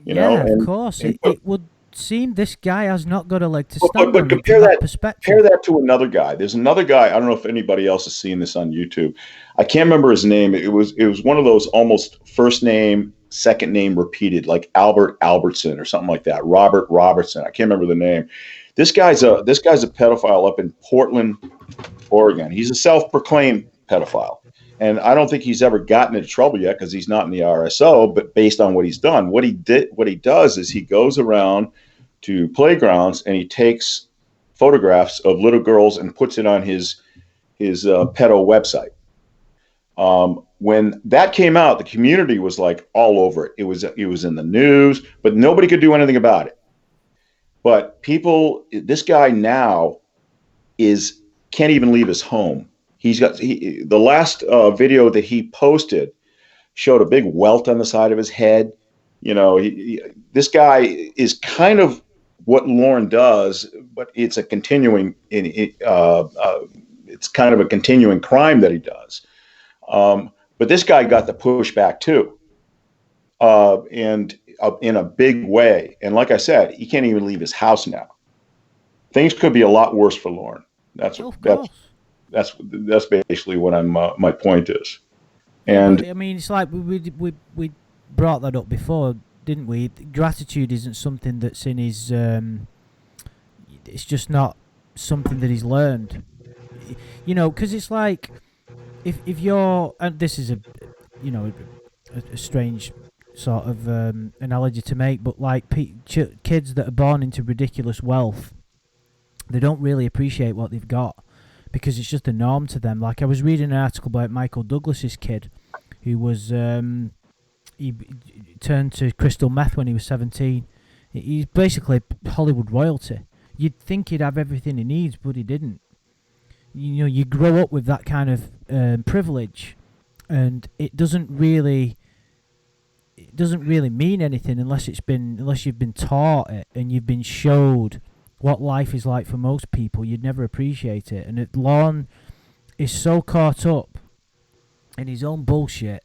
You know? Of course. It would seem this guy has not got a leg to stand on. Compare that to another guy. There's another guy. I don't know if anybody else has seen this on YouTube. I can't remember his name. It was one of those almost first name, second name repeated, like Albert Albertson or something like that. Robert Robertson. I can't remember the name. This guy's a pedophile up in Portland, Oregon. He's a self-proclaimed pedophile. And I don't think he's ever gotten into trouble yet because he's not in the RSO, but based on what he's done, what he does is he goes around to playgrounds and he takes photographs of little girls and puts it on his pedo website. When that came out, the community was like all over it. It was in the news, but nobody could do anything about it. But this guy now can't even leave his home. The last video that he posted showed a big welt on the side of his head. You know, this guy is kind of what Lorne does, but it's a continuing. It's kind of a continuing crime that he does. But this guy got the pushback too, and in a big way. And like I said, he can't even leave his house now. Things could be a lot worse for Lorne. That's basically what my point is. And I mean, it's like we brought that up before, didn't we? Gratitude isn't something that's in his. It's just not something that he's learned. You know, because it's like if you're, and this is a strange sort of analogy to make, but like kids that are born into ridiculous wealth, they don't really appreciate what they've got, because it's just a norm to them. Like I was reading an article about Michael Douglas's kid, who was he turned to crystal meth when he was 17. He's basically Hollywood royalty. You'd think he'd have everything he needs, but he didn't. You know, you grow up with that kind of privilege, and it doesn't really mean anything unless you've been taught it and you've been showed what life is like for most people. You'd never appreciate it. And Lorne is so caught up in his own bullshit,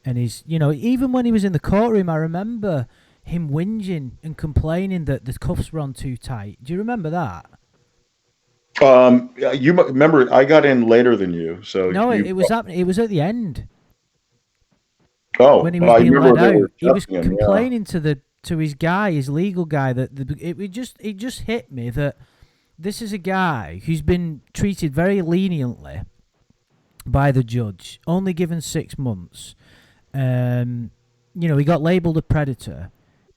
and even when he was in the courtroom, I remember him whinging and complaining that the cuffs were on too tight. Do you remember that? You remember I got in later than you, so no, it was at the end. Oh, when he was being let out, he was complaining to his guy, his legal guy, that it just hit me that this is a guy who's been treated very leniently by the judge, only given 6 months. He got labelled a predator.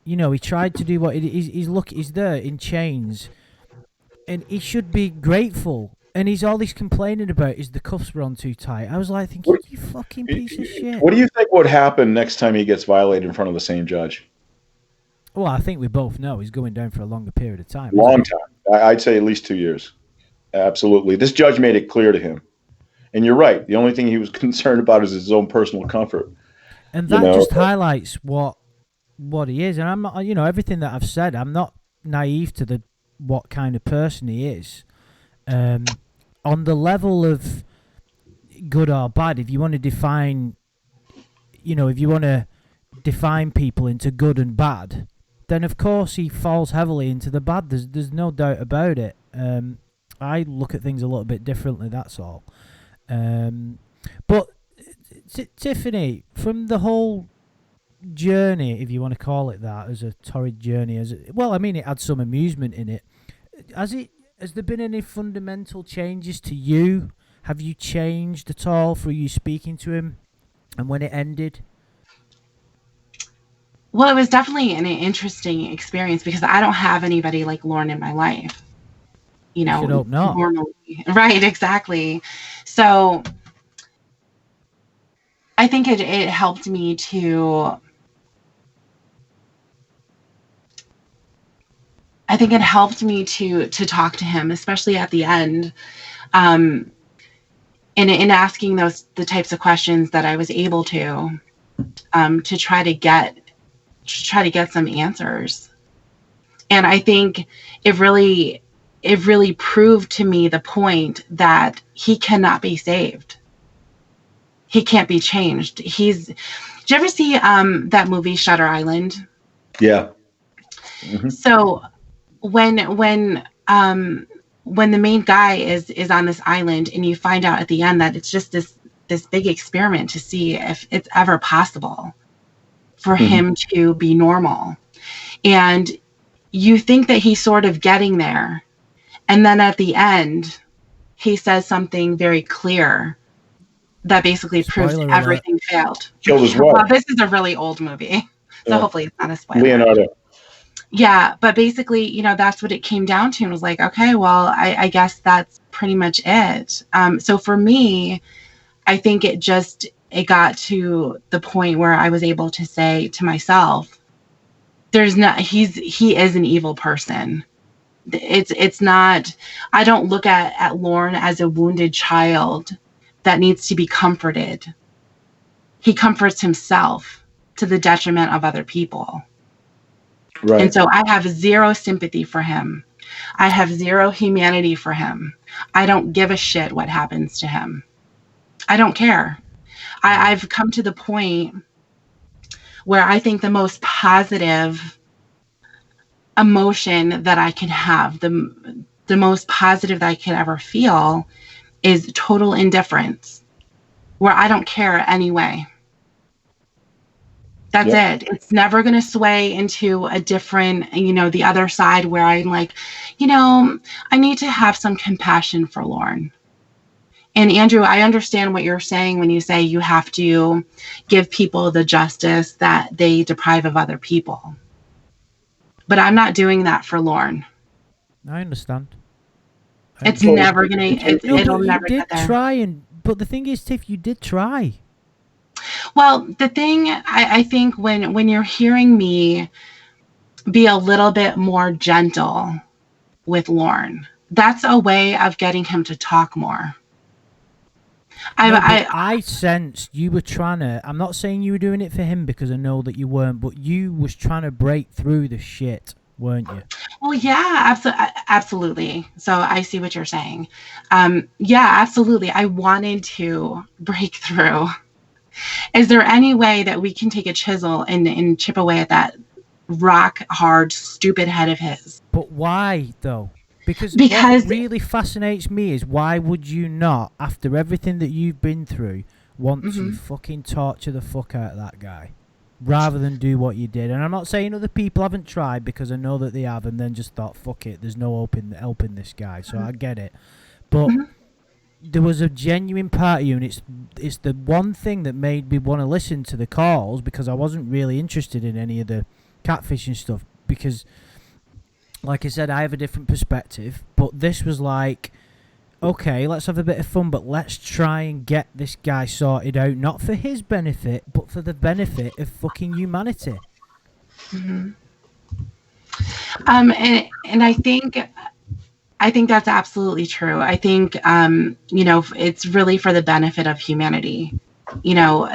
He tried to do what he's there in chains, and he should be grateful. And all he's complaining about is the cuffs were on too tight. I was like thinking, you fucking piece of shit. What do you think would happen next time he gets violated in front of the same judge? Well, I think we both know he's going down for a longer period of time. Long time. I'd say at least 2 years. Absolutely. This judge made it clear to him. And you're right. The only thing he was concerned about is his own personal comfort. And that just highlights what he is. And I'm not, everything that I've said, I'm not naive to what kind of person he is. On the level of good or bad, if you want to define people into good and bad, then of course he falls heavily into the bad. There's no doubt about it. I look at things a little bit differently, that's all. But Tiffany, from the whole journey, if you want to call it that, as a torrid journey, it had some amusement in it. Has there been any fundamental changes to you? Have you changed at all through you speaking to him and when it ended? Well, it was definitely an interesting experience because I don't have anybody like Lorne in my life. you should know, hope not. normally. Right, exactly. So I think it helped me to talk to him, especially at the end, in asking the types of questions that I was able to try to get some answers. And I think it really proved to me the point that he cannot be saved. He can't be changed. Did you ever see that movie Shutter Island? Yeah. Mm-hmm. So when the main guy is on this island, and you find out at the end that it's just this big experiment to see if it's ever possible for him to be normal. And you think that he's sort of getting there. And then at the end, he says something very clear that basically proves Spoiler everything failed. Killed his wife. Well, this is a really old movie, so hopefully it's not a spoiler. Leonardo. Yeah, but basically, you know, that's what it came down to, and was like, okay, well, I guess that's pretty much it. So for me, I think it got to the point where I was able to say to myself, he is an evil person. It's not, I don't look at Lorne as a wounded child that needs to be comforted. He comforts himself to the detriment of other people. Right. And so I have zero sympathy for him. I have zero humanity for him. I don't give a shit what happens to him. I don't care. I've come to the point where I think the most positive emotion that I can have, the most positive that I could ever feel, is total indifference, where I don't care anyway. That's it. It's never going to sway into a different, you know, the other side where I'm like, you know, I need to have some compassion for Lorne. And Andrew, I understand what you're saying when you say you have to give people the justice that they deprive of other people. But I'm not doing that for Lorne. I understand. It's never going to, it'll never get there. You did try, but the thing is, Tiff, you did try. Well, the thing, I think when you're hearing me be a little bit more gentle with Lorne, that's a way of getting him to talk more. I sensed you were trying to, I'm not saying you were doing it for him, because I know that you weren't, but you was trying to break through the shit, weren't you? Well, yeah, absolutely. So I see what you're saying. Yeah, absolutely. I wanted to break through. Is there any way that we can take a chisel and chip away at that rock hard, stupid head of his? But why, though? Because what really fascinates me is, why would you not, after everything that you've been through, want to fucking torture the fuck out of that guy, rather than do what you did? And I'm not saying other people haven't tried, because I know that they have, and then just thought, fuck it, there's no helping this guy, so I get it. But there was a genuine part of you, and it's the one thing that made me want to listen to the calls, because I wasn't really interested in any of the catfishing stuff, because, like I said, I have a different perspective. But this was like, okay, let's have a bit of fun, but let's try and get this guy sorted out, not for his benefit, but for the benefit of fucking humanity. And I think that's absolutely true. I think, you know, it's really for the benefit of humanity. You know,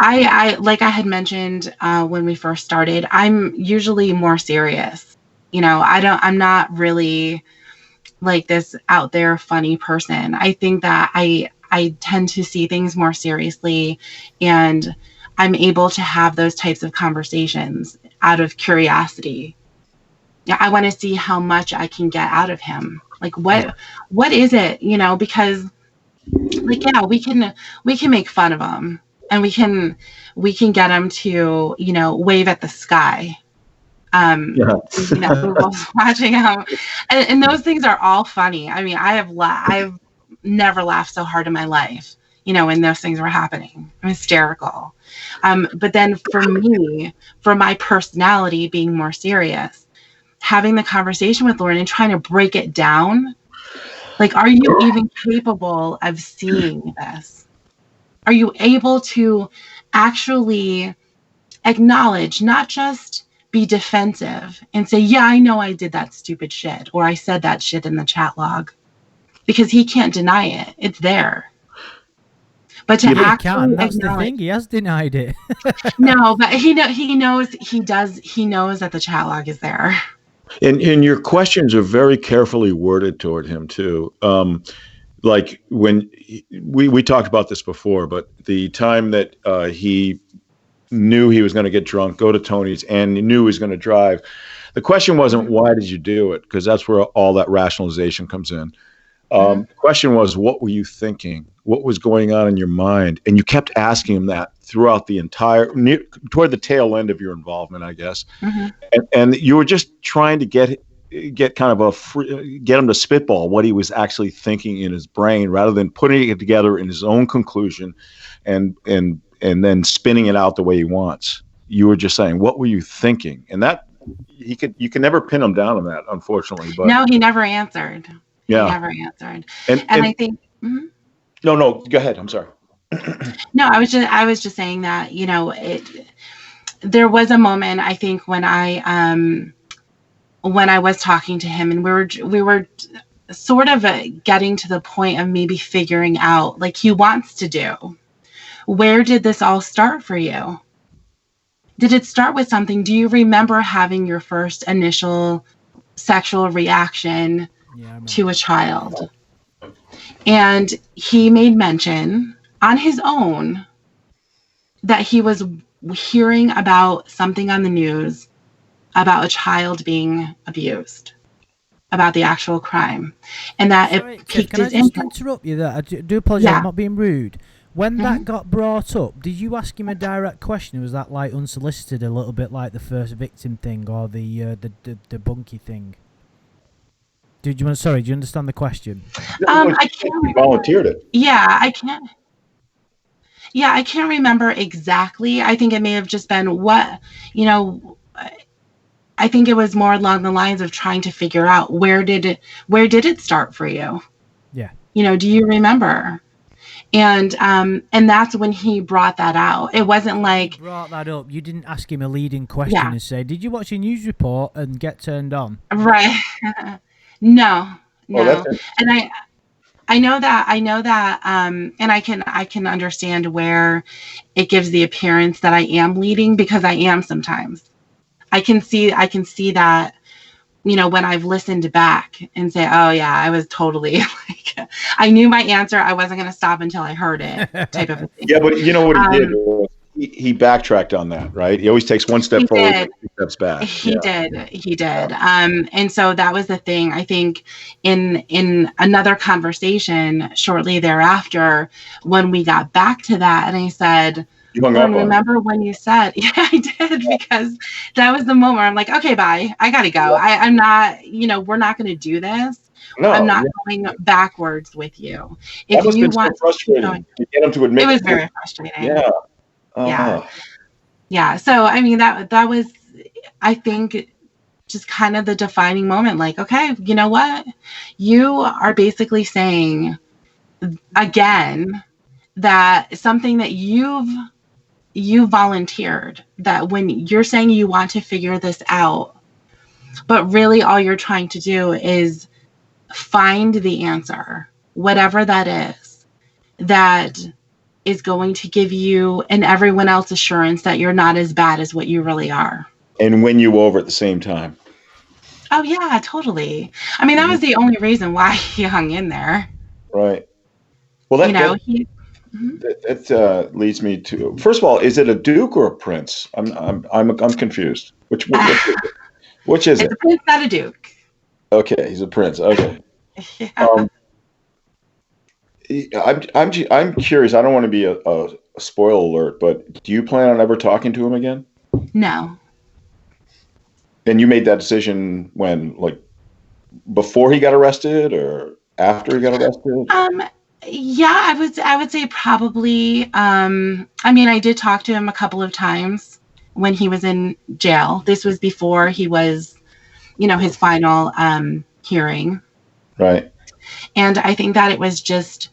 I like I had mentioned when we first started, I'm usually more serious. You know, I'm not really like this out there funny person. I think that I tend to see things more seriously, and I'm able to have those types of conversations out of curiosity. Yeah, I want to see how much I can get out of him. Like, what is it? You know, because, like, yeah, we can make fun of him, and we can get him to, you know, wave at the sky. You know, we're both watching him, and those things are all funny. I mean, I've never laughed so hard in my life, you know, when those things were happening. I'm hysterical. But then for me, for my personality being more serious, having the conversation with Lorne and trying to break it down. Like, are you even capable of seeing this? Are you able to actually acknowledge, not just be defensive and say, yeah, I know I did that stupid shit, or I said that shit in the chat log, because he can't deny it. It's there. But to actually that's the thing. He has denied it. No, but he knows that the chat log is there. And your questions are very carefully worded toward him too. Like when we talked about this before, but the time that he knew he was going to get drunk, go to Tony's, and he knew he was going to drive, the question wasn't, why did you do it? Because that's where all that rationalization comes in. The question was, what were you thinking? What was going on in your mind? And you kept asking him that throughout the toward the tail end of your involvement, I guess. And you were just trying to get kind of get him to spitball what he was actually thinking in his brain, rather than putting it together in his own conclusion and then spinning it out the way he wants. You were just saying, what were you thinking? And that you can never pin him down on that, unfortunately. But no, he never answered. Yeah. He never answered. And I think No, go ahead. I'm sorry. No, I was just saying that, there was a moment, I think, when I was talking to him, and we were sort of getting to the point of maybe figuring out, like, he wants to do. Where did this all start for you? Did it start with something? Do you remember having your first initial sexual reaction to a child? And he made mention on his own that he was hearing about something on the news about a child being abused, about the actual crime, and that it piqued his interest. Can I just interrupt you there? I do apologize. I'm not being rude. When that got brought up, did you ask him a direct question? Was that like unsolicited, a little bit like the first victim thing or the bunkie thing? Do you understand the question? I can't. He volunteered it. Yeah, I can't. Yeah, I can't remember exactly. I think it may have just been I think it was more along the lines of trying to figure out where did it start for you? Yeah. Do you remember? And that's when he brought that out. It wasn't like he brought that up. You didn't ask him a leading question and say, "Did you watch a news report and get turned on?" Right. No. And I know that, and I can understand where it gives the appearance that I am leading, because I am sometimes. I can see that, when I've listened back and say, oh yeah, I was totally like, I knew my answer. I wasn't going to stop until I heard it, type of a thing. Yeah, but you know what he did? He backtracked on that, right? He always takes one step forward, 2 steps back. He did. And so that was the thing. I think in another conversation shortly thereafter, when we got back to that, and I said, remember when you said, yeah, I did, because that was the moment where I'm like, okay, bye. I got to go. I'm not, we're not going to do this. No, I'm not going backwards with you. If you want to get him to admit it was very frustrating. Yeah. Yeah. So, I mean, that was, I think, just kind of the defining moment. Like, okay, you know what? You are basically saying again that something that you volunteered, that when you're saying you want to figure this out, but really all you're trying to do is find the answer, whatever that is going to give you and everyone else assurance that you're not as bad as what you really are. And win you over at the same time. Oh, yeah, totally. I mean, that was the only reason why he hung in there. Right. Well, that leads me to, first of all, is it a duke or a prince? I'm confused. Which is it? It's a prince, not a duke. Okay, he's a prince. Okay. Yeah. I'm curious. I don't want to be a spoiler alert, but do you plan on ever talking to him again? No. And you made that decision when, like, before he got arrested or after he got arrested? Yeah, I would say probably. I mean, I did talk to him a couple of times when he was in jail. This was before he was his final hearing. Right. And I think that it was just,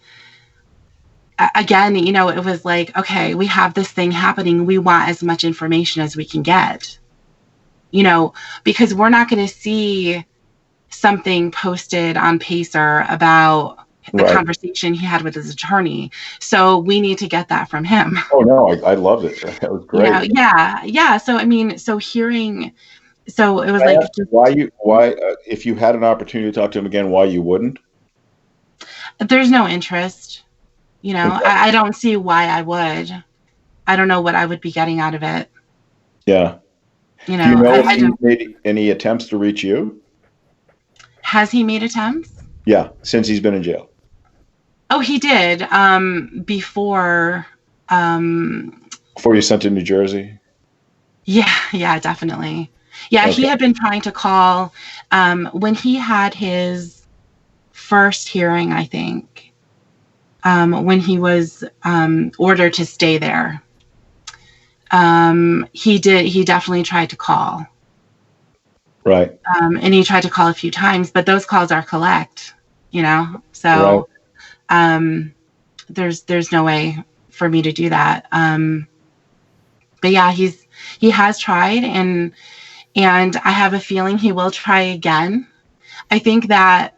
again, it was like, okay, we have this thing happening. We want as much information as we can get, because we're not going to see something posted on Pacer about the conversation he had with his attorney. So we need to get that from him. Oh, no, I loved it. That was great. Yeah. So, I mean, so hearing, so it was like, why, if you had an opportunity to talk to him again, why you wouldn't? There's no interest. I don't see why I would. I don't know what I would be getting out of it. Yeah. Do you know if he made any attempts to reach you? Has he made attempts? Yeah, since he's been in jail. Oh, he did. Before you sent to New Jersey? Yeah, definitely. Yeah, okay. He had been trying to call when he had his first hearing, I think, when he was ordered to stay there. He definitely tried to call. Right. And he tried to call a few times, but those calls are collect, so there's no way for me to do that. But yeah, he has tried, and I have a feeling he will try again. I think that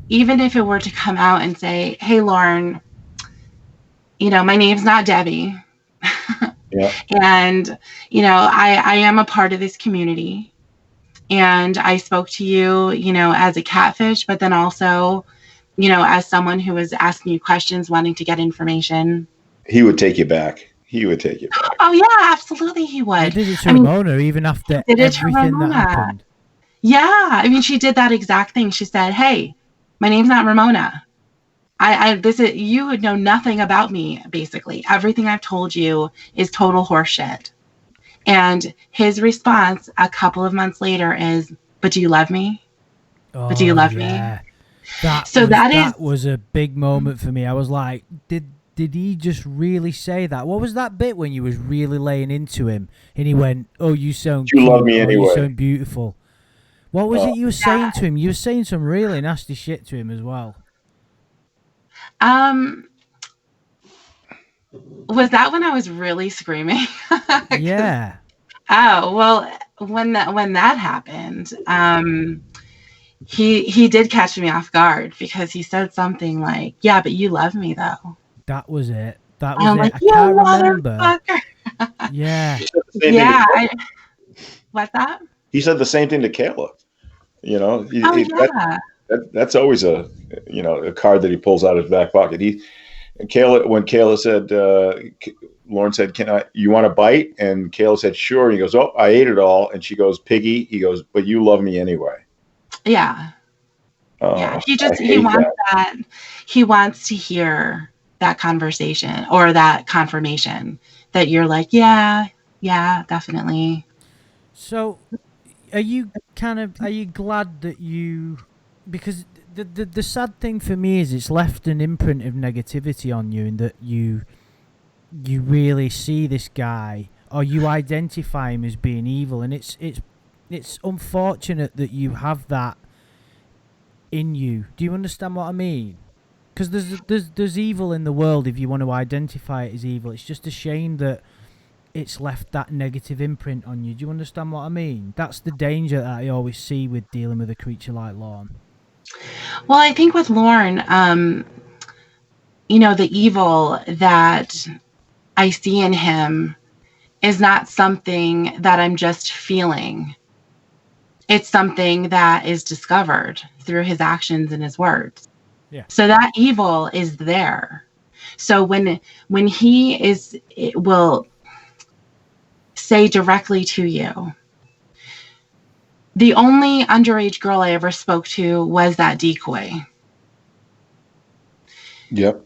even if it were to come out and say, hey, Lorne, my name's not Debbie. Yeah. And, I am a part of this community. And I spoke to you, as a catfish, but then also, as someone who was asking you questions, wanting to get information. He would take you back. Oh, yeah, absolutely he would. He did it to Ramona even after everything that happened. Yeah, I mean, she did that exact thing. She said, hey, my name's not Ramona. You would know nothing about me, basically. Everything I've told you is total horseshit. And his response a couple of months later is, but do you love me? But do you love me? That was a big moment for me. I was like, did he just really say that? What was that bit when you was really laying into him and he went, oh, you sound cute, love me anyway. You sound beautiful. What was it you were saying to him? You were saying some really nasty shit to him as well. Was that when I was really screaming? Yeah. Oh, well, when that happened, he did catch me off guard because he said something like, yeah, but you love me though. That was it. That was it. Like, I can't remember. Yeah. Yeah. What's that? He said the same thing to Kayla. That's always a card that he pulls out of his back pocket. When Kayla said, Lorne said, you want a bite? And Kayla said, sure. And he goes, oh, I ate it all. And she goes, piggy. He goes, but you love me anyway. Yeah. Yeah. He wants that. He wants to hear that conversation or that confirmation that you're like, yeah, definitely. So are you glad that because the sad thing for me is it's left an imprint of negativity on you, and that you really see this guy or you identify him as being evil, and it's unfortunate that you have that in you. Do you understand what I mean? Because there's evil in the world if you want to identify it as evil. It's just a shame that it's left that negative imprint on you. Do you understand what I mean? That's the danger that I always see with dealing with a creature like Lorne. Well, I think with Lorne, the evil that I see in him is not something that I'm just feeling. It's something that is discovered through his actions and his words. Yeah. So that evil is there. So when he will say directly to you, the only underage girl I ever spoke to was that decoy. Yep.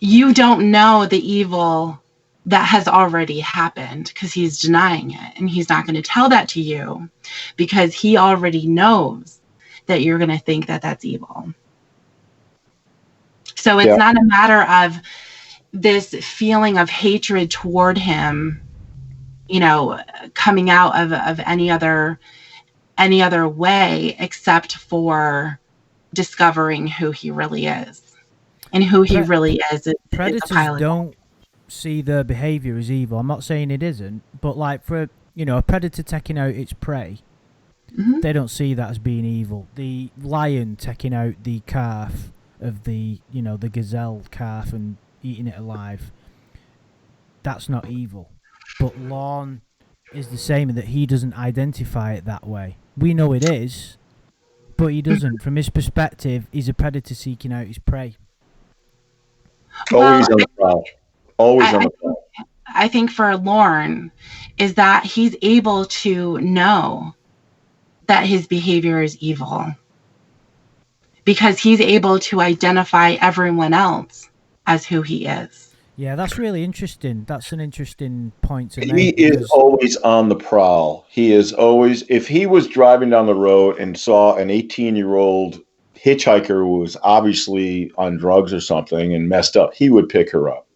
You don't know the evil that has already happened because he's denying it, and he's not going to tell that to you because he already knows that you're going to think that that's evil. So it's not a matter of this feeling of hatred toward him, coming out of any other any other way except for discovering who he really is. And who he really is Predators a pile of don't see their behavior as evil. I'm not saying it isn't, but like for a predator taking out its prey, Mhm. they don't see that as being evil. The lion taking out the calf of the gazelle calf and eating it alive, that's not evil. But Lorne is the same in that he doesn't identify it that way. We know it is, but he doesn't. From his perspective, he's a predator seeking out his prey. Always on the prowl. Always on the prowl. I think for Lorne is that he's able to know that his behavior is evil because he's able to identify everyone else as who he is. Yeah, that's really interesting. That's an interesting point to He make. is always on the prowl. He is always, if he was driving down the road and saw an 18-year-old hitchhiker who was obviously on drugs or something and messed up, he would pick her up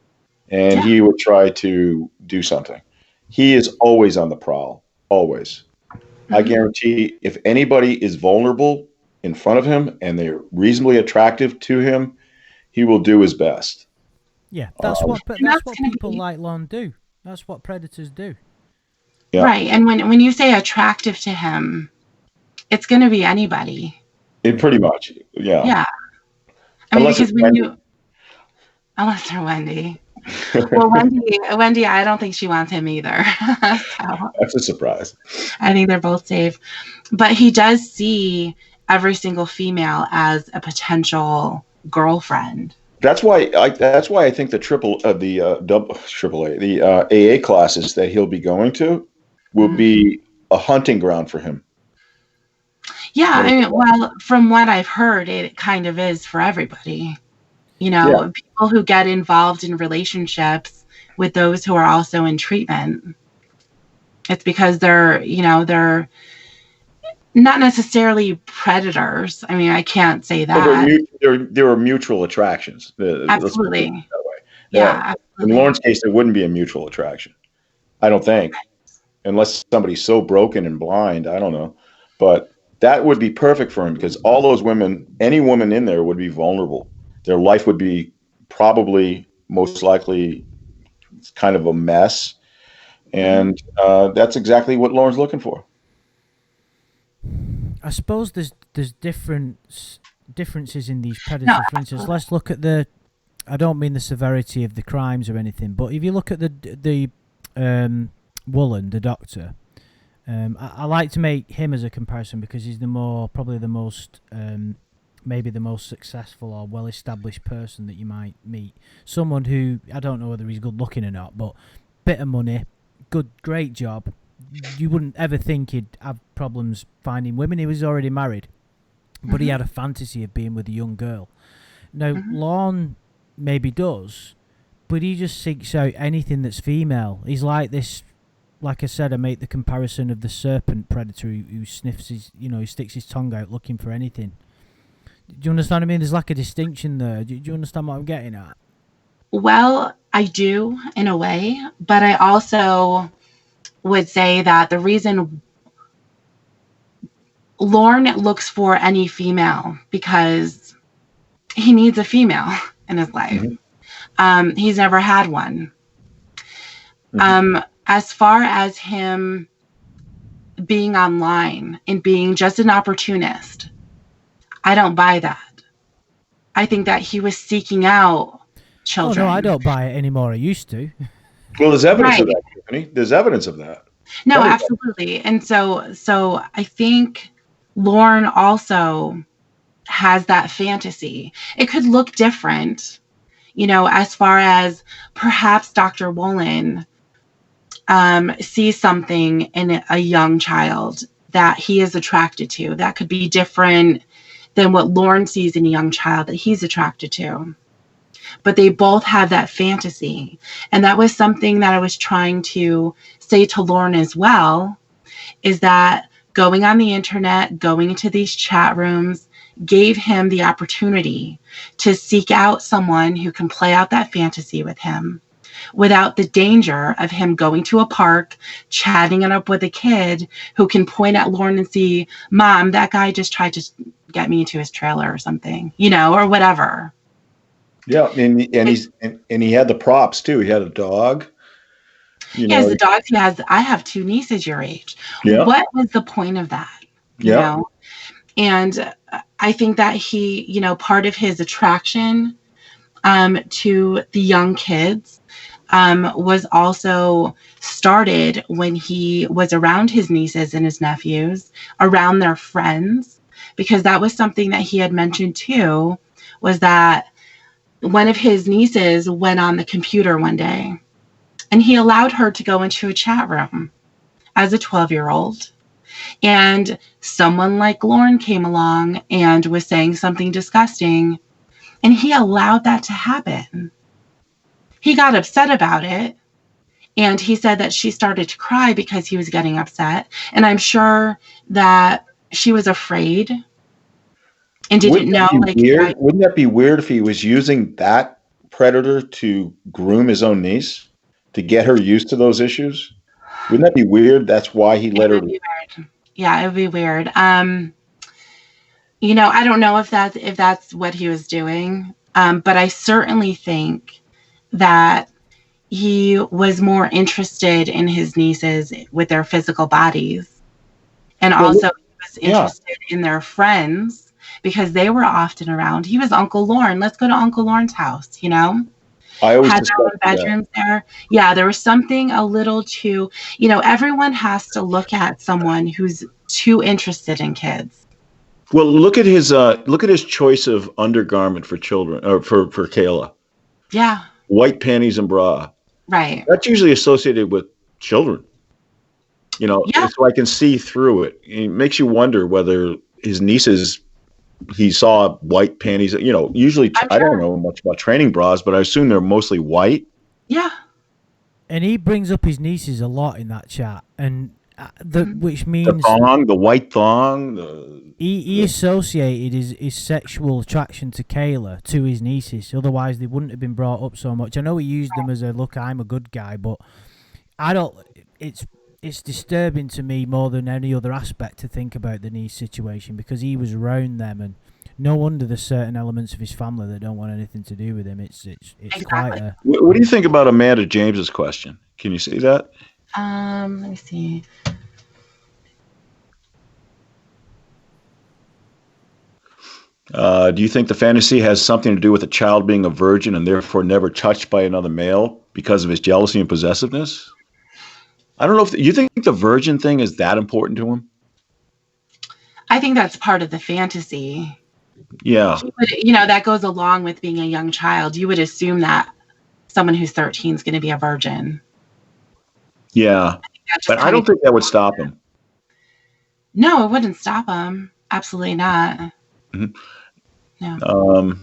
and he would try to do something. He is always on the prowl, always. Mm-hmm. I guarantee if anybody is vulnerable in front of him and they're reasonably attractive to him, he will do his best. Yeah, that's what people like Lorne do. That's what predators do. Yeah. Right, and when you say attractive to him, it's going to be anybody. It pretty much, yeah. Yeah. I mean, because unless they're Wendy. Well, Wendy, I don't think she wants him either. So, that's a surprise. I think they're both safe. But he does see every single female as a potential girlfriend. That's why I think the AA classes that he'll be going to will be a hunting ground for him. Yeah, I mean, well, from what I've heard, it kind of is for everybody. People who get involved in relationships with those who are also in treatment. It's because they're not necessarily predators. I mean, I can't say that. There are mutual attractions. Absolutely. That way. Yeah. In Lorne's case, there wouldn't be a mutual attraction. I don't think. Unless somebody's so broken and blind, I don't know. But that would be perfect for him because all those women, any woman in there would be vulnerable. Their life would be probably most likely kind of a mess. And that's exactly what Lorne's looking for. I suppose there's differences in these predators. For instance, let's look at I don't mean the severity of the crimes or anything, but if you look at the Woolen, the doctor, I like to make him as a comparison because he's probably the most maybe the most successful or well-established person that you might meet. Someone who, I don't know whether he's good looking or not, but bit of money, great job. You wouldn't ever think he'd have problems finding women. He was already married, but he had a fantasy of being with a young girl. Now, Lorne maybe does, but he just seeks out anything that's female. He's like this, like I said, I make the comparison of the serpent predator who sniffs who sticks his tongue out looking for anything. Do you understand what I mean? There's like a distinction there. Do you understand what I'm getting at? Well, I do in a way, but I also would say that the reason Lorne looks for any female because he needs a female in his life. He's never had one. As far as him being online and being just an opportunist, I don't buy that. I think that he was seeking out children. Oh, no, I don't buy it anymore. I used to. Well, there's evidence of that, Tiffany. There's evidence of that. No, absolutely. And so I think Lorne also has that fantasy. It could look different, as far as perhaps Dr. Woolen sees something in a young child that he is attracted to. That could be different than what Lorne sees in a young child that he's attracted to. But they both have that fantasy. And that was something that I was trying to say to Lorne as well, is that going on the internet, going into these chat rooms, gave him the opportunity to seek out someone who can play out that fantasy with him, without the danger of him going to a park, chatting it up with a kid who can point at Lorne and see, Mom, that guy just tried to get me into his trailer or something, or whatever. Yeah, and he had the props too. He had a dog. He has the dogs. I have 2 nieces your age. Yeah. What was the point of that? You know? And I think that he, part of his attraction to the young kids was also started when he was around his nieces and his nephews, around their friends, because that was something that he had mentioned too, was that one of his nieces went on the computer one day and he allowed her to go into a chat room as a 12-year-old. And someone like Lorne came along and was saying something disgusting, and he allowed that to happen. He got upset about it, and he said that she started to cry because he was getting upset. And I'm sure that she was afraid and didn't know. Wouldn't that be weird if he was using that predator to groom his own niece, to get her used to those issues? Wouldn't that be weird? That's why he let her. Yeah, it would be weird. I don't know if that's what he was doing, but I certainly think that he was more interested in his nieces with their physical bodies, and also he was interested in their friends because they were often around. He was Uncle Lorne. Let's go to Uncle Lorne's house. I always had their own bedrooms there. Yeah, there was something a little too, everyone has to look at someone who's too interested in kids. Well, look at his choice of undergarment for children, or for Kayla. Yeah. White panties and bra. Right. That's usually associated with children. So I can see through it. It makes you wonder whether his nieces, he saw white panties. Usually I don't know much about training bras, but I assume they're mostly white. Yeah. And he brings up his nieces a lot in that chat, and which means the white thong. He associated his sexual attraction to Kayla to his nieces. Otherwise, they wouldn't have been brought up so much. I know he used them as a look, I'm a good guy, but I don't. It's disturbing to me more than any other aspect to think about the niece situation, because he was around them, and no wonder there's certain elements of his family that don't want anything to do with him. It's exactly. Quite a. What do you think about Amanda James's question? Can you see that? Let me see. Do you think the fantasy has something to do with a child being a virgin and therefore never touched by another male because of his jealousy and possessiveness? I don't know if you think the virgin thing is that important to him. I think that's part of the fantasy. Yeah. That goes along with being a young child. You would assume that someone who's 13 is going to be a virgin. Yeah. But I don't think that would stop him. No, it wouldn't stop him. Absolutely not. Mm-hmm. No.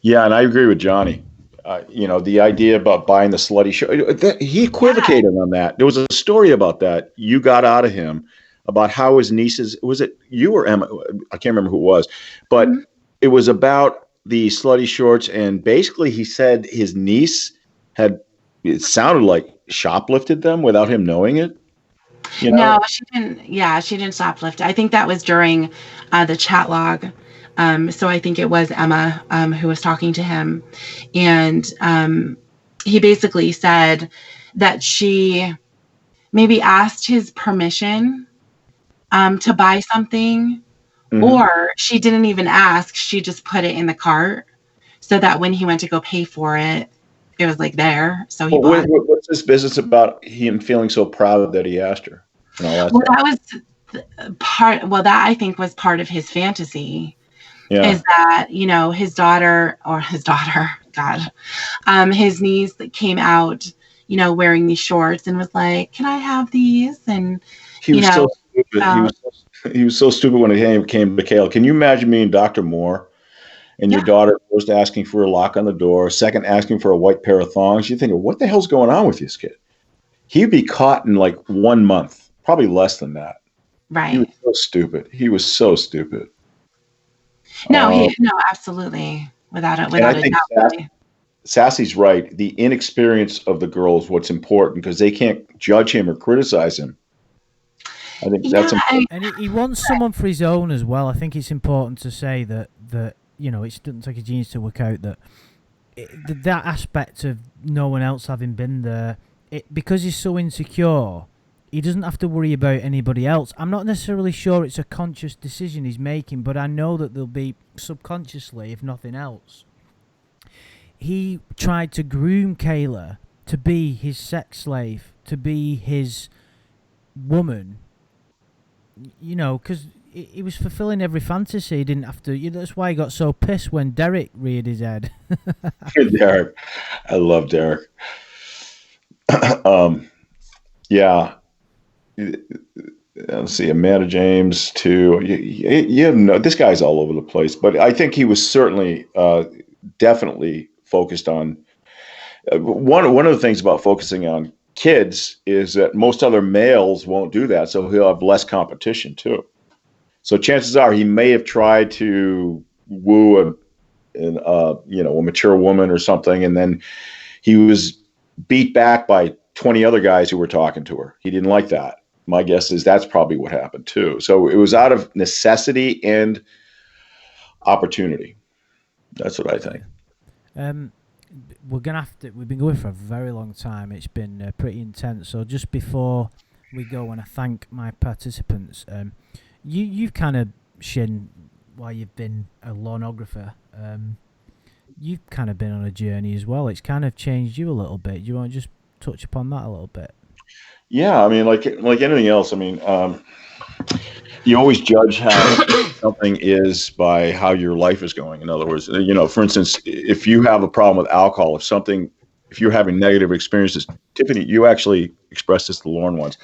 Yeah, and I agree with Johnny. The idea about buying the slutty shirt, he equivocated on that. There was a story about that you got out of him about how his nieces, was it you or Emma? I can't remember who it was, but it was about the slutty shorts. And basically he said his niece it sounded like shoplifted them without him knowing it. No, she didn't. Yeah, she didn't shoplift. I think that was during the chat log. So I think it was Emma who was talking to him. And he basically said that she maybe asked his permission to buy something, or she didn't even ask. She just put it in the cart so that when he went to go pay for it, it was like there. So he bought it. What's this business about him feeling so proud that he asked her? That was part. Well, that I think was part of his fantasy. Yeah. Is that his daughter, God, his niece came out, wearing these shorts and was like, "Can I have these?" And he was so stupid. He was so stupid when it came to Kayla. Can you imagine being Dr. Moore and your daughter first asking for a lock on the door, second asking for a white pair of thongs? You think, what the hell's going on with this kid? He'd be caught in like 1 month, probably less than that. Right. He was so stupid. No, absolutely, without a doubt. Sassy's right. The inexperience of the girl is what's important because they can't judge him or criticize him. I think Yeah, that's important. And he wants someone for his own as well. I think it's important to say that you know, it doesn't take a genius to work out that that aspect of no one else having been there, because he's so insecure, he doesn't have to worry about anybody else. I'm not necessarily sure it's a conscious decision he's making, but I know that there'll be subconsciously, if nothing else. He tried to groom Kayla to be his sex slave, to be his woman, you know, because he was fulfilling every fantasy. He didn't have to. You know, that's why he got so pissed when Derek reared his head. Derek, I love Derek. Yeah. Let's see, Amanda James too. You know, this guy's all over the place, but I think he was certainly, definitely focused on one of the things about focusing on kids is that most other males won't do that, so he'll have less competition too. So chances are he may have tried to woo a mature woman or something, and then he was beat back by 20 other guys who were talking to her. He didn't like that. My guess is that's probably what happened too. So it was out of necessity and opportunity. That's what I think. We're gonna have to. We've been going for a very long time. It's been pretty intense. So just before we go, and I thank my participants. You've kind of, Shin, while you've been a Lornographer, you've kind of been on a journey as well. It's kind of changed you a little bit. Do you want to just touch upon that a little bit? Yeah, I mean, like anything else. I mean, you always judge how something is by how your life is going. In other words, you know, for instance, if you have a problem with alcohol, if you're having negative experiences, Tiffany, you actually expressed this to Lorne once.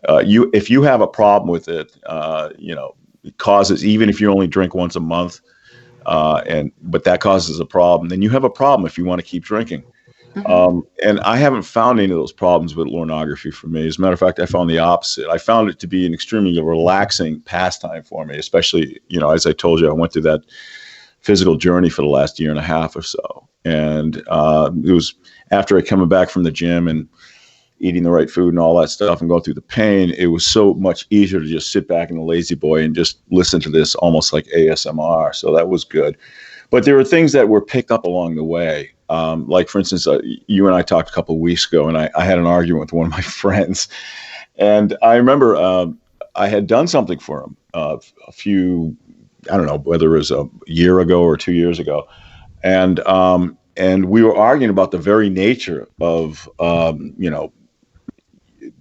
If you have a problem with it, you know, it causes, even if you only drink once a month, but that causes a problem, then you have a problem if you want to keep drinking. And I haven't found any of those problems with Lornography for me. As a matter of fact, I found the opposite. I found it to be an extremely relaxing pastime for me, especially, you know, as I told you, I went through that physical journey for the last year and a half or so. And it was after coming back from the gym and eating the right food and all that stuff and going through the pain, it was so much easier to just sit back in the lazy boy and just listen to this almost like ASMR. So that was good. But there were things that were picked up along the way. Like, for instance, you and I talked a couple of weeks ago, and I had an argument with one of my friends. And I remember I had done something for him a few, I don't know, whether it was a year ago or 2 years ago. And we were arguing about the very nature of, you know,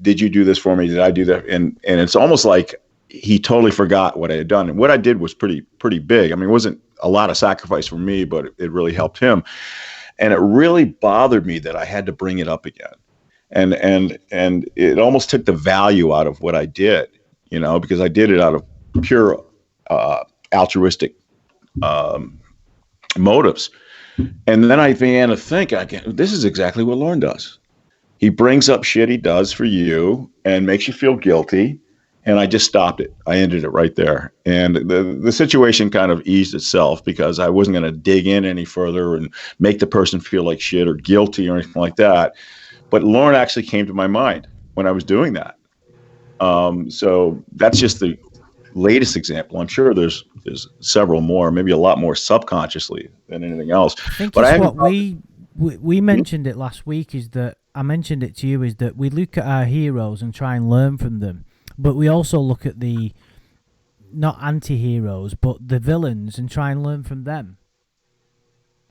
did you do this for me? Did I do that? And it's almost like he totally forgot what I had done. And what I did was pretty big. I mean, it wasn't a lot of sacrifice for me, but it really helped him. And it really bothered me that I had to bring it up again. And it almost took the value out of what I did, you know, because I did it out of pure altruistic motives. And then I began to think, this is exactly what Lorne does. He brings up shit he does for you and makes you feel guilty. And I just stopped it. I ended it right there. And the situation kind of eased itself because I wasn't going to dig in any further and make the person feel like shit or guilty or anything like that. But Lorne actually came to my mind when I was doing that. So that's just the latest example. I'm sure there's several more, maybe a lot more subconsciously than anything else. I think it's what we mentioned it last week, is that I mentioned it to you, is that we look at our heroes and try and learn from them. But we also look at the, not anti-heroes, but the villains and try and learn from them.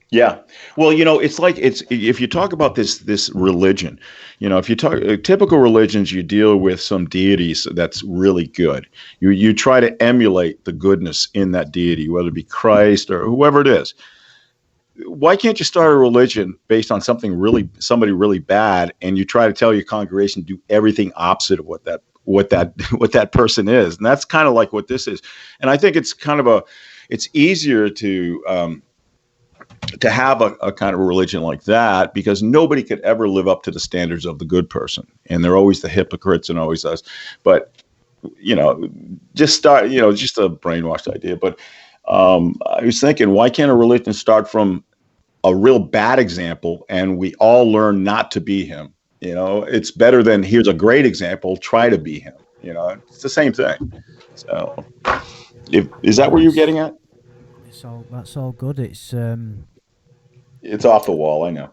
Yeah. Well, you know, it's like, if you talk about this religion, you know, if you talk typical religions, you deal with some deities that's really good. You try to emulate the goodness in that deity, whether it be Christ or whoever it is. Why can't you start a religion based on somebody really bad, and you try to tell your congregation to do everything opposite of what that person is? And that's kind of like what this is. And I think it's kind of it's easier to have a kind of a religion like that, because nobody could ever live up to the standards of the good person, and they're always the hypocrites and always us. But you know, just a brainwashed idea. But I was thinking, why can't a religion start from a real bad example, and we all learn not to be him. It's better than here's a great example, try to be him. It's the same thing. So, is that where you're getting at? That's all good. It's off the wall, I know.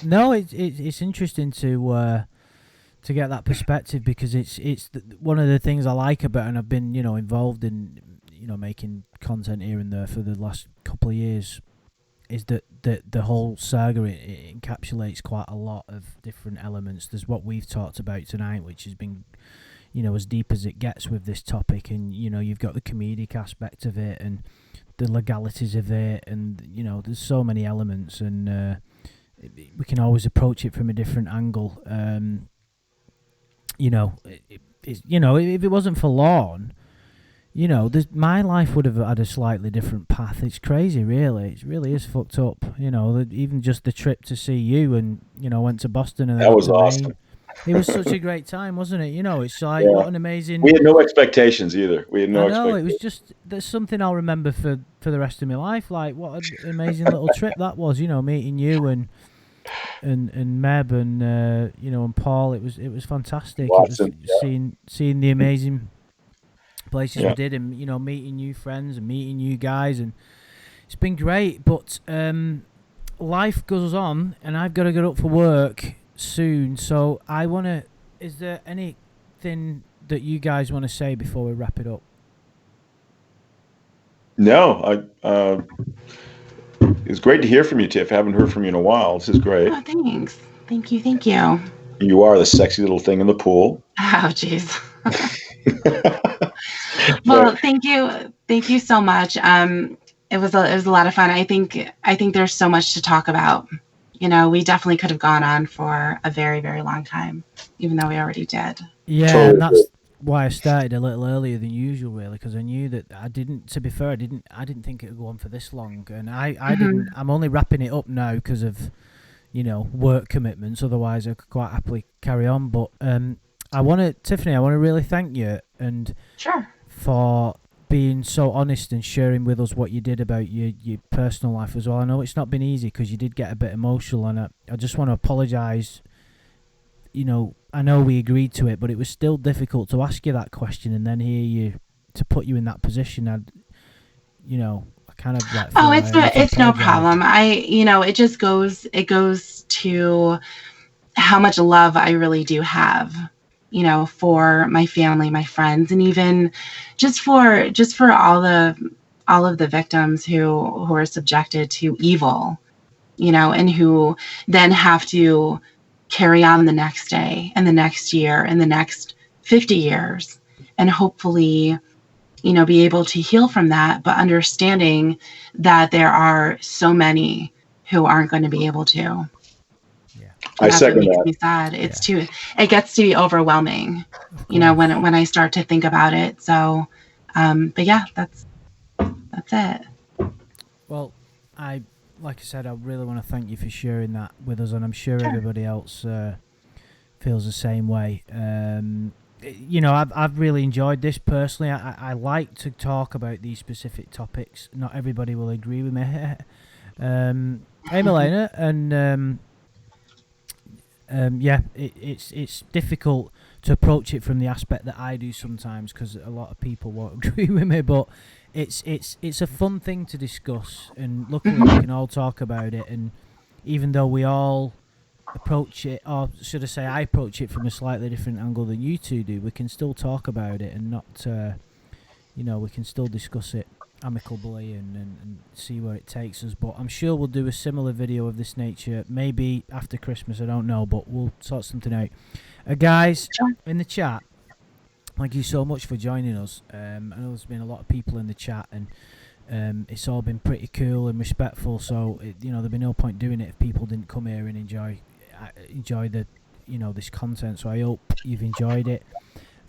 No, it's interesting to get that perspective, because it's one of the things I like about, and I've been involved in making content here and there for the last couple of years, is that the whole saga, it encapsulates quite a lot of different elements. There's what we've talked about tonight, which has been as deep as it gets with this topic, and you've got the comedic aspect of it and the legalities of it, and there's so many elements, and we can always approach it from a different angle. If it wasn't for Lorne, my life would have had a slightly different path. It's crazy, really. It really is fucked up. Even just the trip to see you, and went to Boston, and that was awesome. Maine. It was such a great time, wasn't it? It's like, what an amazing. We had no expectations either. We had no expectations. It was just, there's something I'll remember for the rest of my life. Like, what an amazing little trip that was. Meeting you and Meb and and Paul. It was fantastic. Watson, it was seeing the amazing places we did, and meeting new friends and meeting you guys, and it's been great. But life goes on, and I've got to get up for work soon. So is there anything that you guys want to say before we wrap it up? No, it's great to hear from you, Tiff. I haven't heard from you in a while. This is great. Oh, thanks. Thank you. You are the sexy little thing in the pool. Oh, jeez. Well, thank you so much. It was a lot of fun. I think there's so much to talk about. We definitely could have gone on for a very, very long time, even though we already did. Yeah, and that's why I started a little earlier than usual, really, because I knew that I didn't think it would go on for this long, and I didn't. I'm only wrapping it up now because of work commitments. Otherwise, I could quite happily carry on. But Tiffany, I want to really thank you and for being so honest and sharing with us what you did about your personal life as well. I know it's not been easy because you did get a bit emotional, and I just want to apologise. I know we agreed to it, but it was still difficult to ask you that question and then hear you, to put you in that position. I kind of like. Oh, it's no problem. It just goes to how much love I really do have, for my family, my friends, and even just for all of the victims who are subjected to evil, and who then have to carry on the next day and the next year and the next 50 years, and hopefully, be able to heal from that, but understanding that there are so many who aren't going to be able to. I second that. Makes me sad. It gets to be overwhelming, when I start to think about it. So, but yeah, that's it. Well, like I said, I really want to thank you for sharing that with us, and I'm sure everybody else feels the same way. I've really enjoyed this personally. I like to talk about these specific topics. Not everybody will agree with me. Hey, Milena, and it's difficult to approach it from the aspect that I do sometimes, because a lot of people won't agree with me, but it's a fun thing to discuss, and luckily we can all talk about it. And even though we all approach it, or should I say I approach it from a slightly different angle than you two do, we can still talk about it, and not we can still discuss it amicably and see where it takes us. But I'm sure we'll do a similar video of this nature, maybe after Christmas, I don't know, but we'll sort something out. Guys in the chat, thank you so much for joining us. I know there's been a lot of people in the chat, and it's all been pretty cool and respectful, so there'd be no point doing it if people didn't come here and enjoy the this content. So I hope you've enjoyed it.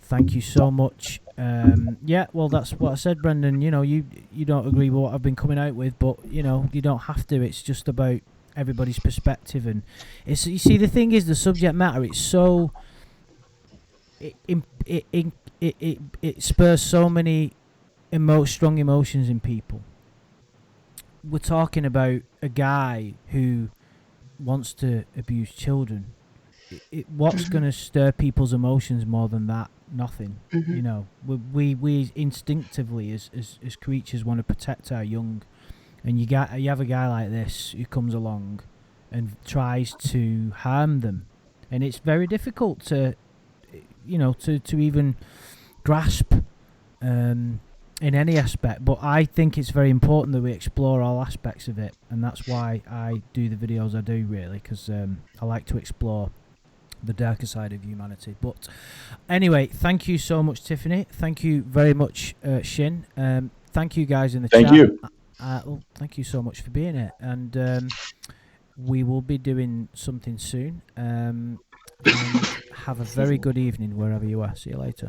Thank you so much. Well, that's what I said, Brendan. You don't agree with what I've been coming out with, but you don't have to. It's just about everybody's perspective, and you see, the thing is, the subject matter, it's so it spurs so many strong emotions in people, we're talking about a guy who wants to abuse children. What's going to stir people's emotions more than that? Nothing. Mm-hmm. You know, we instinctively as creatures want to protect our young, and you have a guy like this who comes along and tries to harm them, and it's very difficult to, to even grasp in any aspect. But I think it's very important that we explore all aspects of it, and that's why I do the videos I do, really, because I like to explore the darker side of humanity. But anyway, thank you so much, Tiffany. Thank you very much, Shin. Thank you guys in the Thank chat. you. Thank you so much for being here, and we will be doing something soon. And have a very good evening wherever you are. See you later.